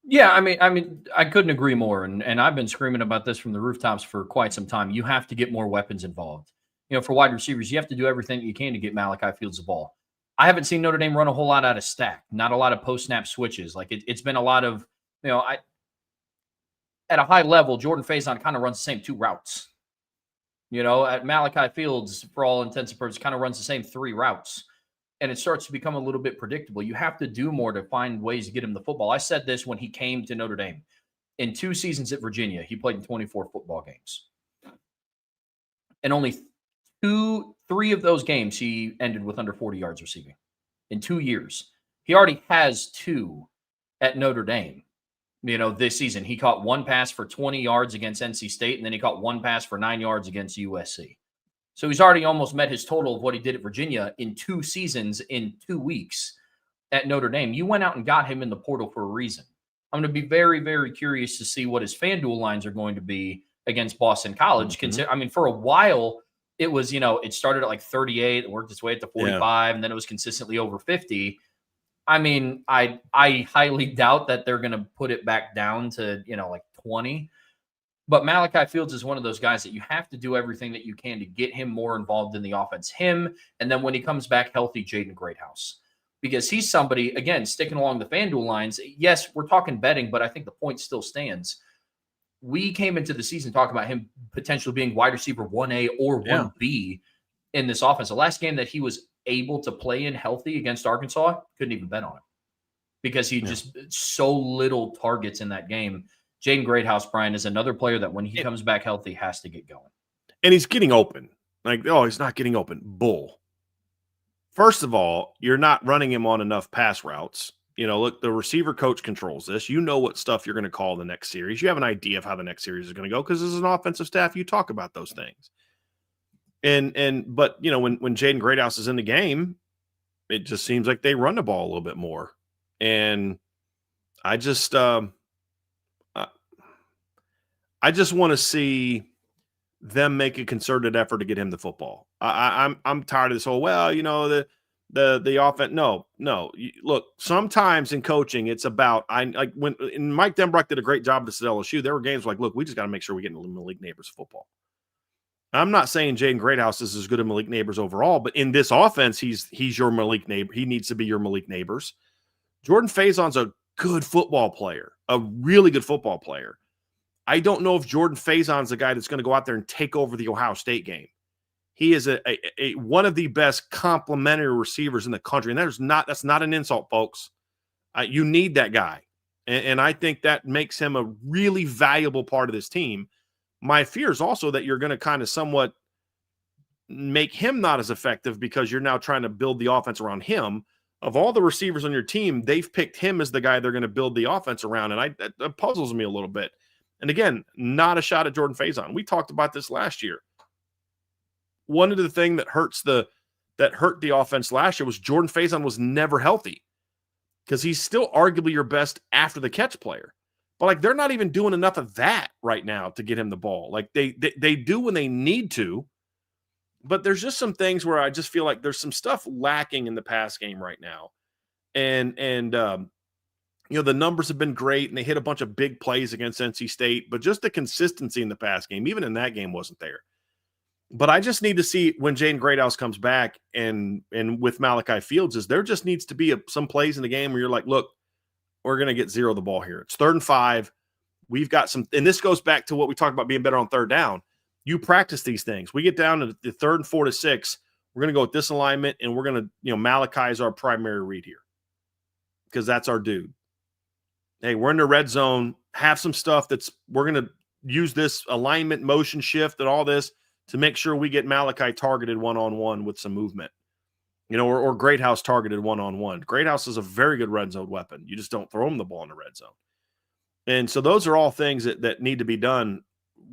Yeah, I mean, I couldn't agree more. And I've been screaming about this from the rooftops for quite some time. You have to get more weapons involved. For wide receivers, you have to do everything you can to get Malachi Fields the ball. I haven't seen Notre Dame run a whole lot out of stack, not a lot of post-snap switches. Like it's been a lot of, at a high level, Jordan Faison kind of runs the same 2 routes. At Malachi Fields, for all intents and purposes, kind of runs the same 3 routes. And it starts to become a little bit predictable. You have to do more to find ways to get him the football. I said this when he came to Notre Dame. In 2 seasons at Virginia, he played in 24 football games. And only 3 of those games, he ended with under 40 yards receiving in 2 years. He already has 2 at Notre Dame. This season, he caught 1 pass for 20 yards against NC State, and then he caught 1 pass for 9 yards against USC. So he's already almost met his total of what he did at Virginia in 2 seasons in 2 weeks at Notre Dame. You went out and got him in the portal for a reason. I'm going to be very, very curious to see what his FanDuel lines are going to be against Boston College. Mm-hmm. For a while, it was, it started at like 38, it worked its way up to 45, and then it was consistently over 50. I highly doubt that they're going to put it back down to, like 20. But Malachi Fields is one of those guys that you have to do everything that you can to get him more involved in the offense. Him, and then when he comes back healthy, Jaden Greathouse. Because he's somebody, again, sticking along the FanDuel lines. Yes, we're talking betting, but I think the point still stands. We came into the season talking about him potentially being wide receiver 1A or 1B in this offense. The last game that he was able to play in healthy against Arkansas, couldn't even bet on it because he just so little targets in that game. Jaden Greathouse, Bryan, is another player that when he comes back healthy has to get going. And he's getting open. He's not getting open. Bull. First of all, you're not running him on enough pass routes. Look, the receiver coach controls this. You know what stuff you're going to call the next series. You have an idea of how the next series is going to go because as an offensive staff, you talk about those things. But when Jaden Greathouse is in the game, it just seems like they run the ball a little bit more. And I just want to see them make a concerted effort to get him the football. I'm tired of this whole, the offense. No. Look, sometimes in coaching, it's about when Mike Denbrock did a great job at LSU. There were games like, look, we just got to make sure we get in Malik Neighbors football. I'm not saying Jaden Greathouse is as good as Malik Neighbors overall, but in this offense, he's your Malik Neighbors. He needs to be your Malik Neighbors. Jordan Faison's a good football player, a really good football player. I don't know if Jordan Faison's the guy that's going to go out there and take over the Ohio State game. He is a one of the best complementary receivers in the country, and that's not an insult, folks. You need that guy, and I think that makes him a really valuable part of this team. My fear is also that you're going to kind of somewhat make him not as effective because you're now trying to build the offense around him. Of all the receivers on your team, they've picked him as the guy they're going to build the offense around, and that puzzles me a little bit. And again, not a shot at Jordan Faison. We talked about this last year. One of the things that hurt the offense last year was Jordan Faison was never healthy because he's still arguably your best after the catch player. But they're not even doing enough of that right now to get him the ball. They do when they need to, but there's just some things where I just feel like there's some stuff lacking in the pass game right now. And the numbers have been great and they hit a bunch of big plays against NC State, but just the consistency in the pass game, even in that game, wasn't there. But I just need to see when Jaden Greathouse comes back and with Malachi Fields there just needs to be some plays in the game where you're like, look, we're going to get 0 the ball here. It's 3rd and 5. We've got some, and this goes back to what we talked about being better on 3rd down. You practice these things. We get down to the 3rd and 4 to 6. We're going to go with this alignment, and we're going to, Malachi is our primary read here because that's our dude. Hey, we're in the red zone. Have some stuff we're going to use this alignment, motion shift, and all this to make sure we get Malachi targeted one-on-one with some movement. Or Greathouse targeted one-on-one. Greathouse is a very good red zone weapon. You just don't throw him the ball in the red zone. And so those are all things that need to be done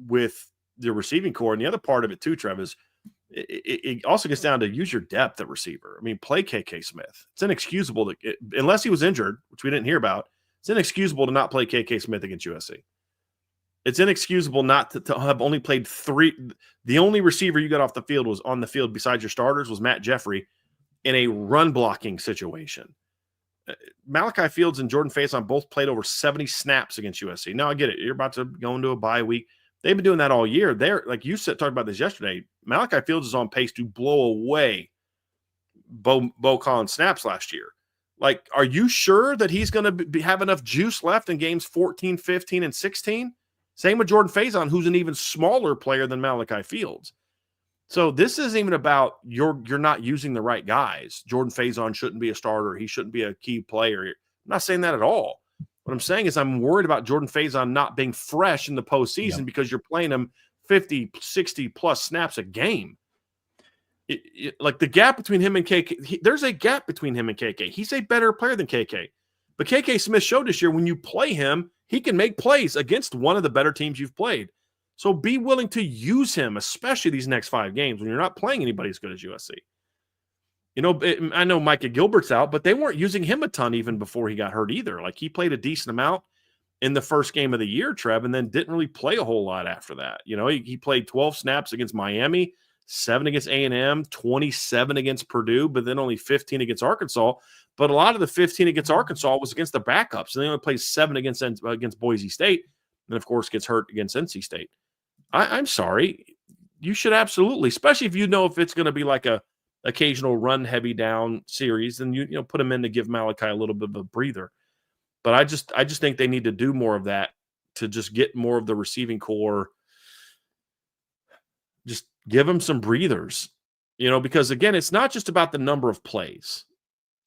with the receiving core. And the other part of it too, Trev, is it also gets down to use your depth at receiver. Play KK Smith. It's inexcusable unless he was injured, which we didn't hear about, it's inexcusable to not play KK Smith against USC. It's inexcusable not to have only played 3. The only receiver you got off the field was on the field besides your starters was Matt Jeffrey in a run blocking situation. Malachi Fields and Jordan Faison both played over 70 snaps against USC. Now I get it. You're about to go into a bye week. They've been doing that all year. They're like you said, talked about this yesterday. Malachi Fields is on pace to blow away Bo Collins snaps last year. Like, are you sure that he's going to have enough juice left in games 14, 15, and 16? Same with Jordan Faison, who's an even smaller player than Malachi Fields. So this isn't even about you're not using the right guys. Jordan Faison shouldn't be a starter. He shouldn't be a key player. I'm not saying that at all. What I'm saying is I'm worried about Jordan Faison not being fresh in the postseason because you're playing him 50, 60-plus snaps a game. Like the gap between him and KK, there's a gap between him and KK. He's a better player than KK. But KK Smith showed this year when you play him, he can make plays against one of the better teams you've played. So be willing to use him, especially these next 5 games when you're not playing anybody as good as USC. I know Micah Gilbert's out, but they weren't using him a ton even before he got hurt either. Like he played a decent amount in the first game of the year, Trev, and then didn't really play a whole lot after that. He played 12 snaps against Miami, 7 against A&M, 27 against Purdue, but then only 15 against Arkansas. But a lot of the 15 against Arkansas was against the backups, and they only played 7 against Boise State, and of course gets hurt against NC State. I'm sorry. You should absolutely, especially if if it's going to be like a occasional run heavy down series, then you put him in to give Malachi a little bit of a breather. But I just think they need to do more of that to just get more of the receiving core. Just give them some breathers, because again, it's not just about the number of plays.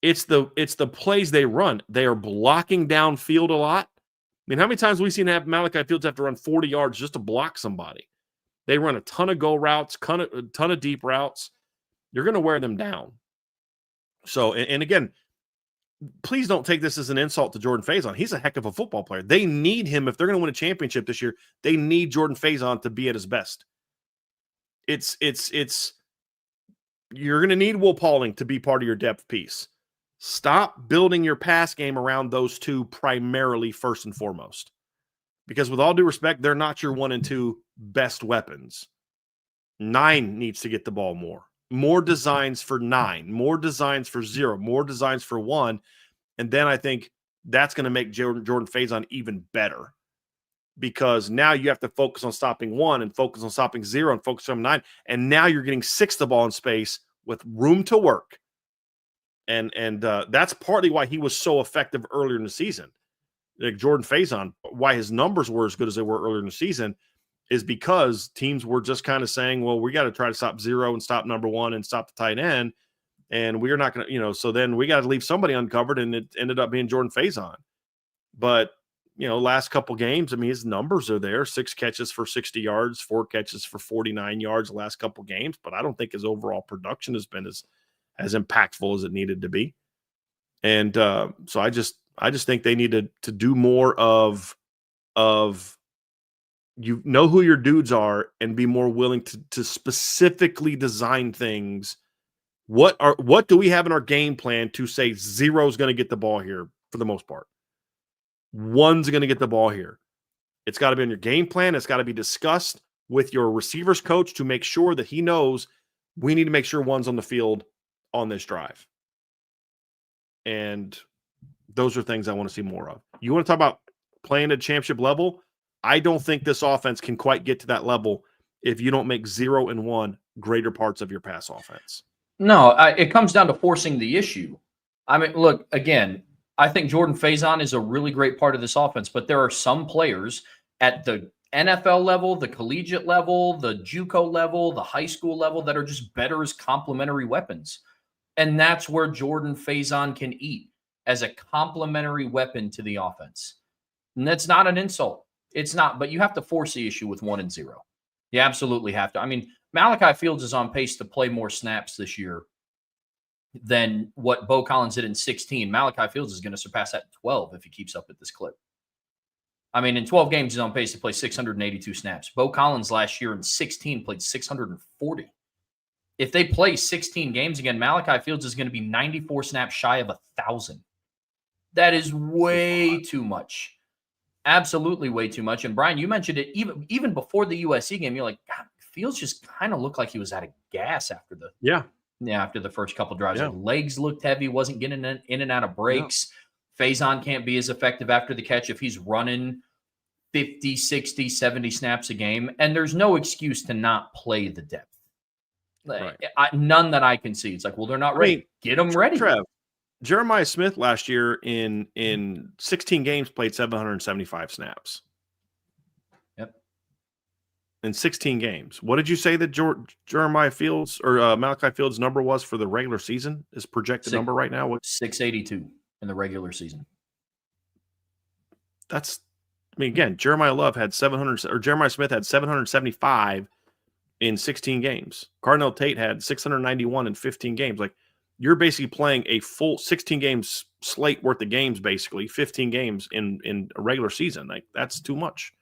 It's the plays they run. They are blocking downfield a lot. I mean, how many times have we seen Malachi Fields have to run 40 yards just to block somebody? They run a ton of go routes, a ton of deep routes. You're going to wear them down. So, and again, please don't take this as an insult to Jordan Faison. He's a heck of a football player. They need him. If they're going to win a championship this year, they need Jordan Faison to be at his best. You're going to need Will Pauling to be part of your depth piece. Stop building your pass game around those two primarily first and foremost. Because with all due respect, they're not your 1 and 2 best weapons. 9 needs to get the ball more. More designs for 9, more designs for 0, more designs for 1. And then I think that's going to make Jordan Faison even better. Because now you have to focus on stopping 1 and focus on stopping 0 and focus on 9. And now you're getting 6 the ball in space with room to work. And that's partly why he was so effective earlier in the season. Like Jordan Faison, why his numbers were as good as they were earlier in the season is because teams were just kind of saying, well, we got to try to stop 0 and stop number 1 and stop the tight end. And we're not going to, so then we got to leave somebody uncovered, and it ended up being Jordan Faison. But, last couple games, I mean, his numbers are there, 6 catches for 60 yards, 4 catches for 49 yards the last couple games. But I don't think his overall production has been as impactful as it needed to be. And so I just think they need to do more of who your dudes are and be more willing to specifically design things. What do we have in our game plan to say 0 is going to get the ball here for the most part? 1's going to get the ball here. It's got to be in your game plan. It's got to be discussed with your receivers coach to make sure that he knows we need to make sure 1's on the field on this drive. And those are things I want to see more of. You want to talk about playing at championship level? I don't think this offense can quite get to that level if you don't make 0 and 1 greater parts of your pass offense. No, it comes down to forcing the issue. I mean, look, again, I think Jordan Faison is a really great part of this offense, but there are some players at the NFL level, the collegiate level, the JUCO level, the high school level that are just better as complementary weapons. And that's where Jordan Faison can eat as a complementary weapon to the offense. And that's not an insult. It's not, but you have to force the issue with 1 and 0. You absolutely have to. I mean, Malachi Fields is on pace to play more snaps this year than what Bo Collins did in 16. Malachi Fields is going to surpass that in 12 if he keeps up at this clip. I mean, in 12 games, he's on pace to play 682 snaps. Bo Collins last year in 16 played 640. If they play 16 games again, Malachi Fields is going to be 94 snaps shy of 1,000. That is way too much. Absolutely way too much. And Brian, you mentioned it even before the USC game. You're like, God, Fields just kind of looked like he was out of gas after after the first couple drives. Yeah. His legs looked heavy, wasn't getting in and out of breaks. Yeah. Faison can't be as effective after the catch if he's running 50, 60, 70 snaps a game. And there's no excuse to not play the depth. Right. None that I can see. It's like, well, they're not ready. Get them ready. Trev, Jeremiah Smith last year in 16 games played 775 snaps. Yep. In 16 games. What did you say that Jeremiah Fields or Malachi Fields' number was for the regular season? His projected number right now? 682 in the regular season. Again, Jeremiah Smith had 775 in 16 games. Cardinal Tate had 691 in 15 games. Like, you're basically playing a full 16 games slate worth of games, basically 15 games in a regular season. Like, that's too much.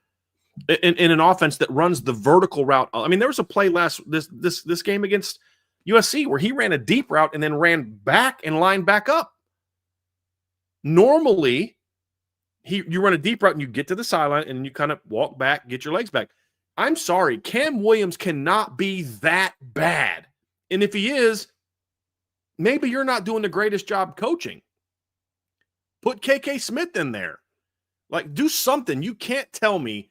In an offense that runs the vertical route. I mean, there was a play this game against USC where he ran a deep route and then ran back and lined back up. Normally, you run a deep route and you get to the sideline and you kind of walk back, get your legs back. I'm sorry, Cam Williams cannot be that bad. And if he is, maybe you're not doing the greatest job coaching. Put KK Smith in there. Like, do something. You can't tell me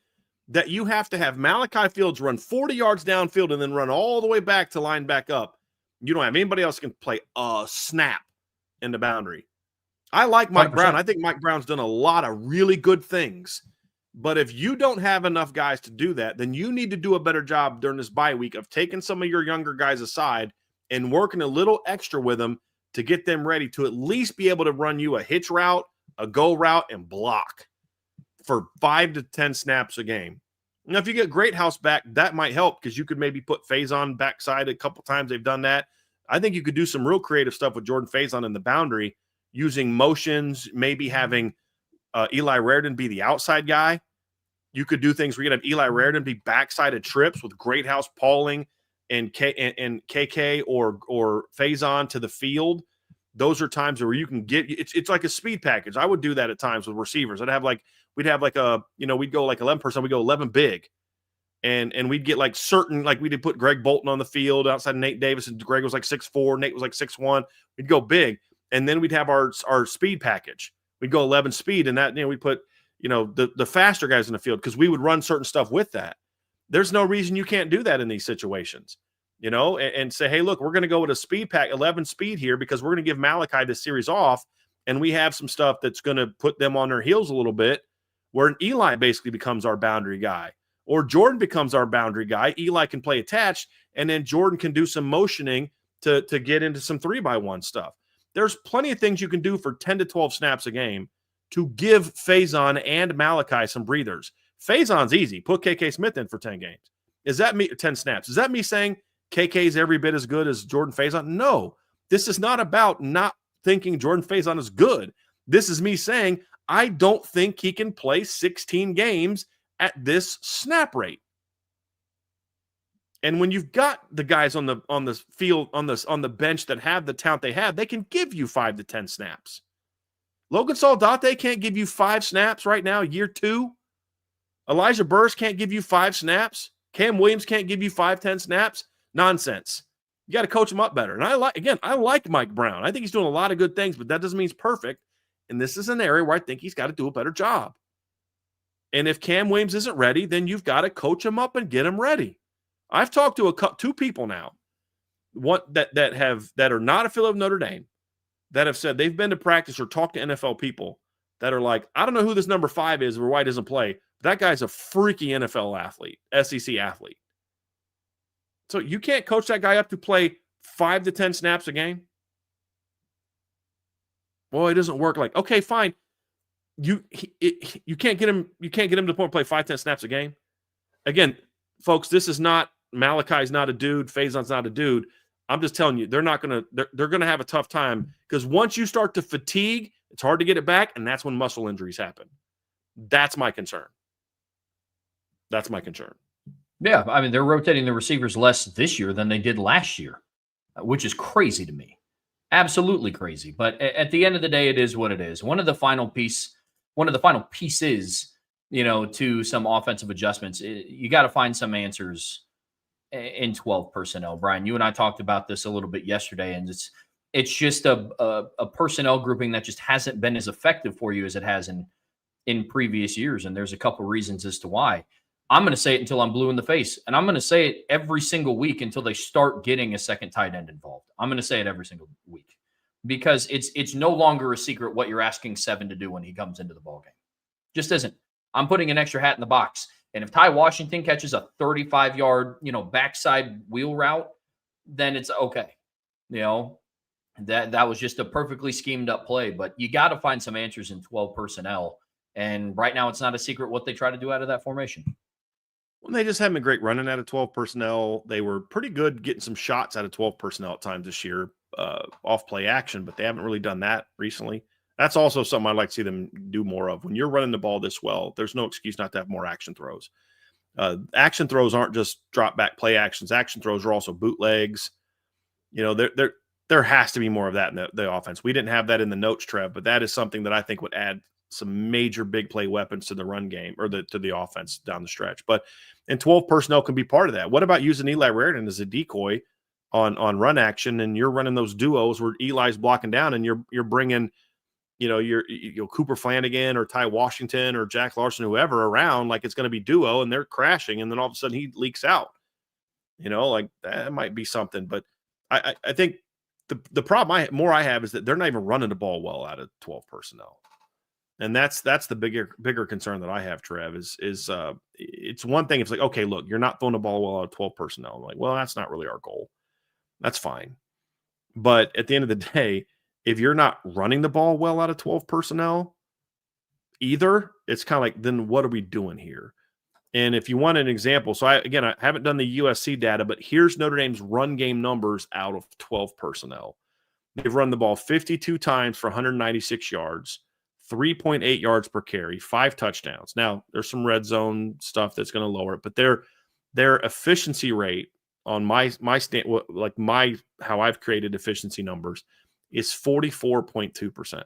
that you have to have Malachi Fields run 40 yards downfield and then run all the way back to line back up. You don't have anybody else can play a snap in the boundary. I like Mike 100%. Brown. I think Mike Brown's done a lot of really good things. But if you don't have enough guys to do that, then you need to do a better job during this bye week of taking some of your younger guys aside and working a little extra with them to get them ready to at least be able to run you a hitch route, a go route, and block for 5 to 10 snaps a game. Now, if you get Greathouse back, that might help because you could maybe put Faison backside a couple times. They've done that. I think you could do some real creative stuff with Jordan Faison in the boundary, using motions, maybe having Eli Raridon be the outside guy. You could do things where you could have Eli Raridon be backside trips with Greathouse, Pauling, and KK or Faison to the field. Those are times where you can get it's like a speed package. I would do that at times with receivers. We'd go like 11 personnel, we go 11 big. And we'd get like certain, like we did put Greg Bolton on the field outside of Nate Davis, and Greg was like 6'4", Nate was like 6'1". We'd go big. And then we'd have our speed package. We'd go 11 speed, and that, we put, the faster guys in the field because we would run certain stuff with that. There's no reason you can't do that in these situations, and say, hey, look, we're going to go with a speed pack, 11 speed here because we're going to give Malachi this series off, and we have some stuff that's going to put them on their heels a little bit, where an Eli basically becomes our boundary guy, or Jordan becomes our boundary guy. Eli can play attached, and then Jordan can do some motioning to get into some 3x1 stuff. There's plenty of things you can do for 10 to 12 snaps a game to give Faison and Malachi some breathers. Faison's easy. Put KK Smith in for 10 games. Is that me? 10 snaps. Is that me saying KK's every bit as good as Jordan Faison? No. This is not about not thinking Jordan Faison is good. This is me saying I don't think he can play 16 games at this snap rate. And when you've got the guys on the field, on the bench that have the talent they have, they can give you 5 to 10 snaps. Logan Saldate can't give you 5 snaps right now, year 2. Elijah Burris can't give you 5 snaps. Cam Williams can't give you 5-10 snaps. Nonsense. You got to coach him up better. And I like Mike Brown. I think he's doing a lot of good things, but that doesn't mean he's perfect. And this is an area where I think he's got to do a better job. And if Cam Williams isn't ready, then you've got to coach him up and get him ready. I've talked to two people now, one that are not affiliated with Notre Dame, that have said they've been to practice or talked to NFL people that are like, I don't know who this number 5 is or why he doesn't play. But that guy's a freaky NFL athlete, SEC athlete. So you can't coach that guy up to play 5 to 10 snaps a game. Well, it doesn't work. Like, okay, fine. You can't get him. You can't get him to the point to play 5-10 snaps a game. Again, folks, this is not Malachi's not a dude. Faison's not a dude. I'm just telling you, they're gonna have a tough time because once you start to fatigue, it's hard to get it back, and that's when muscle injuries happen. That's my concern. Yeah, I mean, they're rotating the receivers less this year than they did last year, which is crazy to me. Absolutely crazy. But at the end of the day, it is what it is. One of the final pieces, to some offensive adjustments, you got to find some answers in 12 personnel. Bryan, you and I talked about this a little bit yesterday, and it's just a personnel grouping that just hasn't been as effective for you as it has in previous years. And there's a couple reasons as to why. I'm going to say it until I'm blue in the face. And I'm going to say it every single week until they start getting a second tight end involved. I'm going to say it every single week because it's no longer a secret what you're asking Seven to do when he comes into the ballgame. Just isn't. I'm putting an extra hat in the box. And if Ty Washington catches a 35-yard, backside wheel route, then it's okay. That was just a perfectly schemed up play. But you got to find some answers in 12 personnel. And right now, it's not a secret what they try to do out of that formation. Well, they just haven't been great running out of 12 personnel. They were pretty good getting some shots out of 12 personnel at times this year, off play action, but they haven't really done that recently. That's also something I'd like to see them do more of. When you're running the ball this well, there's no excuse not to have more action throws. Action throws aren't just drop back play actions. Action throws are also bootlegs. There has to be more of that in the offense. We didn't have that in the notes, Trev, but that is something that I think would add some major big play weapons to the run game or to the offense down the stretch. But 12 personnel can be part of that. What about using Eli Raritan as a decoy on run action, and you're running those duos where Eli's blocking down, and you're bringing your Cooper Flanagan or Ty Washington or Jack Larson, whoever around, like it's going to be duo, and they're crashing, and then all of a sudden he leaks out. Like that might be something. But I think the problem I have is that they're not even running the ball well out of 12 personnel. And that's the bigger concern that I have, Trev, is it's one thing. It's like, okay, look, you're not throwing the ball well out of 12 personnel. I'm like, well, that's not really our goal. That's fine. But at the end of the day, if you're not running the ball well out of 12 personnel either, it's kind of like, then what are we doing here? And if you want an example, so I haven't done the USC data, but here's Notre Dame's run game numbers out of 12 personnel. They've run the ball 52 times for 196 yards. 3.8 yards per carry, 5 touchdowns. Now, there's some red zone stuff that's going to lower it, but their efficiency rate on how I've created efficiency numbers is 44.2%.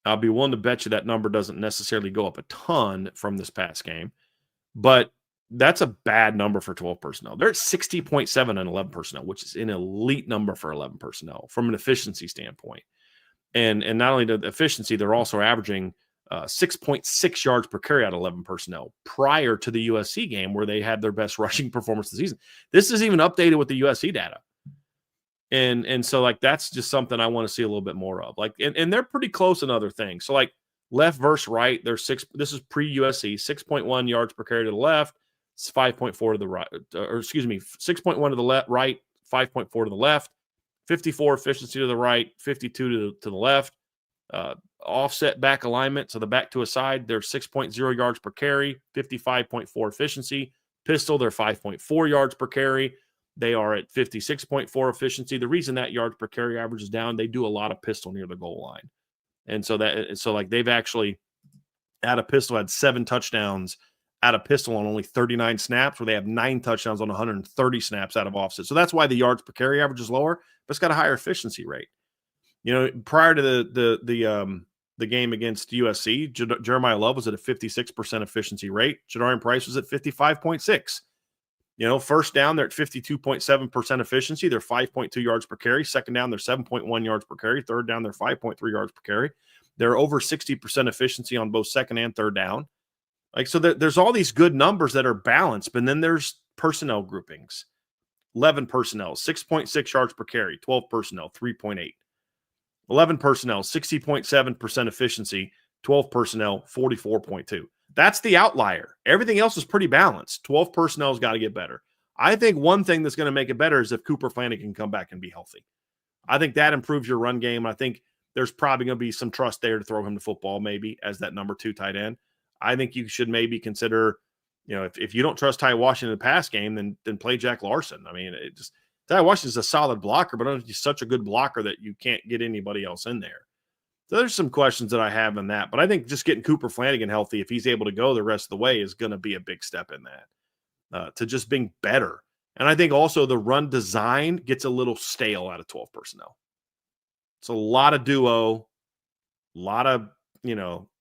I'll be willing to bet you that number doesn't necessarily go up a ton from this past game, but that's a bad number for 12 personnel. They're at 60.7 on 11 personnel, which is an elite number for 11 personnel from an efficiency standpoint. And not only the efficiency, they're also averaging 6.6 yards per carry out of 11 personnel prior to the USC game where they had their best rushing performance of the season. This is even updated with the USC data. And so, like, that's just something I want to see a little bit more of. Like, and they're pretty close in other things. So, like, left versus right, this is pre-USC, 6.1 yards per carry to the left, it's 5.4 to the right, 6.1 to the right, 5.4 to the left. 54 efficiency to the right, 52 to the left. Offset back alignment, so the back to a side, they're 6.0 yards per carry, 55.4 efficiency. Pistol, they're 5.4 yards per carry. They are at 56.4 efficiency. The reason that yards per carry average is down, they do a lot of pistol near the goal line. And so they've actually, out of pistol, had 7 touchdowns out of pistol on only 39 snaps, where they have 9 touchdowns on 130 snaps out of offset. So that's why the yards per carry average is lower, but it's got a higher efficiency rate. Prior to the game against USC, Jeremiah Love was at a 56% efficiency rate. Jadarian Price was at 55.6. First down, they're at 52.7% efficiency. They're 5.2 yards per carry. Second down, they're 7.1 yards per carry. Third down, they're 5.3 yards per carry. They're over 60% efficiency on both second and third down. So there's all these good numbers that are balanced, but then there's personnel groupings. 11 personnel, 6.6 yards per carry. 12 personnel, 3.8. 11 personnel, 60.7% efficiency. 12 personnel, 44.2. That's the outlier. Everything else is pretty balanced. 12 personnel has got to get better. I think one thing that's going to make it better is if Cooper Flanagan can come back and be healthy. I think that improves your run game. I think there's probably going to be some trust there to throw him the football maybe as that number 2 tight end. I think you should maybe consider, if you don't trust Ty Washington in the pass game, then play Jack Larson. I mean, Ty Washington's a solid blocker, but he's such a good blocker that you can't get anybody else in there. So there's some questions that I have on that, but I think just getting Cooper Flanagan healthy, if he's able to go the rest of the way, is going to be a big step in that, to just being better. And I think also the run design gets a little stale out of 12 personnel. It's a lot of duo, a lot of,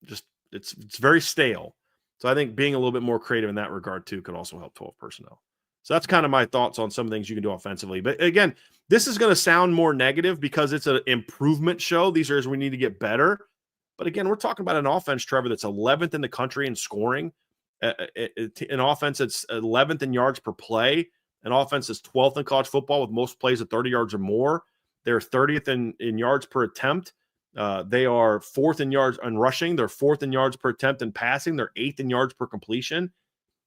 just it's very stale. So I think being a little bit more creative in that regard too could also help 12 personnel. So that's kind of my thoughts on some things you can do offensively. But again, this is going to sound more negative because it's an improvement show. These areas we need to get better. But again, we're talking about an offense, Trevor, that's 11th in the country in scoring, an offense that's 11th in yards per play, an offense that's 12th in college football with most plays of 30 yards or more. They're 30th in yards per attempt. They are 4th in yards on rushing. They're 4th in yards per attempt in passing. They're 8th in yards per completion.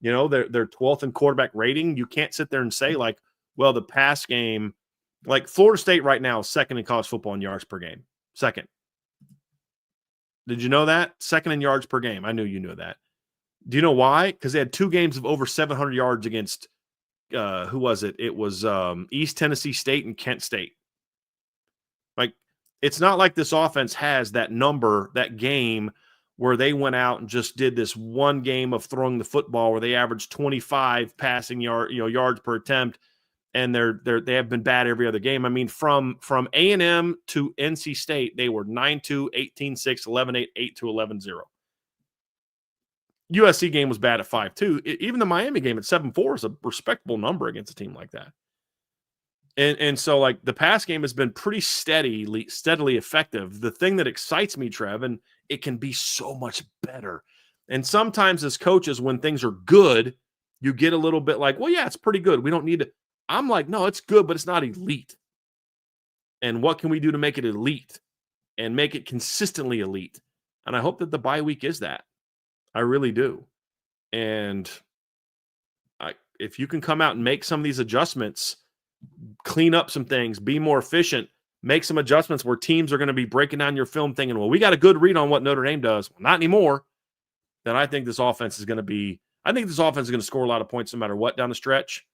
You know, they're 12th in quarterback rating. You can't sit there and say like, well, the pass game, like Florida State right now is 2nd in college football in yards per game. 2nd. Did you know that? 2nd in yards per game. I knew you knew that. Do you know why? Because they had 2 games of over 700 yards against who was it? It was East Tennessee State and Kent State. Like, it's not like this offense has that number, that game where they went out and just did this one game of throwing the football where they averaged 25 passing yards per attempt, and they have been bad every other game. I mean, from A&M to NC State, they were 9-2, 18-6, 11-8, 8-2, 11-0. USC game was bad at 5-2. Even the Miami game at 7-4 is a respectable number against a team like that. And so, like, the pass game has been pretty steadily effective. The thing that excites me, Trev, and it can be so much better. And sometimes as coaches, when things are good, you get a little bit like, well, yeah, it's pretty good. We don't need to. I'm like, no, it's good, but it's not elite. And what can we do to make it elite and make it consistently elite? And I hope that the bye week is that. I really do. And if you can come out and make some of these adjustments, clean up some things, be more efficient, make some adjustments where teams are going to be breaking down your film thinking, well, we got a good read on what Notre Dame does. Well, not anymore. Then I think this offense is going to score a lot of points no matter what down the stretch.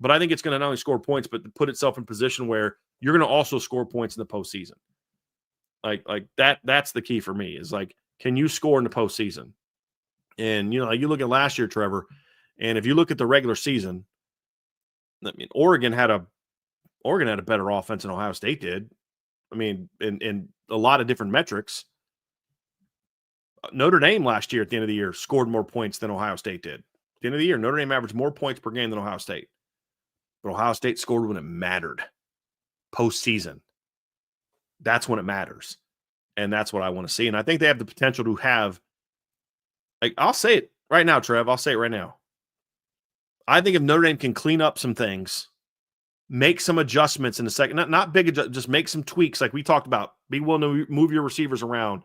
But I think it's going to not only score points, but put itself in position where you're going to also score points in the postseason. Like that's the key for me is like, can you score in the postseason? And, you know, you look at last year, Trevor, and if you look at the regular season, I mean, Oregon had a better offense than Ohio State did. I mean, in a lot of different metrics. Notre Dame last year at the end of the year scored more points than Ohio State did. At the end of the year, Notre Dame averaged more points per game than Ohio State. But Ohio State scored when it mattered. Postseason. That's when it matters. And that's what I want to see. And I think they have the potential to have, like, I'll say it right now, Trev. I'll say it right now. I think if Notre Dame can clean up some things, make some adjustments in the second, not big adjustments, just make some tweaks like we talked about. Be willing to move your receivers around.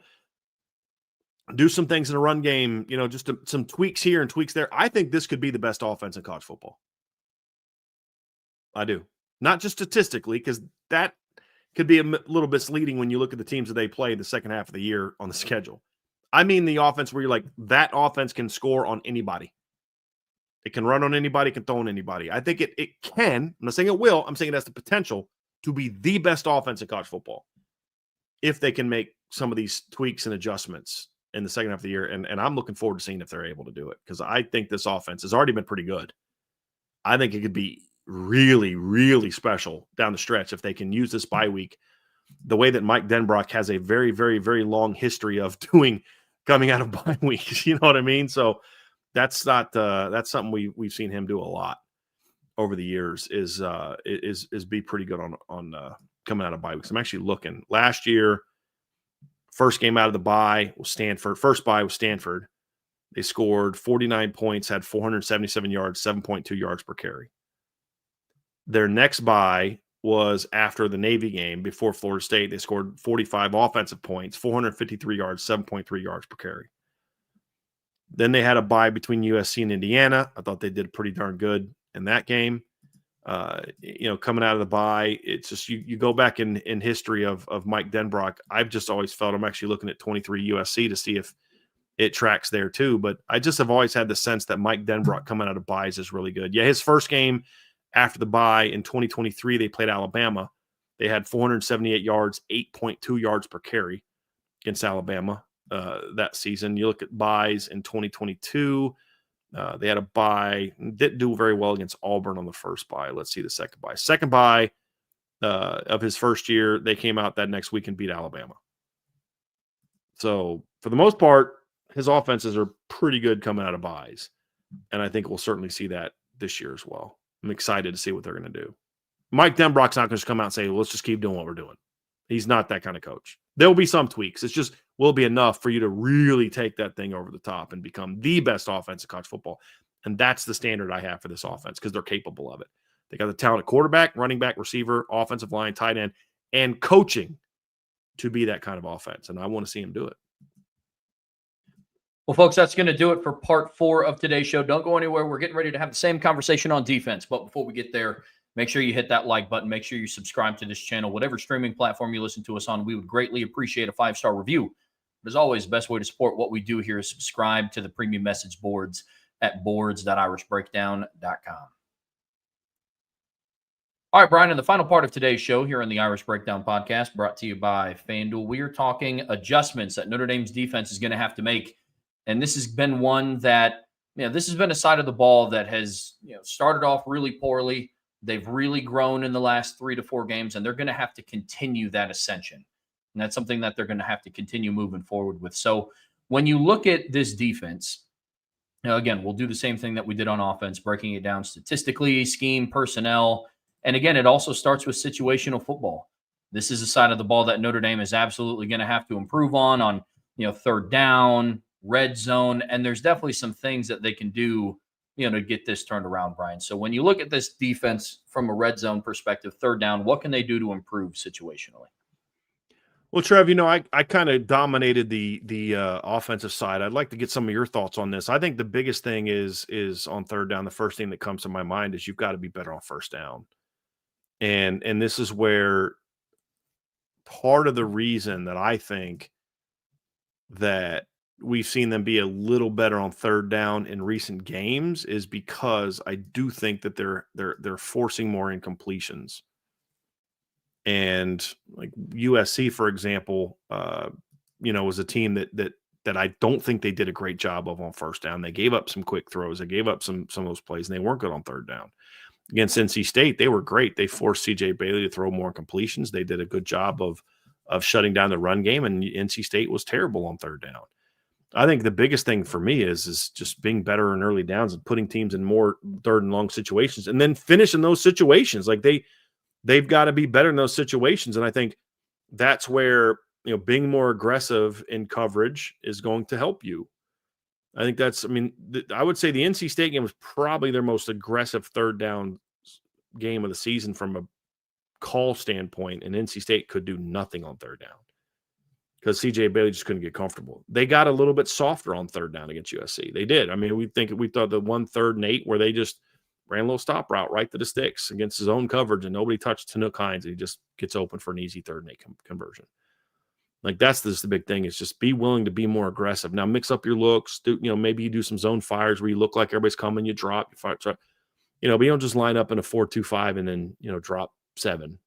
Do some things in the run game, you know, just some tweaks here and tweaks there. I think this could be the best offense in college football. I do. Not just statistically, because that could be a little misleading when you look at the teams that they play the second half of the year on the schedule. I mean the offense where you're like, that offense can score on anybody. It can run on anybody, it can throw on anybody. I think it can. I'm not saying it will. I'm saying it has the potential to be the best offense in college football if they can make some of these tweaks and adjustments in the second half of the year. And I'm looking forward to seeing if they're able to do it because I think this offense has already been pretty good. I think it could be really, really special down the stretch if they can use this bye week the way that Mike Denbrock has a very, very, very long history of doing coming out of bye weeks. You know what I mean? So that's something we've seen him do a lot over the years is be pretty good on coming out of bye weeks. I'm actually looking. Last year, first game out of the bye was Stanford. First bye was Stanford. They scored 49 points, had 477 yards, 7.2 yards per carry. Their next bye was after the Navy game before Florida State. They scored 45 offensive points, 453 yards, 7.3 yards per carry. Then they had a bye between USC and Indiana. I thought they did pretty darn good in that game. Coming out of the bye, it's just you go back in history of Mike Denbrock. I've just always felt I'm actually looking at 23 USC to see if it tracks there too. But I just have always had the sense that Mike Denbrock coming out of byes is really good. Yeah, his first game after the bye in 2023, they played Alabama. They had 478 yards, 8.2 yards per carry against Alabama that season. You look at byes in 2022. They had a bye, didn't do very well against Auburn on the first bye. Let's see the second bye. Second bye of his first year, they came out that next week and beat Alabama. So for the most part, his offenses are pretty good coming out of byes. And I think we'll certainly see that this year as well. I'm excited to see what they're going to do. Mike Denbrock's not going to just come out and say, well, let's just keep doing what we're doing. He's not that kind of coach. There'll be some tweaks. It's just will be enough for you to really take that thing over the top and become the best offense in college football. And that's the standard I have for this offense because they're capable of it. They got the talent at quarterback, running back, receiver, offensive line, tight end, and coaching to be that kind of offense. And I want to see them do it. Well, folks, that's going to do it for part 4 of today's show. Don't go anywhere. We're getting ready to have the same conversation on defense. But before we get there, make sure you hit that like button. Make sure you subscribe to this channel. Whatever streaming platform you listen to us on, we would greatly appreciate a 5-star review. But as always, the best way to support what we do here is subscribe to the premium message boards at boards.irishbreakdown.com. All right, Bryan, in the final part of today's show here on the Irish Breakdown podcast, brought to you by FanDuel, we are talking adjustments that Notre Dame's defense is going to have to make. And this has been one that, this has been a side of the ball that has, started off really poorly. They've really grown in the last 3 to 4 games, and they're going to have to continue that ascension. And that's something that they're going to have to continue moving forward with. So when you look at this defense, again, we'll do the same thing that we did on offense, breaking it down statistically, scheme, personnel. And again, it also starts with situational football. This is a side of the ball that Notre Dame is absolutely going to have to improve on, third down, red zone. And there's definitely some things that they can do, to get this turned around, Bryan. So when you look at this defense from a red zone perspective, third down, what can they do to improve situationally? Well, Trev, I kind of dominated the offensive side. I'd like to get some of your thoughts on this. I think the biggest thing is on third down. The first thing that comes to my mind is you've got to be better on first down. And this is where part of the reason that I think that we've seen them be a little better on third down in recent games is because I do think that they're forcing more incompletions. And like USC, for example, was a team that I don't think they did a great job of on first down. They gave up some quick throws. They gave up some of those plays, and they weren't good on third down. Against NC State, they were great. They forced C.J. Bailey to throw more completions. They did a good job of shutting down the run game, and NC State was terrible on third down. I think the biggest thing for me is just being better in early downs and putting teams in more third and long situations and then finishing those situations. Like they've got to be better in those situations. And I think that's where, being more aggressive in coverage is going to help you. I think I would say the NC State game was probably their most aggressive third down game of the season from a call standpoint, and NC State could do nothing on third down because C.J. Bailey just couldn't get comfortable. They got a little bit softer on third down against USC. They did. We thought the 1/3 and 8 where they just ran a little stop route right to the sticks against his own coverage, and nobody touched Tanook Hines, and he just gets open for an easy 3rd and 8 conversion. Like that's the big thing is just be willing to be more aggressive. Now mix up your looks. Maybe you do some zone fires where you look like everybody's coming, you drop, you fire, but you don't just line up in a 4-2-5 and then drop 7.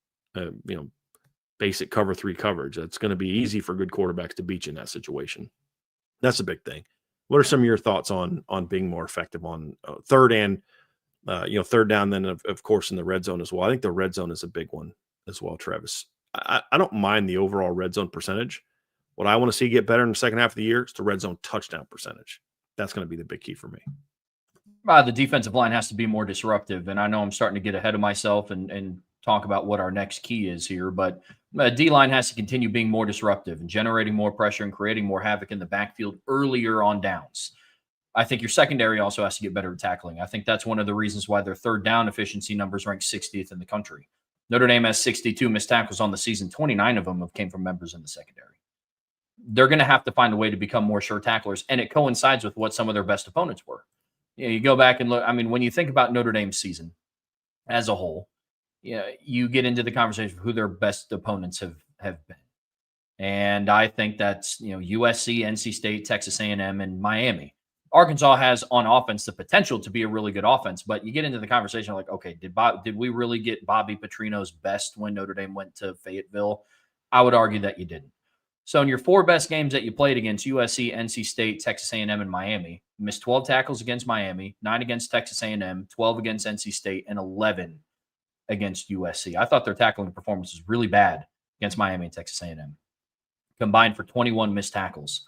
Basic cover 3 coverage. That's going to be easy for good quarterbacks to beat you in that situation. That's a big thing. What are some of your thoughts on being more effective on third and third down? Then of course in the red zone as well. I think the red zone is a big one as well, Travis. I don't mind the overall red zone percentage. What I want to see get better in the second half of the year is the red zone touchdown percentage. That's going to be the big key for me. The defensive line has to be more disruptive, and I know I'm starting to get ahead of myself and talk about what our next key is here, but D-line has to continue being more disruptive and generating more pressure and creating more havoc in the backfield earlier on downs. I think your secondary also has to get better at tackling. I think that's one of the reasons why their third down efficiency numbers rank 60th in the country. Notre Dame has 62 missed tackles on the season. 29 of them came from members in the secondary. They're going to have to find a way to become more sure tacklers, and it coincides with what some of their best opponents were. You go back and look. When you think about Notre Dame's season as a whole, you get into the conversation of who their best opponents have been. And I think that's, USC, NC State, Texas A&M, and Miami. Arkansas has on offense the potential to be a really good offense, but you get into the conversation like, okay, did we really get Bobby Petrino's best when Notre Dame went to Fayetteville? I would argue that you didn't. So in your 4 best games that you played against USC, NC State, Texas A&M, and Miami, you missed 12 tackles against Miami, 9 against Texas A&M, 12 against NC State, and 11 against USC. I thought their tackling performance was really bad against Miami and Texas A&M, combined for 21 missed tackles.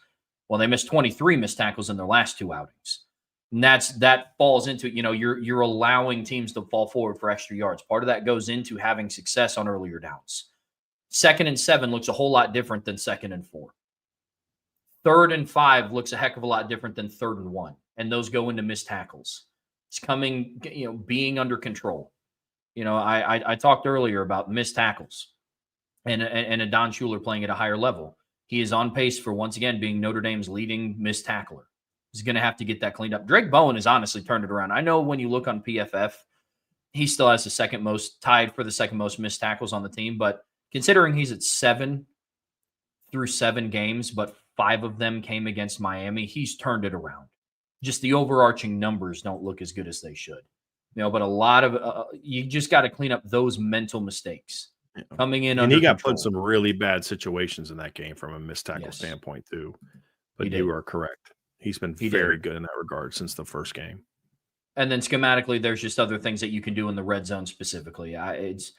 Well, they missed 23 missed tackles in their last 2 outings. And that falls into, you're allowing teams to fall forward for extra yards. Part of that goes into having success on earlier downs. 2nd and 7 looks a whole lot different than 2nd and 4. 3rd and 5 looks a heck of a lot different than 3rd and 1. And those go into missed tackles. It's coming, being under control. I talked earlier about missed tackles and a Don Schuler playing at a higher level. He is on pace for, once again, being Notre Dame's leading missed tackler. He's going to have to get that cleaned up. Drake Bowen has honestly turned it around. I know when you look on PFF, he still has tied for the second most missed tackles on the team. But considering he's at 7 through 7 games, but 5 of them came against Miami, he's turned it around. Just the overarching numbers don't look as good as they should. But a lot of you just got to clean up those mental mistakes coming in. And he got control. put in some really bad situations in that game from a missed tackle standpoint too. But you are correct. He's been very good in that regard since the first game. And then schematically, there's just other things that you can do in the red zone specifically. It's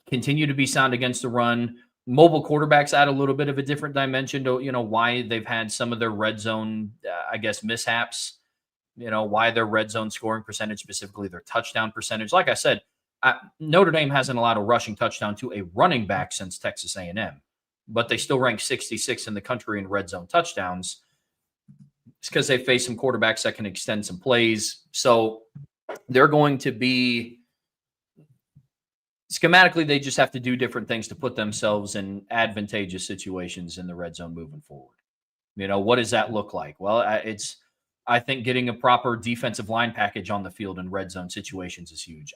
continue to be sound against the run. Mobile quarterbacks add a little bit of a different dimension to why they've had some of their red zone, mishaps. Why their red zone scoring percentage, specifically their touchdown percentage. Like I said, Notre Dame hasn't allowed a rushing touchdown to a running back since Texas A&M, but they still rank 66 in the country in red zone touchdowns. It's because they face some quarterbacks that can extend some plays. So they're going to be schematically, they just have to do different things to put themselves in advantageous situations in the red zone moving forward. What does that look like? Well, I think getting a proper defensive line package on the field in red zone situations is huge.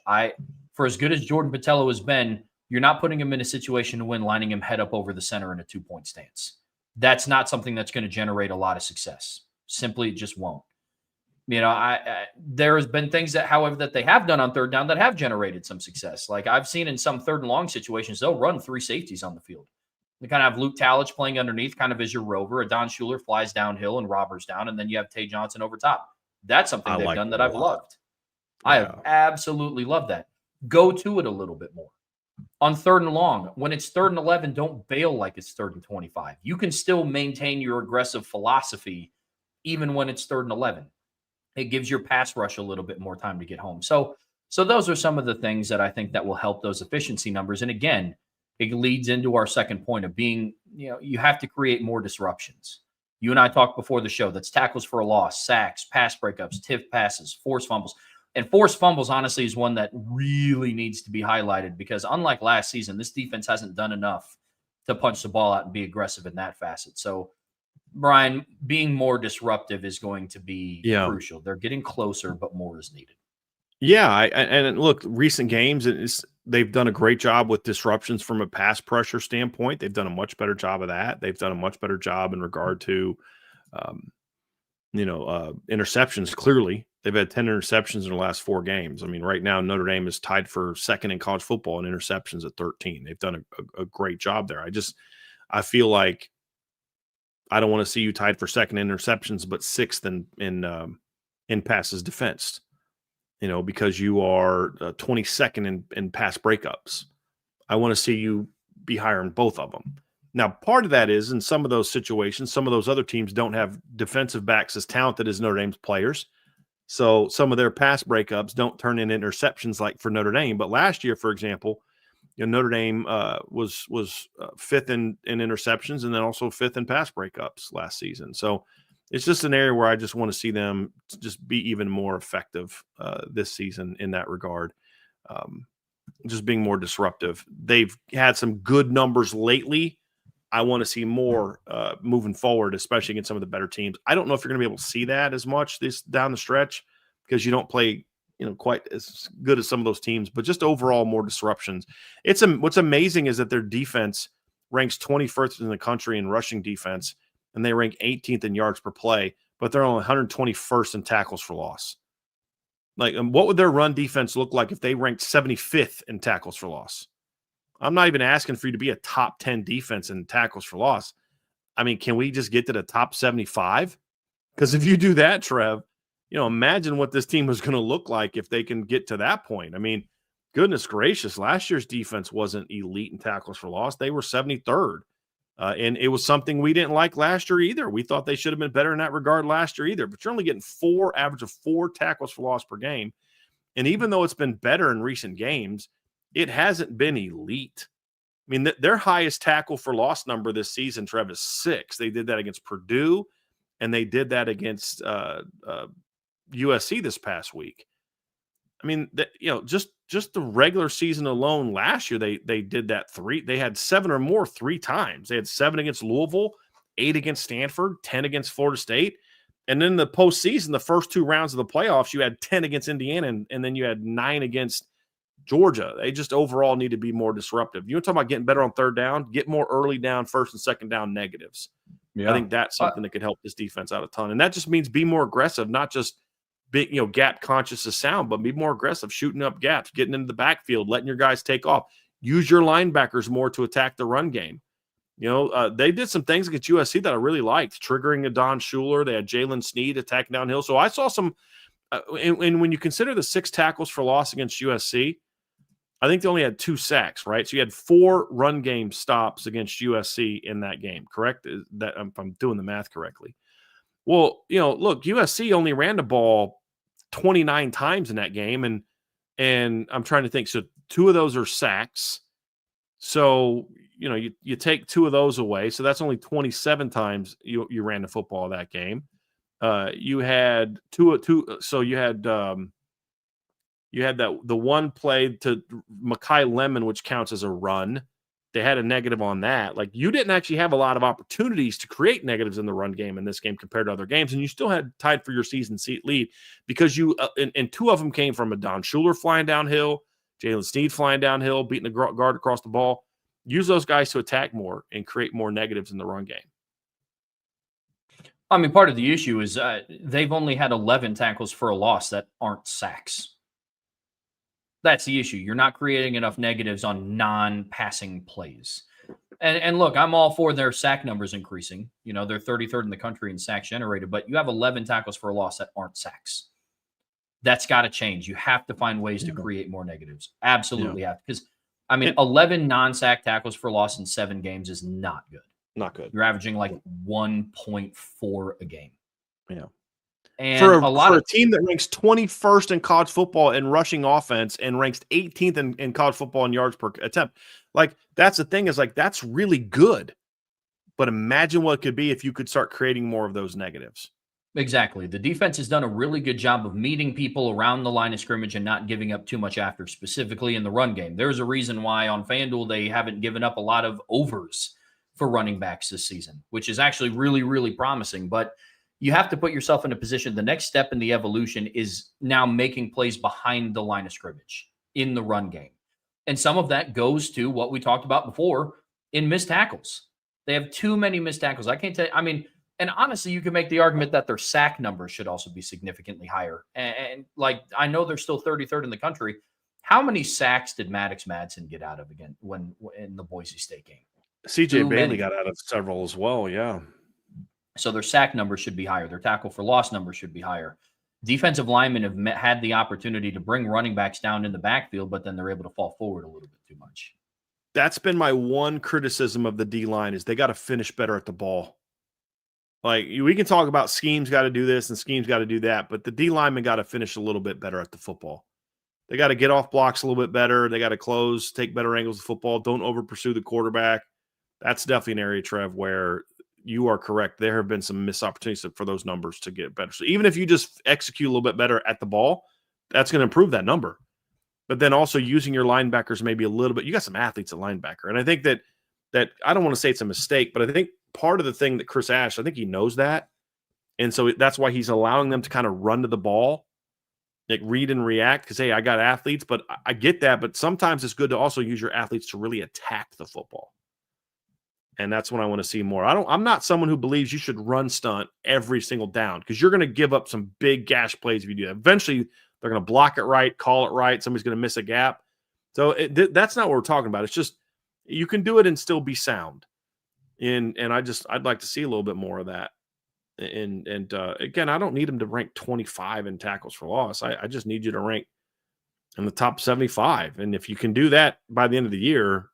For as good as Jordan Botelho has been, you're not putting him in a situation to win, lining him head up over the center in a 2-point stance. That's not something that's going to generate a lot of success. Simply, it just won't. There has been things that they have done on 3rd down that have generated some success. Like I've seen in some 3rd and long situations, they'll run 3 safeties on the field. They kind of have Luke Talich playing underneath, kind of as your rover. A Don Schuler flies downhill and robbers down, and then you have Tay Johnson over top. That's something they've done that I've loved. I have absolutely loved that. Go to it a little bit more. On 3rd and long, when it's 3rd and 11, don't bail like it's 3rd and 25. You can still maintain your aggressive philosophy even when it's 3rd and 11. It gives your pass rush a little bit more time to get home. So those are some of the things that I think that will help those efficiency numbers. And again, it leads into our second point of being, you have to create more disruptions. You and I talked before the show. That's tackles for a loss, sacks, pass breakups, tiff passes, forced fumbles. And forced fumbles, honestly, is one that really needs to be highlighted because unlike last season, this defense hasn't done enough to punch the ball out and be aggressive in that facet. So, Bryan, being more disruptive is going to be crucial. They're getting closer, but more is needed. Yeah, and look, recent games, they've done a great job with disruptions from a pass pressure standpoint. They've done a much better job of that. They've done a much better job in regard to, interceptions. Clearly, they've had 10 interceptions in the last 4 games. I mean, right now, Notre Dame is tied for 2nd in college football in interceptions at 13. They've done a great job there. I feel like I don't want to see you tied for 2nd in interceptions, but 6th in passes defensed. Because you are 22nd in pass breakups. I want to see you be higher in both of them. Now, part of that is in some of those situations, some of those other teams don't have defensive backs as talented as Notre Dame's players. So some of their pass breakups don't turn into interceptions like for Notre Dame. But last year, for example, Notre Dame was 5th in interceptions and then also 5th in pass breakups last season. So it's just an area where I just want to see them just be even more effective this season in that regard, just being more disruptive. They've had some good numbers lately. I want to see more moving forward, especially against some of the better teams. I don't know if you're going to be able to see that as much this down the stretch because you don't play quite as good as some of those teams, but just overall more disruptions. What's amazing is that their defense ranks 21st in the country in rushing defense, and they rank 18th in yards per play, but they're only 121st in tackles for loss. Like, what would their run defense look like if they ranked 75th in tackles for loss? I'm not even asking for you to be a top 10 defense in tackles for loss. I mean, can we just get to the top 75? Because if you do that, Trev, imagine what this team was going to look like if they can get to that point. I mean, goodness gracious, last year's defense wasn't elite in tackles for loss. They were 73rd. And it was something we didn't like last year either. We thought they should have been better in that regard last year either. But you're only getting average of 4 tackles for loss per game. And even though it's been better in recent games, it hasn't been elite. mean, their highest tackle for loss number this season, Trev, is 6. They did that against Purdue, and they did that against USC this past week. I mean, just the regular season alone last year, they did that 3. They had 7 or more 3 times. They had 7 against Louisville, 8 against Stanford, 10 against Florida State. And then the postseason, the first 2 rounds of the playoffs, you had 10 against Indiana, and then you had 9 against Georgia. They just overall need to be more disruptive. You want to talk about getting better on third down? Get more early down, first and second down negatives. Yeah. I think that's something that could help this defense out a ton. And that just means be more aggressive, not just big, gap conscious of sound, but be more aggressive, shooting up gaps, getting into the backfield, letting your guys take off. Use your linebackers more to attack the run game. They did some things against USC that I really liked, triggering a Don Schuler. They had Jalen Sneed attacking downhill. So I saw some and when you consider the 6 tackles for loss against USC, I think they only had 2 sacks, right? So you had 4 run game stops against USC in that game, correct? That if I'm doing the math correctly. Well, look, USC only ran the ball 29 times in that game, and I'm trying to think. So 2 of those are sacks. So you take 2 of those away, so that's only 27 times you ran the football that game. You had two. So you had the one play to Mekhi Lemon, which counts as a run. They had a negative on that. Like, you didn't actually have a lot of opportunities to create negatives in the run game in this game compared to other games, and you still had tied for your season seat lead because you and 2 of them came from a Don Schuler flying downhill, Jalen Sneed flying downhill, beating the guard across the ball. Use those guys to attack more and create more negatives in the run game. I mean, part of the issue is they've only had 11 tackles for a loss that aren't sacks. That's the issue. You're not creating enough negatives on non-passing plays. And look, I'm all for their sack numbers increasing. They're 33rd in the country in sacks generated, but you have 11 tackles for a loss that aren't sacks. That's got to change. You have to find ways to create more negatives. Absolutely have. Because, 11 non-sack tackles for loss in 7 games is not good. Not good. You're averaging like 1.4 a game. Yeah. And for a team that ranks 21st in college football in rushing offense and ranks 18th in college football in yards per attempt, like, that's the thing, is like, that's really good. But imagine what it could be if you could start creating more of those negatives. Exactly. The defense has done a really good job of meeting people around the line of scrimmage and not giving up too much after, specifically in the run game. There's a reason why on FanDuel they haven't given up a lot of overs for running backs this season, which is actually really, really promising. But you have to put yourself in a position. The next step in the evolution is now making plays behind the line of scrimmage in the run game. And some of that goes to what we talked about before in missed tackles. They have too many missed tackles. I can't tell you. And honestly, you can make the argument that their sack numbers should also be significantly higher. And like, I know they're still 33rd in the country. How many sacks did Maddox Madsen get out of again when in the Boise State game? CJ Bailey got out of several as well. Yeah. So their sack numbers should be higher. Their tackle for loss numbers should be higher. Defensive linemen have had the opportunity to bring running backs down in the backfield, but then they're able to fall forward a little bit too much. That's been my one criticism of the D-line, is they got to finish better at the ball. Like, we can talk about schemes got to do this and schemes got to do that, but the D linemen got to finish a little bit better at the football. They got to get off blocks a little bit better. They got to close, take better angles of football. Don't over pursue the quarterback. That's definitely an area, Trev, where you are correct. There have been some missed opportunities for those numbers to get better. So even if you just execute a little bit better at the ball, that's going to improve that number. But then also using your linebackers maybe a little bit. You got some athletes at linebacker. And I think that I don't want to say it's a mistake, but I think part of the thing that Chris Ash, I think he knows that. And so that's why he's allowing them to kind of run to the ball, like read and react, because, hey, I got athletes, but I get that. But sometimes it's good to also use your athletes to really attack the football. And that's what I want to see more. I'm not someone who believes you should run stunt every single down, because you're going to give up some big gash plays if you do that. Eventually, they're going to block it right, call it right. Somebody's going to miss a gap. So that's not what we're talking about. It's just you can do it and still be sound. And I'd like to see a little bit more of that. And again, I don't need them to rank 25 in tackles for loss. I just need you to rank in the top 75. And if you can do that by the end of the year,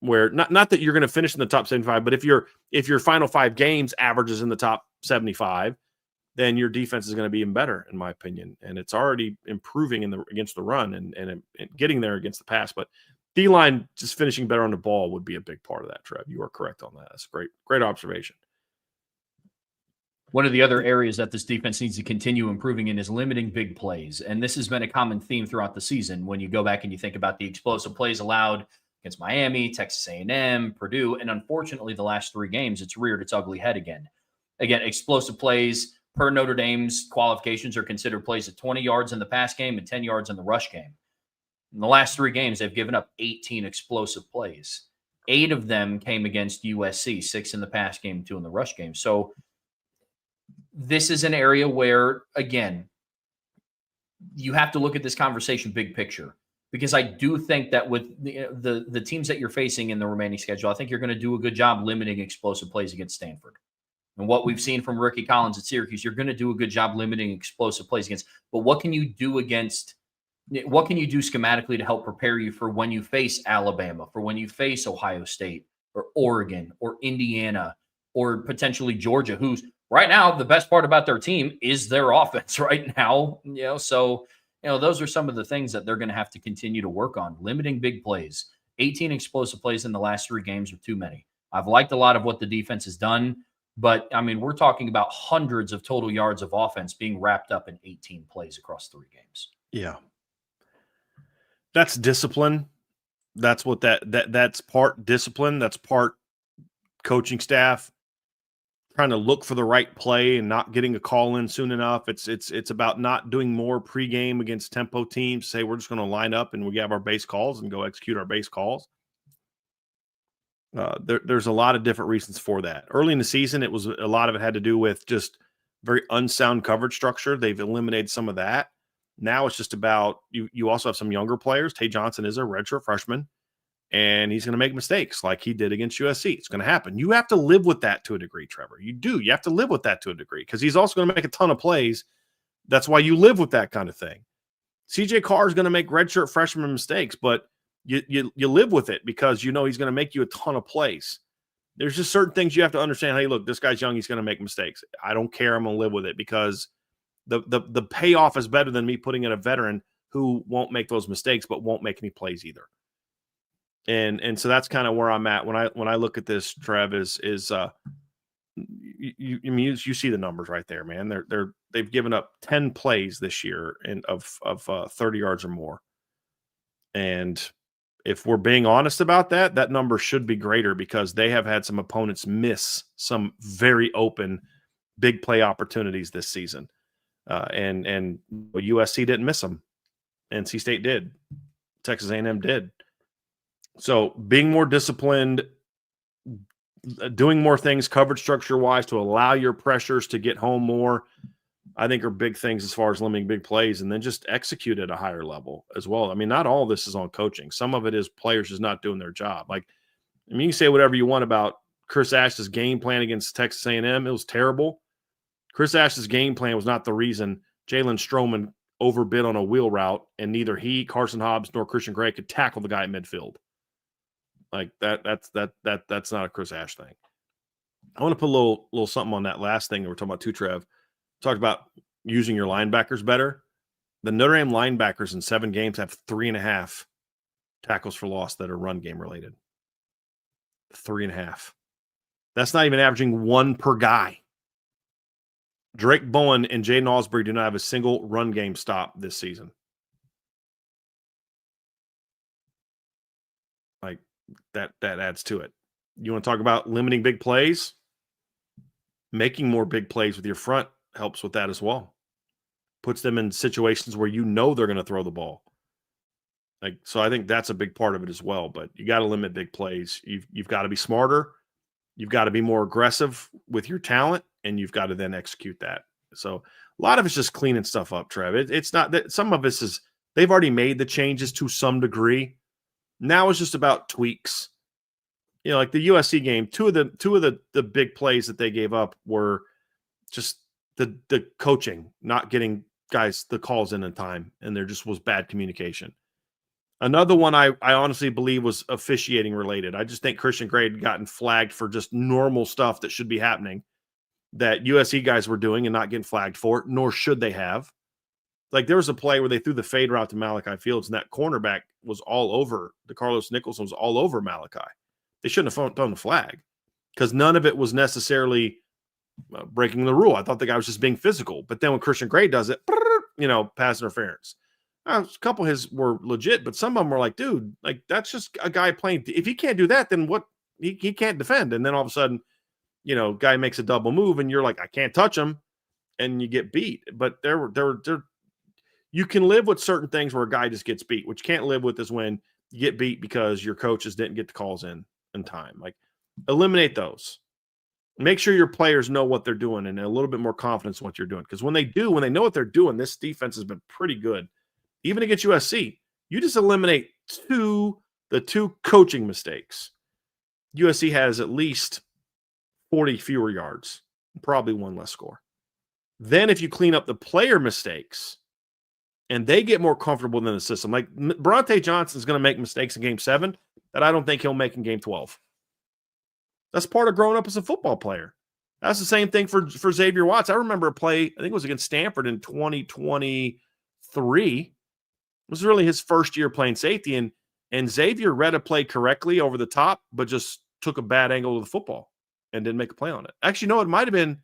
where not that you're going to finish in the top 75, but if your final 5 games averages in the top 75, then your defense is going to be even better, in my opinion. And it's already improving against the run and getting there against the pass. But D-line just finishing better on the ball would be a big part of that, Trev. You are correct on that. That's a great observation. One of the other areas that this defense needs to continue improving in is limiting big plays. And this has been a common theme throughout the season. When you go back and you think about the explosive plays allowed against Miami, Texas A&M, Purdue, and unfortunately the last 3 games, it's reared its ugly head again. Again, explosive plays per Notre Dame's qualifications are considered plays at 20 yards in the pass game and 10 yards in the rush game. In the last 3 games, they've given up 18 explosive plays. 8 of them came against USC, 6 in the pass game, 2 in the rush game. So this is an area where, again, you have to look at this conversation big picture, because I do think that with the teams that you're facing in the remaining schedule, I think you're going to do a good job limiting explosive plays against Stanford. And what we've seen from Ricky Collins at Syracuse, you're going to do a good job limiting explosive plays against. But what can you do schematically to help prepare you for when you face Alabama, for when you face Ohio State or Oregon or Indiana or potentially Georgia, who's right now the best part about their team is their offense right now. So those are some of the things that they're going to have to continue to work on. Limiting big plays. 18 explosive plays in the last 3 games are too many. I've liked a lot of what the defense has done, but I mean, we're talking about hundreds of total yards of offense being wrapped up in 18 plays across 3 games. Yeah. That's discipline. That's what that's part discipline. That's part coaching staff trying to look for the right play and not getting a call in soon enough. It's about not doing more pregame against tempo teams. Say we're just going to line up and we have our base calls and go execute our base calls. There's a lot of different reasons for that. Early in the season, a lot of it had to do with just very unsound coverage structure. They've eliminated some of that. Now it's just about you also have some younger players. Tay Johnson is a redshirt freshman, and he's going to make mistakes like he did against USC. It's going to happen. You have to live with that to a degree, Trevor. You do. You have to live with that to a degree because he's also going to make a ton of plays. That's why you live with that kind of thing. CJ Carr is going to make redshirt freshman mistakes, but you live with it because you know he's going to make you a ton of plays. There's just certain things you have to understand. Hey, look, this guy's young. He's going to make mistakes. I don't care. I'm going to live with it because the payoff is better than me putting in a veteran who won't make those mistakes but won't make any plays either. And so that's kind of where I'm at when I look at this, Trev, you see the numbers right there, man. They've given up 10 plays this year of 30 yards or more. And if we're being honest about that, that number should be greater because they have had some opponents miss some very open big play opportunities this season. And USC didn't miss them. NC State did. Texas A&M did. So being more disciplined, doing more things coverage structure-wise to allow your pressures to get home more, I think are big things as far as limiting big plays, and then just execute at a higher level as well. I mean, not all of this is on coaching. Some of it is players just not doing their job. Like, I mean, you can say whatever you want about Chris Ash's game plan against Texas A&M. It was terrible. Chris Ash's game plan was not the reason Jalen Stroman overbid on a wheel route, and neither he, Carson Hobbs, nor Christian Gray could tackle the guy at midfield. Like that's not a Chris Ash thing. I want to put a little something on that last thing that we're talking about too, Trev. Talked about using your linebackers better. The Notre Dame linebackers in 7 games have 3.5 tackles for loss that are run game related. 3.5. That's not even averaging 1 per guy. Drake Bowen and Jaden Osbury do not have a single run game stop this season. Like that adds to it. You want to talk about limiting big plays? Making more big plays with your front helps with that as well. Puts them in situations where you know they're going to throw the ball. Like, so I think that's a big part of it as well. But you got to limit big plays. You've got to be smarter. You've got to be more aggressive with your talent, and you've got to then execute that. So a lot of it's just cleaning stuff up, Trev. It's not that some of this is they've already made the changes to some degree. Now it's just about tweaks. You know, like the USC game, two of the big plays that they gave up were just the coaching, not getting guys the calls in time, and there just was bad communication. Another one I honestly believe was officiating related. I just think Christian Gray had gotten flagged for just normal stuff that should be happening that USC guys were doing and not getting flagged for, nor should they have. Like there was a play where they threw the fade route to Malachi Fields, and that cornerback was all over. DeCarlos Nicholson was all over Malachi. They shouldn't have thrown the flag because none of it was necessarily breaking the rule. I thought the guy was just being physical. But then when Christian Gray does it, pass interference. A couple of his were legit, but some of them were like, dude, like that's just a guy playing. If he can't do that, then what? He can't defend. And then all of a sudden, guy makes a double move, and you're like, I can't touch him, and you get beat. But you can live with certain things where a guy just gets beat. What you can't live with is when you get beat because your coaches didn't get the calls in time. Like, eliminate those. Make sure your players know what they're doing and a little bit more confidence in what you're doing. Because when they know what they're doing, this defense has been pretty good. Even against USC, you just eliminate the two coaching mistakes. USC has at least 40 fewer yards, probably one less score. Then if you clean up the player mistakes and they get more comfortable in the system, like Bronte Johnson is going to make mistakes in game 7 that I don't think he'll make in game 12. That's part of growing up as a football player. That's the same thing for Xavier Watts. I remember a play, I think it was against Stanford in 2023. It was really his first year playing safety, and Xavier read a play correctly over the top, but just took a bad angle of the football and didn't make a play on it. Actually, no, it might have been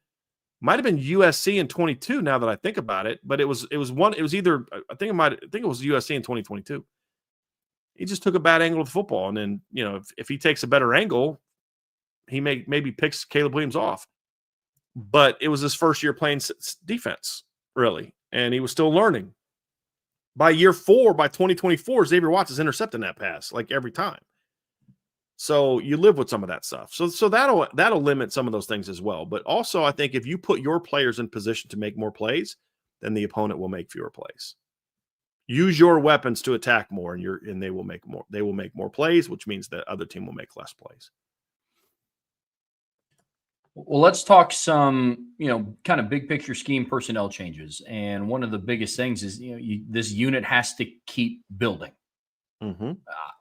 USC in 22. Now that I think about it, but it was USC in 2022. He just took a bad angle of the football, and then if he takes a better angle, he maybe picks Caleb Williams off. But it was his first year playing defense, really, and he was still learning. By year 4, by 2024, Xavier Watts is intercepting that pass like every time. So you live with some of that stuff. So that'll limit some of those things as well. But also, I think if you put your players in position to make more plays, then the opponent will make fewer plays. Use your weapons to attack more, and they will make more. They will make more plays, which means that other team will make less plays. Well, let's talk some, kind of big picture scheme personnel changes. And one of the biggest things is, this unit has to keep building. Mm-hmm.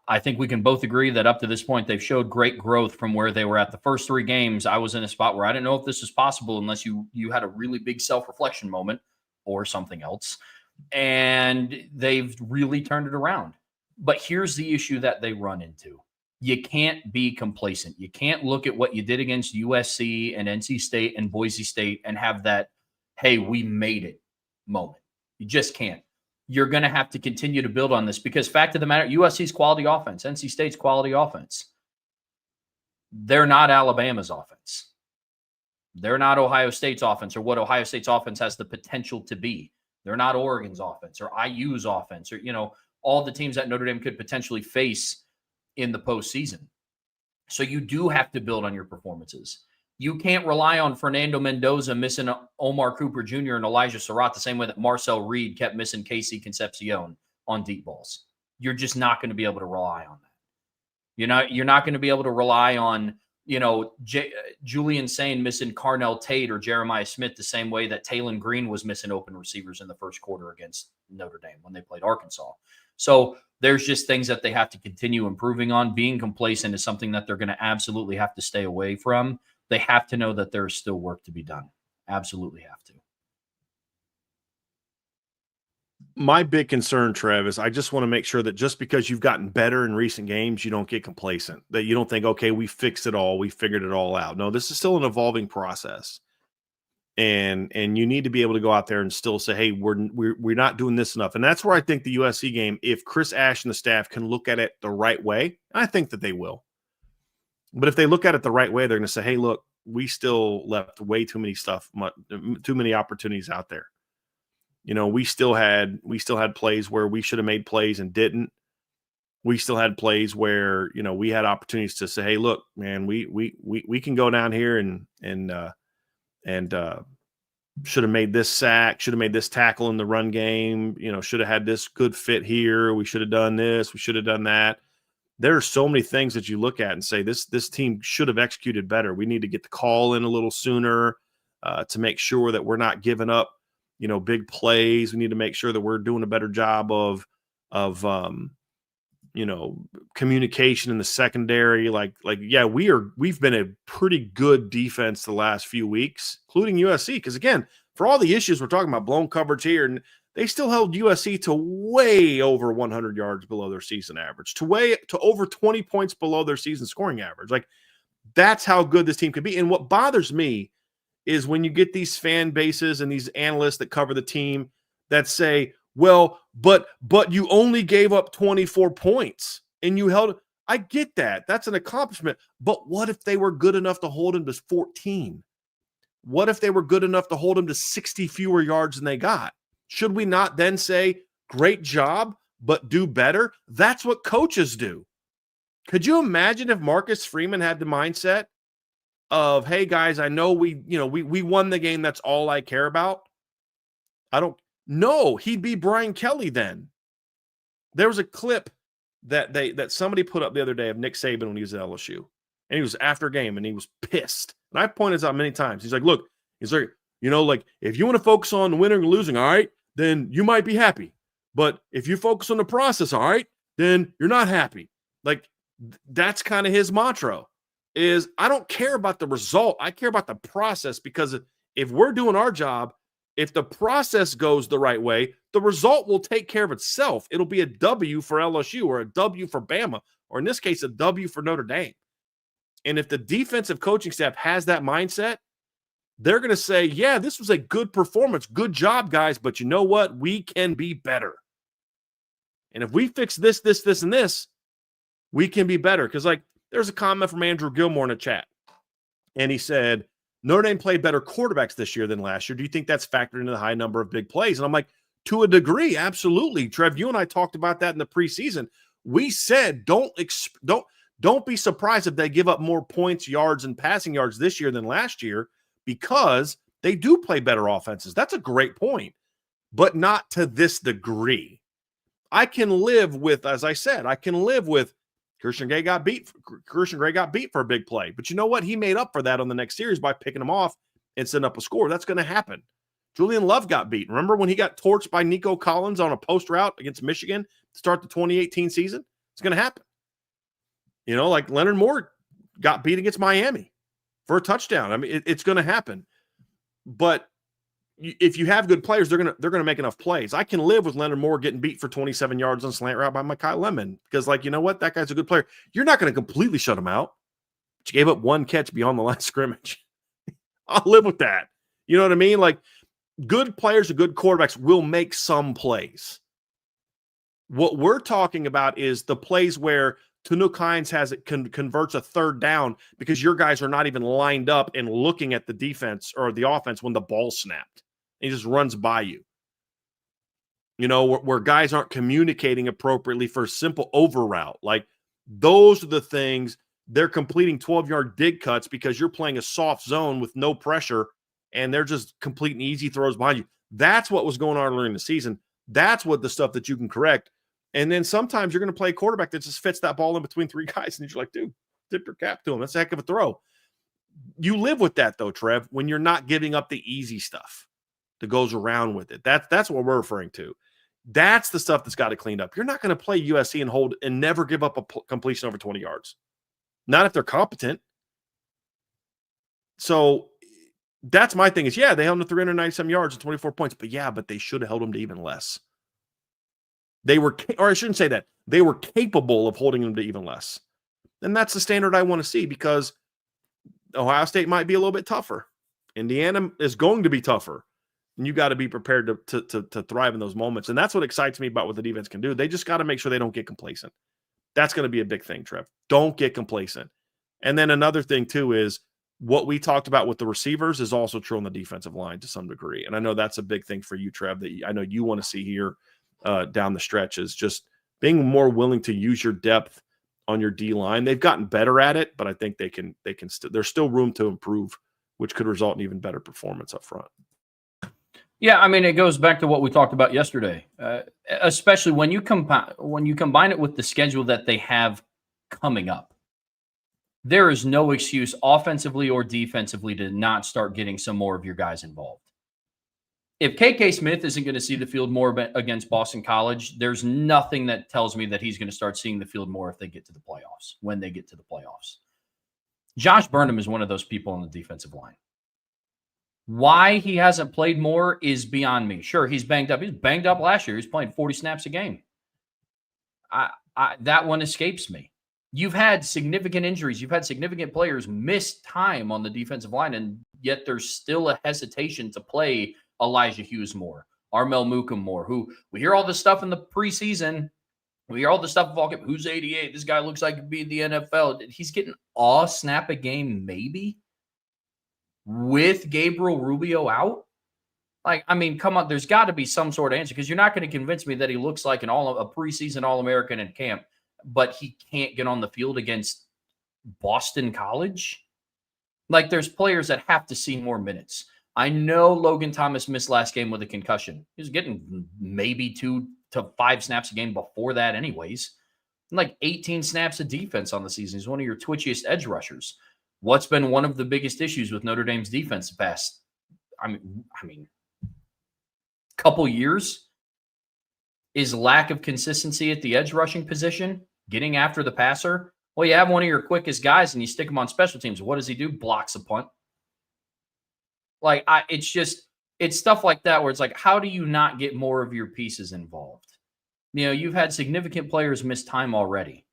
I think we can both agree that up to this point, they've showed great growth from where they were at the first 3 games. I was in a spot where I didn't know if this was possible unless you had a really big self-reflection moment or something else. And they've really turned it around. But here's the issue that they run into. You can't be complacent. You can't look at what you did against USC and NC State and Boise State and have that, hey, we made it moment. You just can't. You're going to have to continue to build on this because fact of the matter, USC's quality offense, NC State's quality offense. They're not Alabama's offense. They're not Ohio State's offense or what Ohio State's offense has the potential to be. They're not Oregon's offense or IU's offense or, all the teams that Notre Dame could potentially face in the postseason. So you do have to build on your performances. You can't rely on Fernando Mendoza missing Omar Cooper Jr. and Elijah Surratt the same way that Marcel Reed kept missing Casey Concepcion on deep balls. You're just not going to be able to rely on that. You're not going to be able to rely on, Julian Sane missing Carnell Tate or Jeremiah Smith the same way that Taylon Green was missing open receivers in the first quarter against Notre Dame when they played Arkansas. So there's just things that they have to continue improving on. Being complacent is something that they're going to absolutely have to stay away from. They have to know that there's still work to be done. Absolutely have to. My big concern, Trev, is I just want to make sure that just because you've gotten better in recent games, you don't get complacent, that you don't think, okay, we fixed it all. We figured it all out. No, this is still an evolving process. And you need to be able to go out there and still say, hey, we're not doing this enough. And that's where I think the USC game, if Chris Ash and the staff can look at it the right way, I think that they will. But if they look at it the right way, they're going to say, hey, look, we still left way too many opportunities out there. We still had plays where we should have made plays and didn't. We still had plays where, we had opportunities to say, hey, look, man, we can go down here and should have made this sack, should have made this tackle in the run game, should have had this good fit here. We should have done this. We should have done that. There are so many things that you look at and say, this team should have executed better. We need to get the call in a little sooner to make sure that we're not giving up, big plays. We need to make sure that we're doing a better job of communication in the secondary. We've been a pretty good defense the last few weeks, including USC. Because again, for all the issues we're talking about, blown coverage here, and they still held USC to way over 100 yards below their season average, to over 20 points below their season scoring average. Like, that's how good this team could be. And what bothers me is when you get these fan bases and these analysts that cover the team that say, well, but you only gave up 24 points and you held. I get that. That's an accomplishment. But what if they were good enough to hold them to 14? What if they were good enough to hold them to 60 fewer yards than they got? Should we not then say, great job, but do better? That's what coaches do. Could you imagine if Marcus Freeman had the mindset of, hey guys, I know we won the game. That's all I care about. I don't know. He'd be Brian Kelly then. There was a clip that somebody put up the other day of Nick Saban when he was at LSU, and he was after game and he was pissed. And I pointed this out many times. He's like, look, he's like, like if you want to focus on winning or losing, all right, then you might be happy. But if you focus on the process, all right, then you're not happy. Like, that's kind of his mantra. Is I don't care about the result. I care about the process, because if we're doing our job, if the process goes the right way, the result will take care of itself. It'll be a W for LSU or a W for Bama, or in this case, a W for Notre Dame. And if the defensive coaching staff has that mindset, they're going to say, yeah, this was a good performance. Good job, guys. But you know what? We can be better. And if we fix this, and this, we can be better. Because, like, there's a comment from Andrew Gilmore in the chat, and he said, Notre Dame played better quarterbacks this year than last year. Do you think that's factored into the high number of big plays? And I'm like, to a degree, absolutely. Trev, you and I talked about that in the preseason. We said, don't be surprised if they give up more points, yards, and passing yards this year than last year, because they do play better offenses. That's a great point, but not to this degree. I can live with, as I said, Christian Gray got beat for a big play. But you know what? He made up for that on the next series by picking him off and setting up a score. That's going to happen. Julian Love got beat. Remember when he got torched by Nico Collins on a post route against Michigan to start the 2018 season? It's going to happen. Like Leonard Moore got beat against Miami for a touchdown. I mean, it's going to happen. But if you have good players, they're gonna make enough plays. I can live with Leonard Moore getting beat for 27 yards on slant route by Mekhi Lemon, because, like, you know what? That guy's a good player. You're not going to completely shut him out. But you gave up one catch beyond the line of scrimmage. I'll live with that. You know what I mean? Like, good players and good quarterbacks will make some plays. What we're talking about is the plays where Tanuk Hines converts a third down because your guys are not even lined up and looking at the defense or the offense when the ball snapped. He just runs by you. Where guys aren't communicating appropriately for a simple over route. Like, those are the things. They're completing 12-yard dig cuts because you're playing a soft zone with no pressure, and they're just completing easy throws behind you. That's what was going on earlier in the season. That's what the stuff that you can correct. And then sometimes you're going to play a quarterback that just fits that ball in between three guys, and you're like, dude, tip your cap to him. That's a heck of a throw. You live with that, though, Trev, when you're not giving up the easy stuff that goes around with it. That's what we're referring to. That's the stuff that's got to clean up. You're not going to play USC and hold and never give up a completion over 20 yards. Not if they're competent. So that's my thing is, yeah, they held them to 390-some yards and 24 points, but they should have held them to even less. They were, or I shouldn't say that, they were capable of holding them to even less. And that's the standard I want to see, because Ohio State might be a little bit tougher. Indiana is going to be tougher. And you got to be prepared to thrive in those moments. And that's what excites me about what the defense can do. They just got to make sure they don't get complacent. That's going to be a big thing, Trev. Don't get complacent. And then another thing, too, is what we talked about with the receivers is also true on the defensive line to some degree. And I know that's a big thing for you, Trev, that I know you want to see here down the stretch, is just being more willing to use your depth on your D-line. They've gotten better at it, but I think there's still room to improve, which could result in even better performance up front. Yeah, I mean, it goes back to what we talked about yesterday, especially when you combine it with the schedule that they have coming up. There is no excuse offensively or defensively to not start getting some more of your guys involved. If KK Smith isn't going to see the field more against Boston College, there's nothing that tells me that he's going to start seeing the field more if they get to the playoffs, when they get to the playoffs. Josh Burnham is one of those people on the defensive line. Why he hasn't played more is beyond me. Sure, he's banged up. He was banged up last year. He's playing 40 snaps a game. That one escapes me. You've had significant injuries. You've had significant players miss time on the defensive line, and yet there's still a hesitation to play Elijah Hughes more, Armel Mukum more, who we hear all this stuff in the preseason. We hear all this stuff of who's 88. This guy looks like he'd be in the NFL. He's getting a snap a game, maybe, with Gabriel Rubio out. Like, I mean, come on, there's got to be some sort of answer, because you're not going to convince me that he looks like a preseason All-American in camp, but he can't get on the field against Boston College. Like, there's players that have to see more minutes. I know Logan Thomas missed last game with a concussion. He was getting maybe 2 to 5 snaps a game before that anyways. Like 18 snaps of defense on the season. He's one of your twitchiest edge rushers. What's been one of the biggest issues with Notre Dame's defense the past, I mean, couple years is lack of consistency at the edge rushing position, getting after the passer. Well, you have one of your quickest guys and you stick him on special teams. What does he do? Blocks a punt. Like, it's stuff like that where it's like, how do you not get more of your pieces involved? You know, you've had significant players miss time already.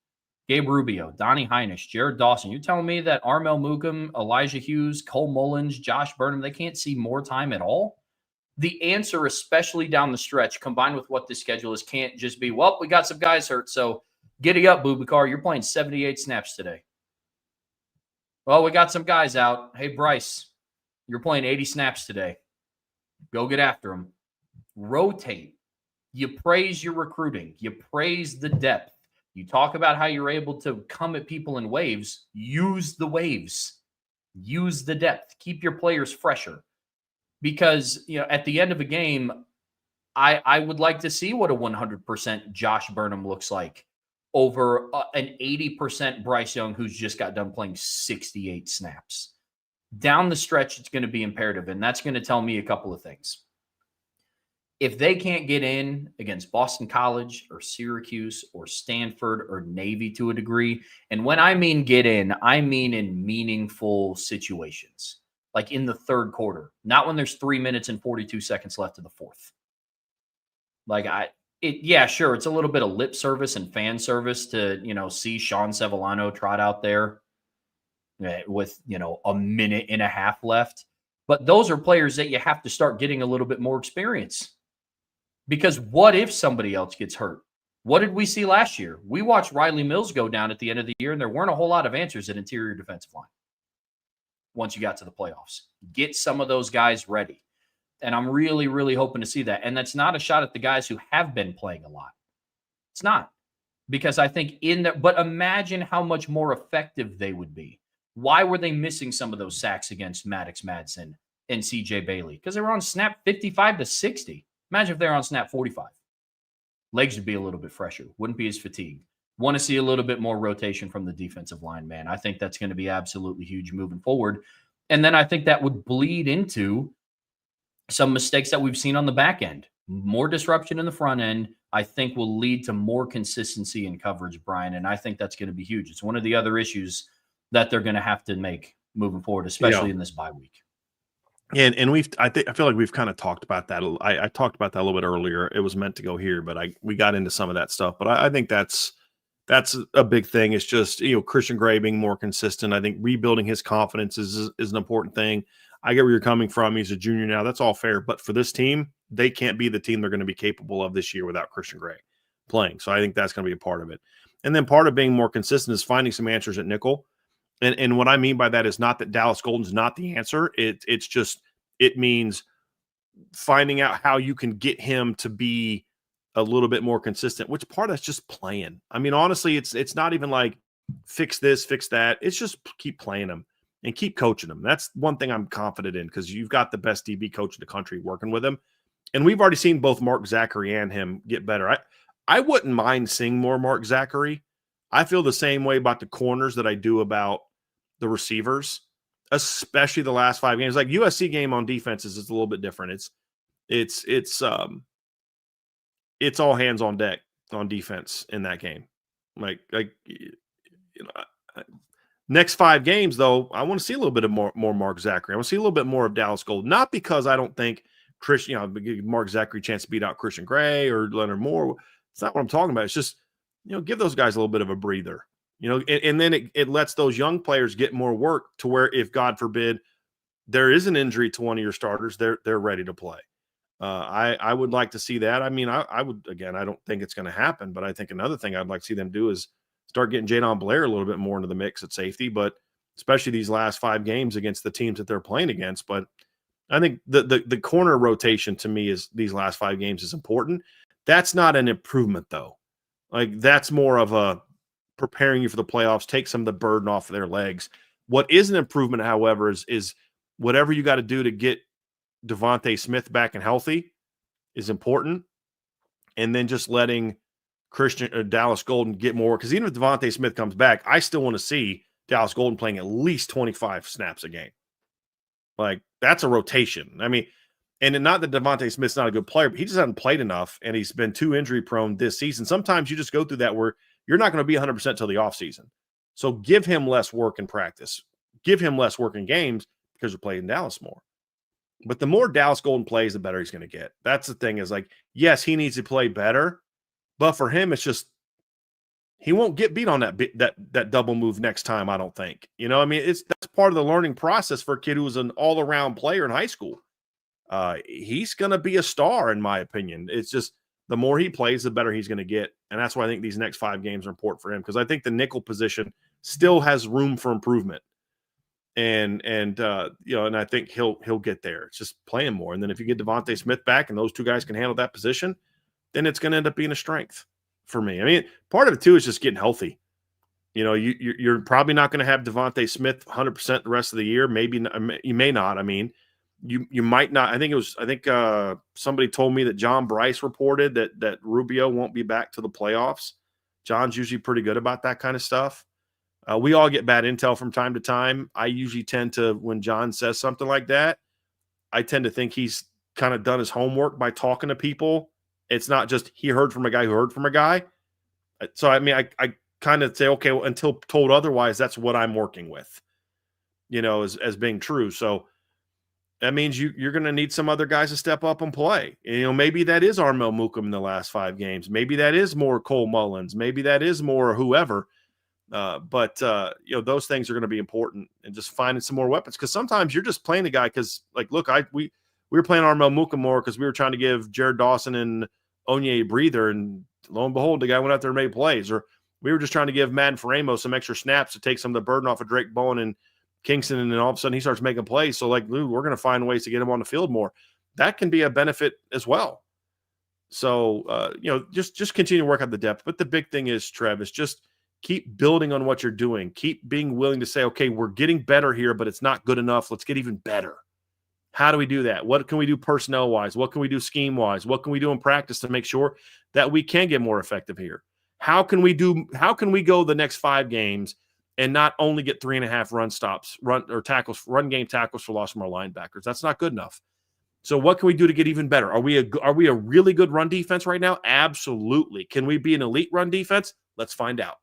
Gabe Rubio, Donnie Heinisch, Jared Dawson. You telling me that Armel Mukum, Elijah Hughes, Cole Mullins, Josh Burnham, they can't see more time at all? The answer, especially down the stretch, combined with what the schedule is, can't just be, well, we got some guys hurt, so giddy up, Bubakar. You're playing 78 snaps today. Well, we got some guys out. Hey, Bryce, you're playing 80 snaps today. Go get after them. Rotate. You praise your recruiting. You praise the depth. You talk about how you're able to come at people in waves. Use the waves. Use the depth. Keep your players fresher. Because, you know, at the end of a game, I would like to see what a 100% Josh Burnham looks like over an 80% Bryce Young who's just got done playing 68 snaps. Down the stretch, it's going to be imperative, and that's going to tell me a couple of things. If they can't get in against Boston College or Syracuse or Stanford or Navy to a degree, and when I mean get in, I mean in meaningful situations. Like in the third quarter, not when there's 3 minutes and 42 seconds left in the fourth. Like yeah, sure. It's a little bit of lip service and fan service to, you know, see Sean Sevillano trot out there with, you know, a minute and a half left. But those are players that you have to start getting a little bit more experience, because what if somebody else gets hurt? What did we see last year? We watched Riley Mills go down at the end of the year, and there weren't a whole lot of answers at interior defensive line. Once you got to the playoffs, get some of those guys ready. And I'm really, really hoping to see that. And that's not a shot at the guys who have been playing a lot. It's not, because I think but imagine how much more effective they would be. Why were they missing some of those sacks against Maddox Madsen and CJ Bailey? Because they were on snap 55 to 60. Imagine if they're on snap 45. Legs would be a little bit fresher. Wouldn't be as fatigued. Want to see a little bit more rotation from the defensive line, man. I think that's going to be absolutely huge moving forward. And then I think that would bleed into some mistakes that we've seen on the back end. More disruption in the front end, I think, will lead to more consistency in coverage, Bryan. And I think that's going to be huge. It's one of the other issues that they're going to have to make moving forward, especially in this bye week. And I feel like we've kind of talked about that. I talked about that a little bit earlier. It was meant to go here, but we got into some of that stuff. But I think that's a big thing. It's just, you know, Christian Gray being more consistent. I think rebuilding his confidence is an important thing. I get where you're coming from. He's a junior now. That's all fair. But for this team, they can't be the team they're going to be capable of this year without Christian Gray playing. So I think that's going to be a part of it. And then part of being more consistent is finding some answers at nickel. And what I mean by that is not that Dallas Golden's not the answer. It's just, it means finding out how you can get him to be a little bit more consistent, which part of that's just playing. I mean, honestly, it's not even like fix this, fix that. It's just keep playing him and keep coaching him. That's one thing I'm confident in, because you've got the best DB coach in the country working with him. And we've already seen both Mark Zachary and him get better. I wouldn't mind seeing more Mark Zachary. I feel the same way about the corners that I do about the receivers, especially the last 5 games. Like USC game on defenses is a little bit different. It's all hands on deck on defense in that game. Like you know, Next 5 games, though, I want to see a little bit of more Mark Zachary. I want to see a little bit more of Dallas Gold. Not because I don't think give Mark Zachary a chance to beat out Christian Gray or Leonard Moore. It's not what I'm talking about. It's just, give those guys a little bit of a breather. And then it lets those young players get more work to where if, God forbid, there is an injury to one of your starters, they're ready to play. I would like to see that. I mean, I would, again, I don't think it's going to happen, but I think another thing I'd like to see them do is start getting Jadon Blair a little bit more into the mix at safety, but especially these last 5 games against the teams that they're playing against. But I think the corner rotation to me is these last 5 games is important. That's not an improvement, though. Like, that's more of a preparing you for the playoffs, take some of the burden off of their legs. What is an improvement, however, is whatever you got to do to get Devontae Smith back and healthy is important. And then just letting Dallas Golden get more, because even if Devontae Smith comes back, I still want to see Dallas Golden playing at least 25 snaps a game. Like, that's a rotation. I mean, and not that Devontae Smith's not a good player, but he just hasn't played enough, and he's been too injury prone this season. Sometimes you just go through that where you're not going to be 100% till the offseason. So give him less work in practice. Give him less work in games because you're playing Dallas more. But the more Dallas Golden plays, the better he's going to get. That's the thing, is like, yes, he needs to play better, but for him, it's just he won't get beat on that double move next time, I don't think. I mean, that's part of the learning process for a kid who was an all-around player in high school. He's going to be a star, in my opinion. It's just the more he plays, the better he's going to get. And that's why I think these next 5 games are important for him, because I think the nickel position still has room for improvement. And I think he'll get there. It's just playing more. And then if you get Devontae Smith back and those 2 guys can handle that position, then it's going to end up being a strength for me. I mean, part of it too is just getting healthy. You're probably not going to have Devontae Smith 100% the rest of the year. Maybe you may not. I mean, you might not. I think somebody told me that John Bryce reported that Rubio won't be back to the playoffs. John's usually pretty good about that kind of stuff. We all get bad intel from time to time. I usually tend to, when John says something like that, I tend to think he's kind of done his homework by talking to people. It's not just he heard from a guy who heard from a guy. So, I mean, I kind of say, okay, well, until told otherwise, that's what I'm working with, as being true. So that means you're going to need some other guys to step up and play. Maybe that is Armel Mukum in the last 5 games. Maybe that is more Cole Mullins. Maybe that is more whoever. But those things are going to be important, and just finding some more weapons, because sometimes you're just playing the guy because, like, look, we were playing Armel Mukum more because we were trying to give Jared Dawson and Onye a breather, and lo and behold, the guy went out there and made plays. Or we were just trying to give Madden Faramo some extra snaps to take some of the burden off of Drake Bowen and Kingston, and then all of a sudden he starts making plays. So, like, we're going to find ways to get him on the field more. That can be a benefit as well. So, just continue to work on the depth. But the big thing is, Trev, is just keep building on what you're doing. Keep being willing to say, okay, we're getting better here, but it's not good enough. Let's get even better. How do we do that? What can we do personnel-wise? What can we do scheme-wise? What can we do in practice to make sure that we can get more effective here? How can we go the next 5 games and not only get 3.5 run game tackles for loss from our linebackers? That's not good enough. So what can we do to get even better? Are we a really good run defense right now? Absolutely. Can we be an elite run defense? Let's find out.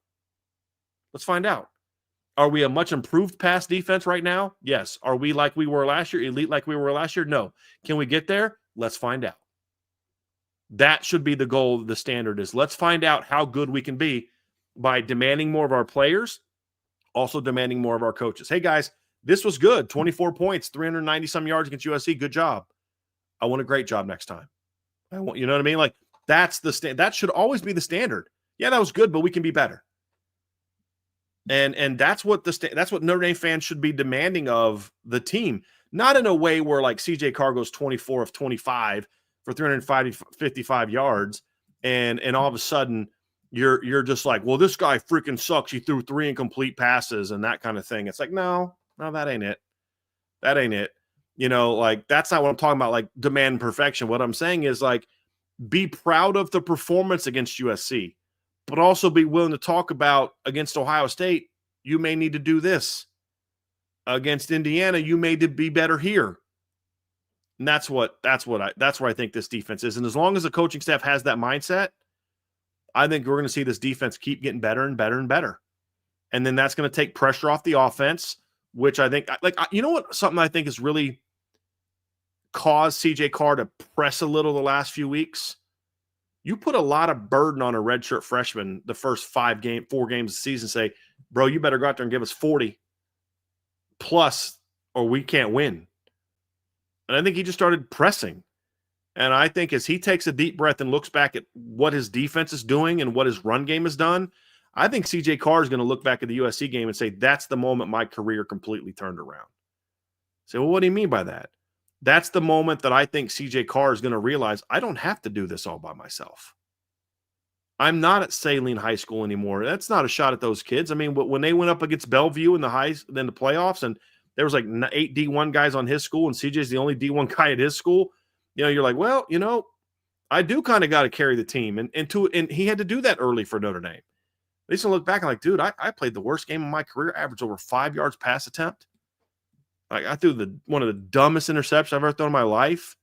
Are we a much improved pass defense right now? Yes. Are we like we were last year, elite like we were last year? No. Can we get there? Let's find out. That should be the goal. The standard is, let's find out how good we can be by demanding more of our players, also demanding more of our coaches. Hey, guys, this was good. 24 points, 390-some yards against USC. Good job. I want a great job next time. You know what I mean? Like, that's that should always be the standard. Yeah, that was good, but we can be better. And that's what that's what Notre Dame fans should be demanding of the team. Not in a way where, like, CJ Cargo's 24 of 25 for 355 yards, and all of a sudden you're just like, well, this guy freaking sucks. He threw 3 incomplete passes and that kind of thing. It's like, no, that ain't it. That ain't it. Like, that's not what I'm talking about, like, demand perfection. What I'm saying is, like, be proud of the performance against USC, but also be willing to talk about against Ohio State, you may need to do this. Against Indiana, you may need to be better here. And that's where I think this defense is. And as long as the coaching staff has that mindset, I think we're going to see this defense keep getting better and better and better. And then that's going to take pressure off the offense, which I think, you know what? Something I think has really caused CJ Carr to press a little the last few weeks. You put a lot of burden on a redshirt freshman the first 4 games of the season. Say, bro, you better go out there and give us 40 plus, or we can't win. And I think he just started pressing. And I think as he takes a deep breath and looks back at what his defense is doing and what his run game has done, I think CJ Carr is going to look back at the USC game and say, that's the moment my career completely turned around. Say, well, what do you mean by that? That's the moment that I think CJ Carr is going to realize I don't have to do this all by myself. I'm not at Saline High School anymore. That's not a shot at those kids. I mean, when they went up against Bellevue in the playoffs, and there was like 8 D1 guys on his school, and CJ's the only D1 guy at his school, you're like, well, I do kind of got to carry the team. And he had to do that early for Notre Dame. They used to look back and like, dude, I played the worst game of my career, averaged over 5 yards pass attempt. Like, I threw one of the dumbest interceptions I've ever thrown in my life.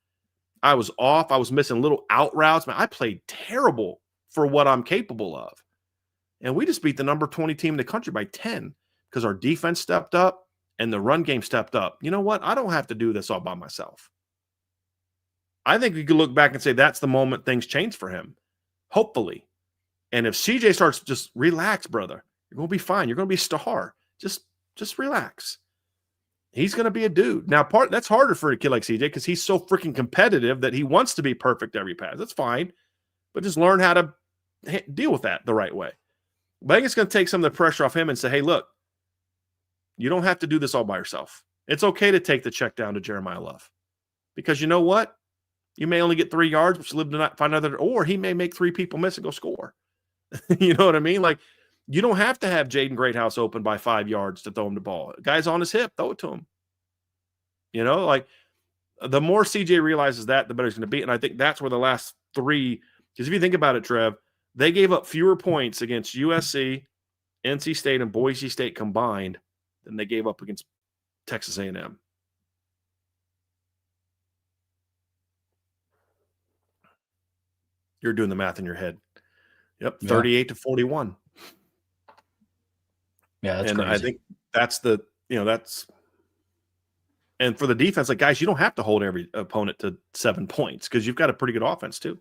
I was off. I was missing little out routes. Man, I played terrible for what I'm capable of. And we just beat the number 20 team in the country by 10 because our defense stepped up and the run game stepped up. You know what? I don't have to do this all by myself. I think you can look back and say that's the moment things change for him, hopefully. And if CJ starts, just relax, brother. You're going to be fine. You're going to be a star. Just relax. He's going to be a dude. Now, that's harder for a kid like CJ because he's so freaking competitive that he wants to be perfect every pass. That's fine. But just learn how to deal with that the right way. But I think it's going to take some of the pressure off him and say, hey, look, you don't have to do this all by yourself. It's okay to take the check down to Jeremiah Love. Because you know what? You may only get 3 yards, but you live to not find another, or he may make 3 people miss and go score. You know what I mean? Like, you don't have to have Jaden Greathouse open by 5 yards to throw him the ball. The guy's on his hip, throw it to him. Like, the more CJ realizes that, the better he's going to be. And I think that's where the last 3, because if you think about it, Trev, they gave up fewer points against USC, NC State, and Boise State combined than they gave up against Texas A&M. You're doing the math in your head. Yep, 38 to 41. Yeah, that's crazy. I think that's that's – and for the defense, like, guys, you don't have to hold every opponent to 7 points because you've got a pretty good offense too.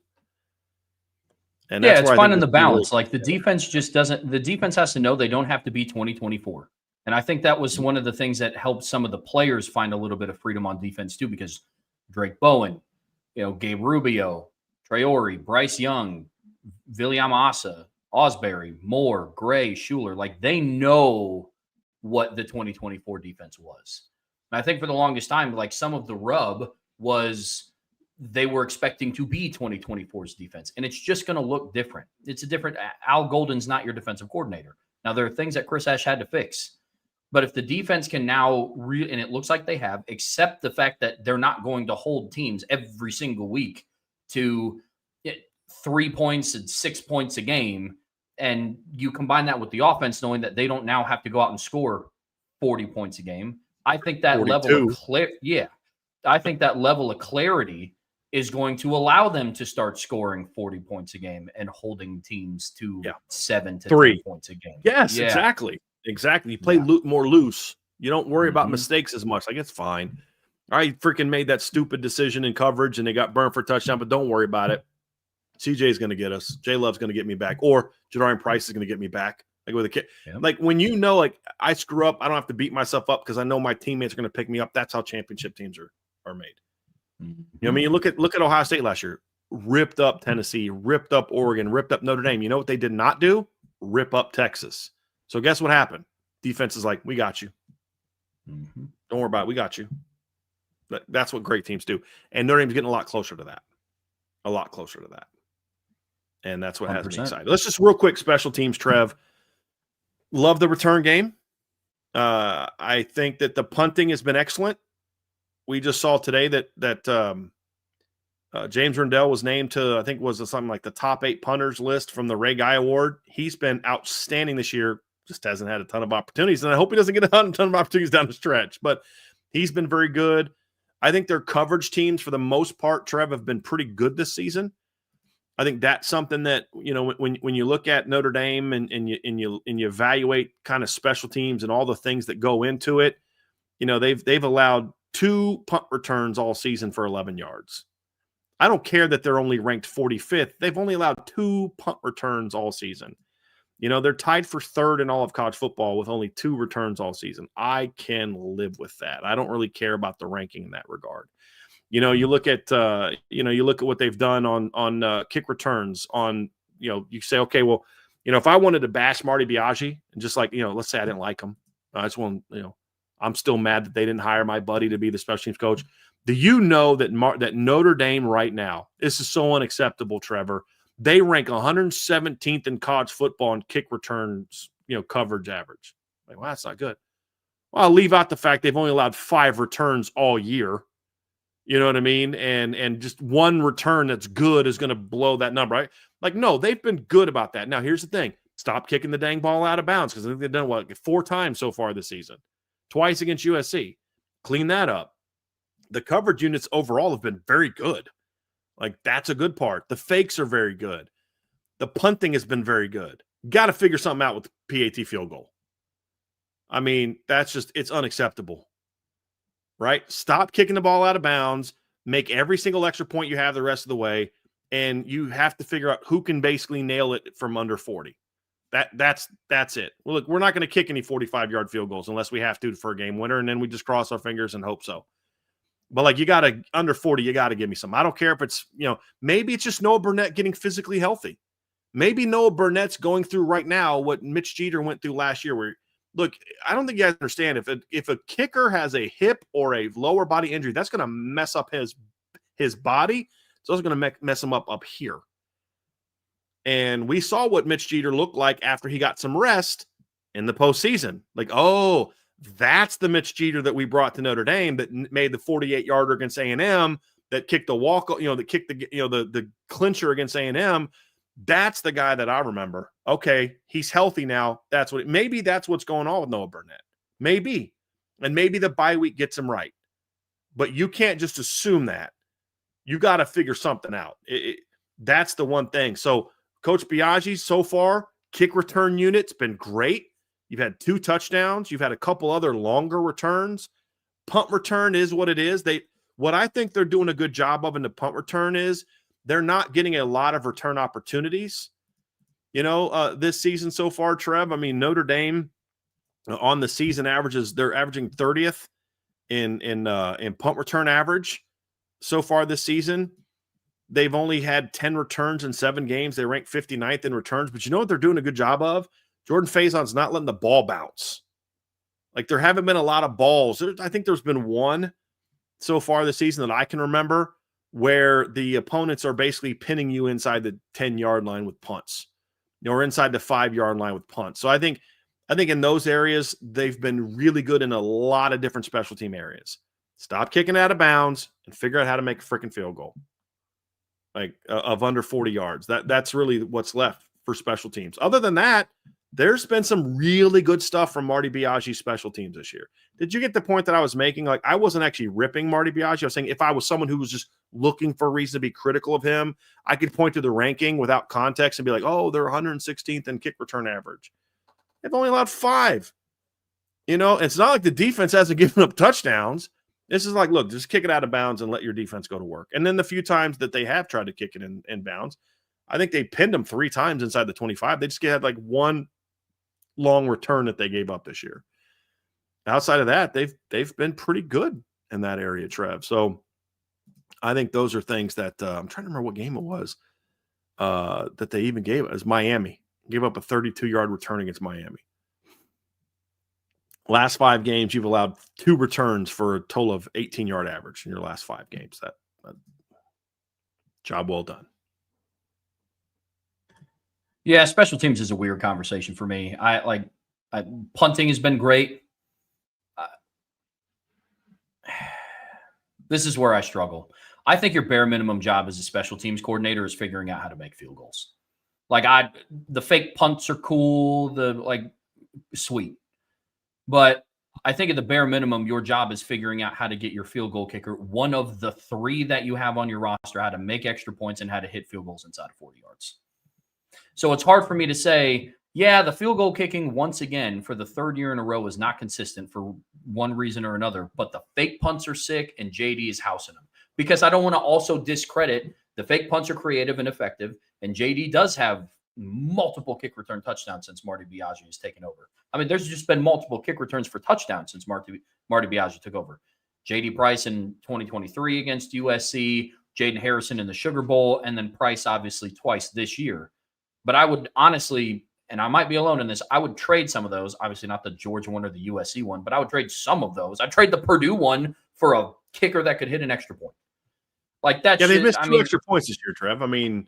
And that's it's finding the balance. Like, the defense just doesn't – the defense has to know they don't have to be 2024. And I think that was one of the things that helped some of the players find a little bit of freedom on defense too, because Drake Bowen, Gabe Rubio, Traore, Bryce Young, William Asa, Osbury, Moore, Gray, Schuler, like, they know what the 2024 defense was. And I think for the longest time, like, some of the rub was they were expecting to be 2024's defense, and it's just going to look different. It's a different – Al Golden's not your defensive coordinator. Now, there are things that Chris Ash had to fix. But if the defense can now – and it looks like they have, accept the fact that they're not going to hold teams every single week to 3 points and 6 points a game, and you combine that with the offense knowing that they don't now have to go out and score 40 points a game, I think that 42. I think that level of clarity is going to allow them to start scoring 40 points a game and holding teams to 7 to 10 points a game. Yes, exactly. You play more loose. You don't worry about mistakes as much. Like, it's fine. I freaking made that stupid decision in coverage and they got burned for a touchdown, but don't worry about it. CJ's going to get us. J Love's going to get me back, or Jadarian Price is going to get me back. Like, with a kid, like, when like, I screw up, I don't have to beat myself up because I know my teammates are going to pick me up. That's how championship teams are made. You know what I mean? Look at Ohio State last year. Ripped up Tennessee, ripped up Oregon, ripped up Notre Dame. You know what they did not do? Rip up Texas. So guess what happened? Defense is like, we got you. Don't worry about it. We got you. That's what great teams do. And Notre Dame's getting a lot closer to that. And that's what 100%. Has me excited. Let's just real quick, special teams, Trev. Love the return game. I think that the punting has been excellent. We just saw today that James Rendell was named to, I think, was something like the top 8 punters list from the Ray Guy Award. He's been outstanding this year. Just hasn't had a ton of opportunities, and I hope he doesn't get a ton of opportunities down the stretch. But he's been very good. I think their coverage teams, for the most part, Trev, have been pretty good this season. I think that's something that, when you look at Notre Dame and you evaluate kind of special teams and all the things that go into it, they've allowed 2 punt returns all season for 11 yards. I don't care that they're only ranked 45th. They've only allowed 2 punt returns all season. They're tied for 3rd in all of college football with only 2 returns all season. I can live with that. I don't really care about the ranking in that regard. You look at what they've done on kick returns on, you say, okay, well, if I wanted to bash Marty Biagi and just let's say I didn't like him. I just want, I'm still mad that they didn't hire my buddy to be the special teams coach. Do you know that that Notre Dame right now, this is so unacceptable, Trevor. They rank 117th in college football in kick returns, coverage average. Well, that's not good. Well, I'll leave out the fact they've only allowed 5 returns all year. You know what I mean? And just 1 return that's good is going to blow that number, right? No, they've been good about that. Now, here's the thing. Stop kicking the dang ball out of bounds, because I think they've done, 4 times so far this season. Twice against USC. Clean that up. The coverage units overall have been very good. That's a good part. The fakes are very good. The punting has been very good. Got to figure something out with the PAT field goal. I mean, it's unacceptable. Right? Stop kicking the ball out of bounds, make every single extra point you have the rest of the way, and you have to figure out who can basically nail it from under 40. That's it. Well, look, we're not going to kick any 45-yard field goals unless we have to for a game winner, and then we just cross our fingers and hope so. But you got to, under 40, you got to give me some. I don't care if it's, maybe it's just Noah Burnett getting physically healthy. Maybe Noah Burnett's going through right now what Mitch Jeter went through last year, where, look, I don't think you guys understand, if a kicker has a hip or a lower body injury, that's going to mess up his body. It's also going to mess him up here. And we saw what Mitch Jeter looked like after he got some rest in the postseason. Oh, that's the Mitch Jeter that we brought to Notre Dame that made the 48-yarder against A&M, that kicked the walk, that kicked the clincher against A&M. That's the guy that I remember. Okay, he's healthy now. Maybe that's what's going on with Noah Burnett. Maybe. And maybe the bye week gets him right. But you can't just assume that. You got to figure something out. That's the one thing. So Coach Biagi, so far, kick return unit's been great. You've had 2 touchdowns. You've had a couple other longer returns. Punt return is what it is. What I think they're doing a good job of in the punt return is they're not getting a lot of return opportunities, this season so far, Trev. I mean, Notre Dame on the season averages, they're averaging 30th in punt return average so far this season. They've only had 10 returns in 7 games. They rank 59th in returns. But you know what they're doing a good job of? Jordan Faison's not letting the ball bounce. There haven't been a lot of balls. I think there's been 1 so far this season that I can remember where the opponents are basically pinning you inside the 10-yard line with punts, or inside the 5-yard line with punts. So I think in those areas, they've been really good in a lot of different special team areas. Stop kicking out of bounds and figure out how to make a freaking field goal, of under 40 yards. That's really what's left for special teams. Other than that, there's been some really good stuff from Marty Biagi's special teams this year. Did you get the point that I was making? I wasn't actually ripping Marty Biagi. I was saying if I was someone who was just looking for a reason to be critical of him, I could point to the ranking without context and be like, oh, they're 116th in kick return average. They've only allowed 5. It's not like the defense hasn't given up touchdowns. This is look, just kick it out of bounds and let your defense go to work. And then the few times that they have tried to kick it in bounds, I think they pinned them 3 times inside the 25. They just had 1 long return that they gave up this year. Outside of that, they've been pretty good in that area, Trev. So I think those are things that I'm trying to remember what game it was that they even gave. It was Miami. Gave up a 32-yard return against Miami. Last 5 games, you've allowed 2 returns for a total of 18-yard average in your last 5 games. That job well done. Yeah, special teams is a weird conversation for me. Punting has been great. This is where I struggle. I think your bare minimum job as a special teams coordinator is figuring out how to make field goals. The fake punts are cool, sweet. But I think at the bare minimum, your job is figuring out how to get your field goal kicker, one of the 3 that you have on your roster, how to make extra points and how to hit field goals inside of 40 yards. So it's hard for me to say, yeah, the field goal kicking, once again, for the 3rd year in a row is not consistent for one reason or another, but the fake punts are sick and JD is housing them. Because I don't want to also discredit the fake punts are creative and effective, and JD does have multiple kick return touchdowns since Marty Biaggi has taken over. I mean, there's just been multiple kick returns for touchdowns since Marty Biaggi took over. JD Price in 2023 against USC, Jaden Harrison in the Sugar Bowl, and then Price obviously twice this year. But I would honestly, and I might be alone in this, I would trade some of those. Obviously not the Georgia one or the USC one, but I would trade some of those. I'd trade the Purdue one for a kicker that could hit an extra point. Like that. Yeah, they missed 2 extra points this year, Trev. I mean,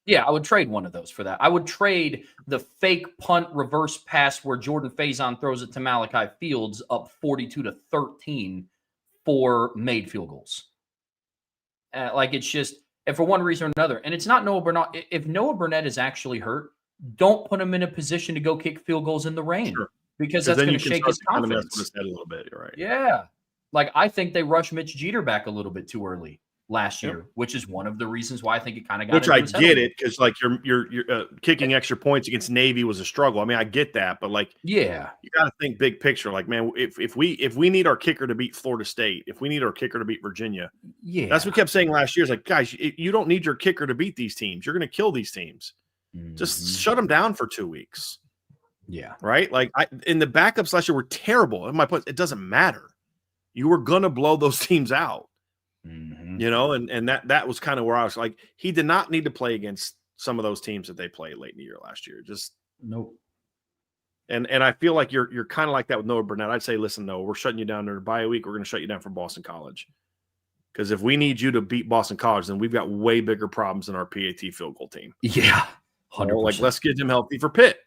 yeah, I would trade one of those for that. I would trade the fake punt reverse pass where Jordan Faison throws it to Malachi Fields up 42-13 for made field goals. Like it's just, and for one reason or another, and it's not Noah Burnett. If Noah Burnett is actually hurt, don't put him in a position to go kick field goals in the rain, because that's going to shake his confidence. Mess with his head a little bit, right? Yeah. Like I think they rushed Mitch Jeter back a little bit too early last year, which is one of the reasons why I think it kind of got. Which I get it, because like you're kicking extra points against Navy was a struggle. I mean, I get that, but like, yeah, you got to think big picture. Like, man, if we need our kicker to beat Florida State, if we need our kicker to beat Virginia, that's what we kept saying last year. Is like, guys, you don't need your kicker to beat these teams. You're going to kill these teams. Just shut them down for 2 weeks. Yeah, right. Like in the backups last year were terrible. And my point, it doesn't matter. You were going to blow those teams out. You know, and that was kind of where I was like, he did not need to play against some of those teams that they played late in the year last year. Just nope. And I feel like you're kind of like that with Noah Burnett. I'd say, listen, Noah, we're shutting you down there by a week. We're going to shut you down for Boston College, because if we need you to beat Boston College, then we've got way bigger problems than our PAT field goal team. Yeah, 100%. You know, like let's get him healthy for Pitt,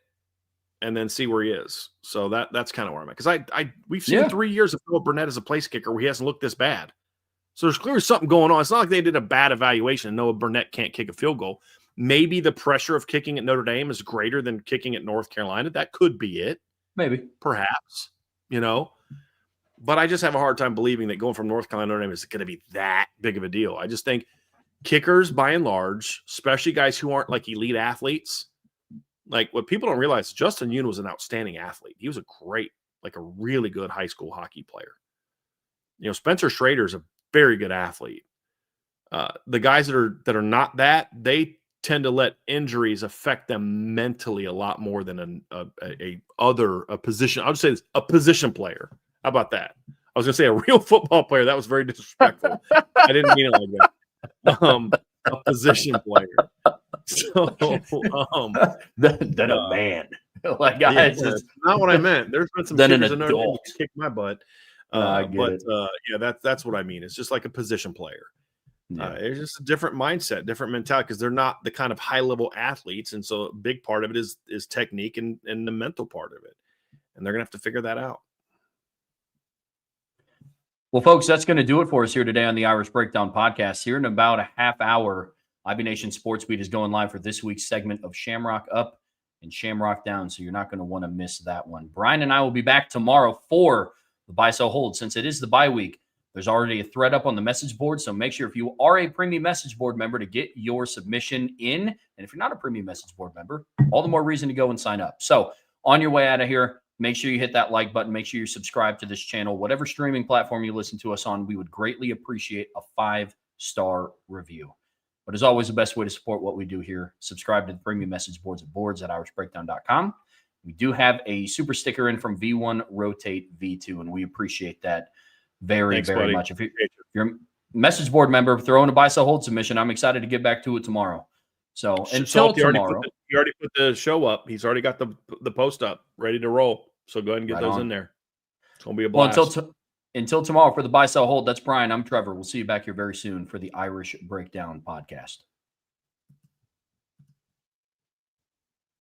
and then see where he is. So that's kind of where I'm at, because we've seen 3 years of Noah Burnett as a place kicker where he hasn't looked this bad. So there's clearly something going on. It's not like they did a bad evaluation and Noah Burnett can't kick a field goal. Maybe the pressure of kicking at Notre Dame is greater than kicking at North Carolina. That could be it. Maybe. Perhaps. You know? But I just have a hard time believing that going from North Carolina to Notre Dame is going to be that big of a deal. I just think kickers, by and large, especially guys who aren't like elite athletes, like what people don't realize, Justin Yoon was an outstanding athlete. He was a really good high school hockey player. You know, Spencer Schrader is a very good athlete. The guys that are not that, they tend to let injuries affect them mentally a lot more than a position. I would say this, a position player. How about that? I was going to say a real football player. That was very disrespectful. I didn't mean it like that. A position player. So, then a man. Like, guys, that's not what I meant. There's been some kickers in there that kick my butt. That's what I mean. It's just like a position player. It's just a different mindset, different mentality, because they're not the kind of high-level athletes, and so a big part of it is technique and the mental part of it, and they're going to have to figure that out. Well, folks, that's going to do it for us here today on the Irish Breakdown Podcast. Here in about a half hour, IB Nation Sports Beat is going live for this week's segment of Shamrock Up and Shamrock Down, so you're not going to want to miss that one. Bryan and I will be back tomorrow for the Buy Sell Hold. Since it is the bye week, there's already a thread up on the message board, so make sure if you are a premium message board member to get your submission in. And if you're not a premium message board member, all the more reason to go and sign up. So on your way out of here, make sure you hit that like button. Make sure you subscribe to this channel. Whatever streaming platform you listen to us on, we would greatly appreciate a 5-star review. But as always, the best way to support what we do here, subscribe to the premium message boards at boards@irishbreakdown.com. We do have a super sticker in from V1 Rotate V2, and we appreciate that very much. If you're a message board member, throw in a Buy Sell Hold submission. I'm excited to get back to it tomorrow. So until tomorrow. He already put the show up. He's already got the post up, ready to roll. So go ahead and get those in there. It's going to be a blast. Well, until tomorrow for the Buy Sell Hold, that's Bryan. I'm Trevor. We'll see you back here very soon for the Irish Breakdown Podcast.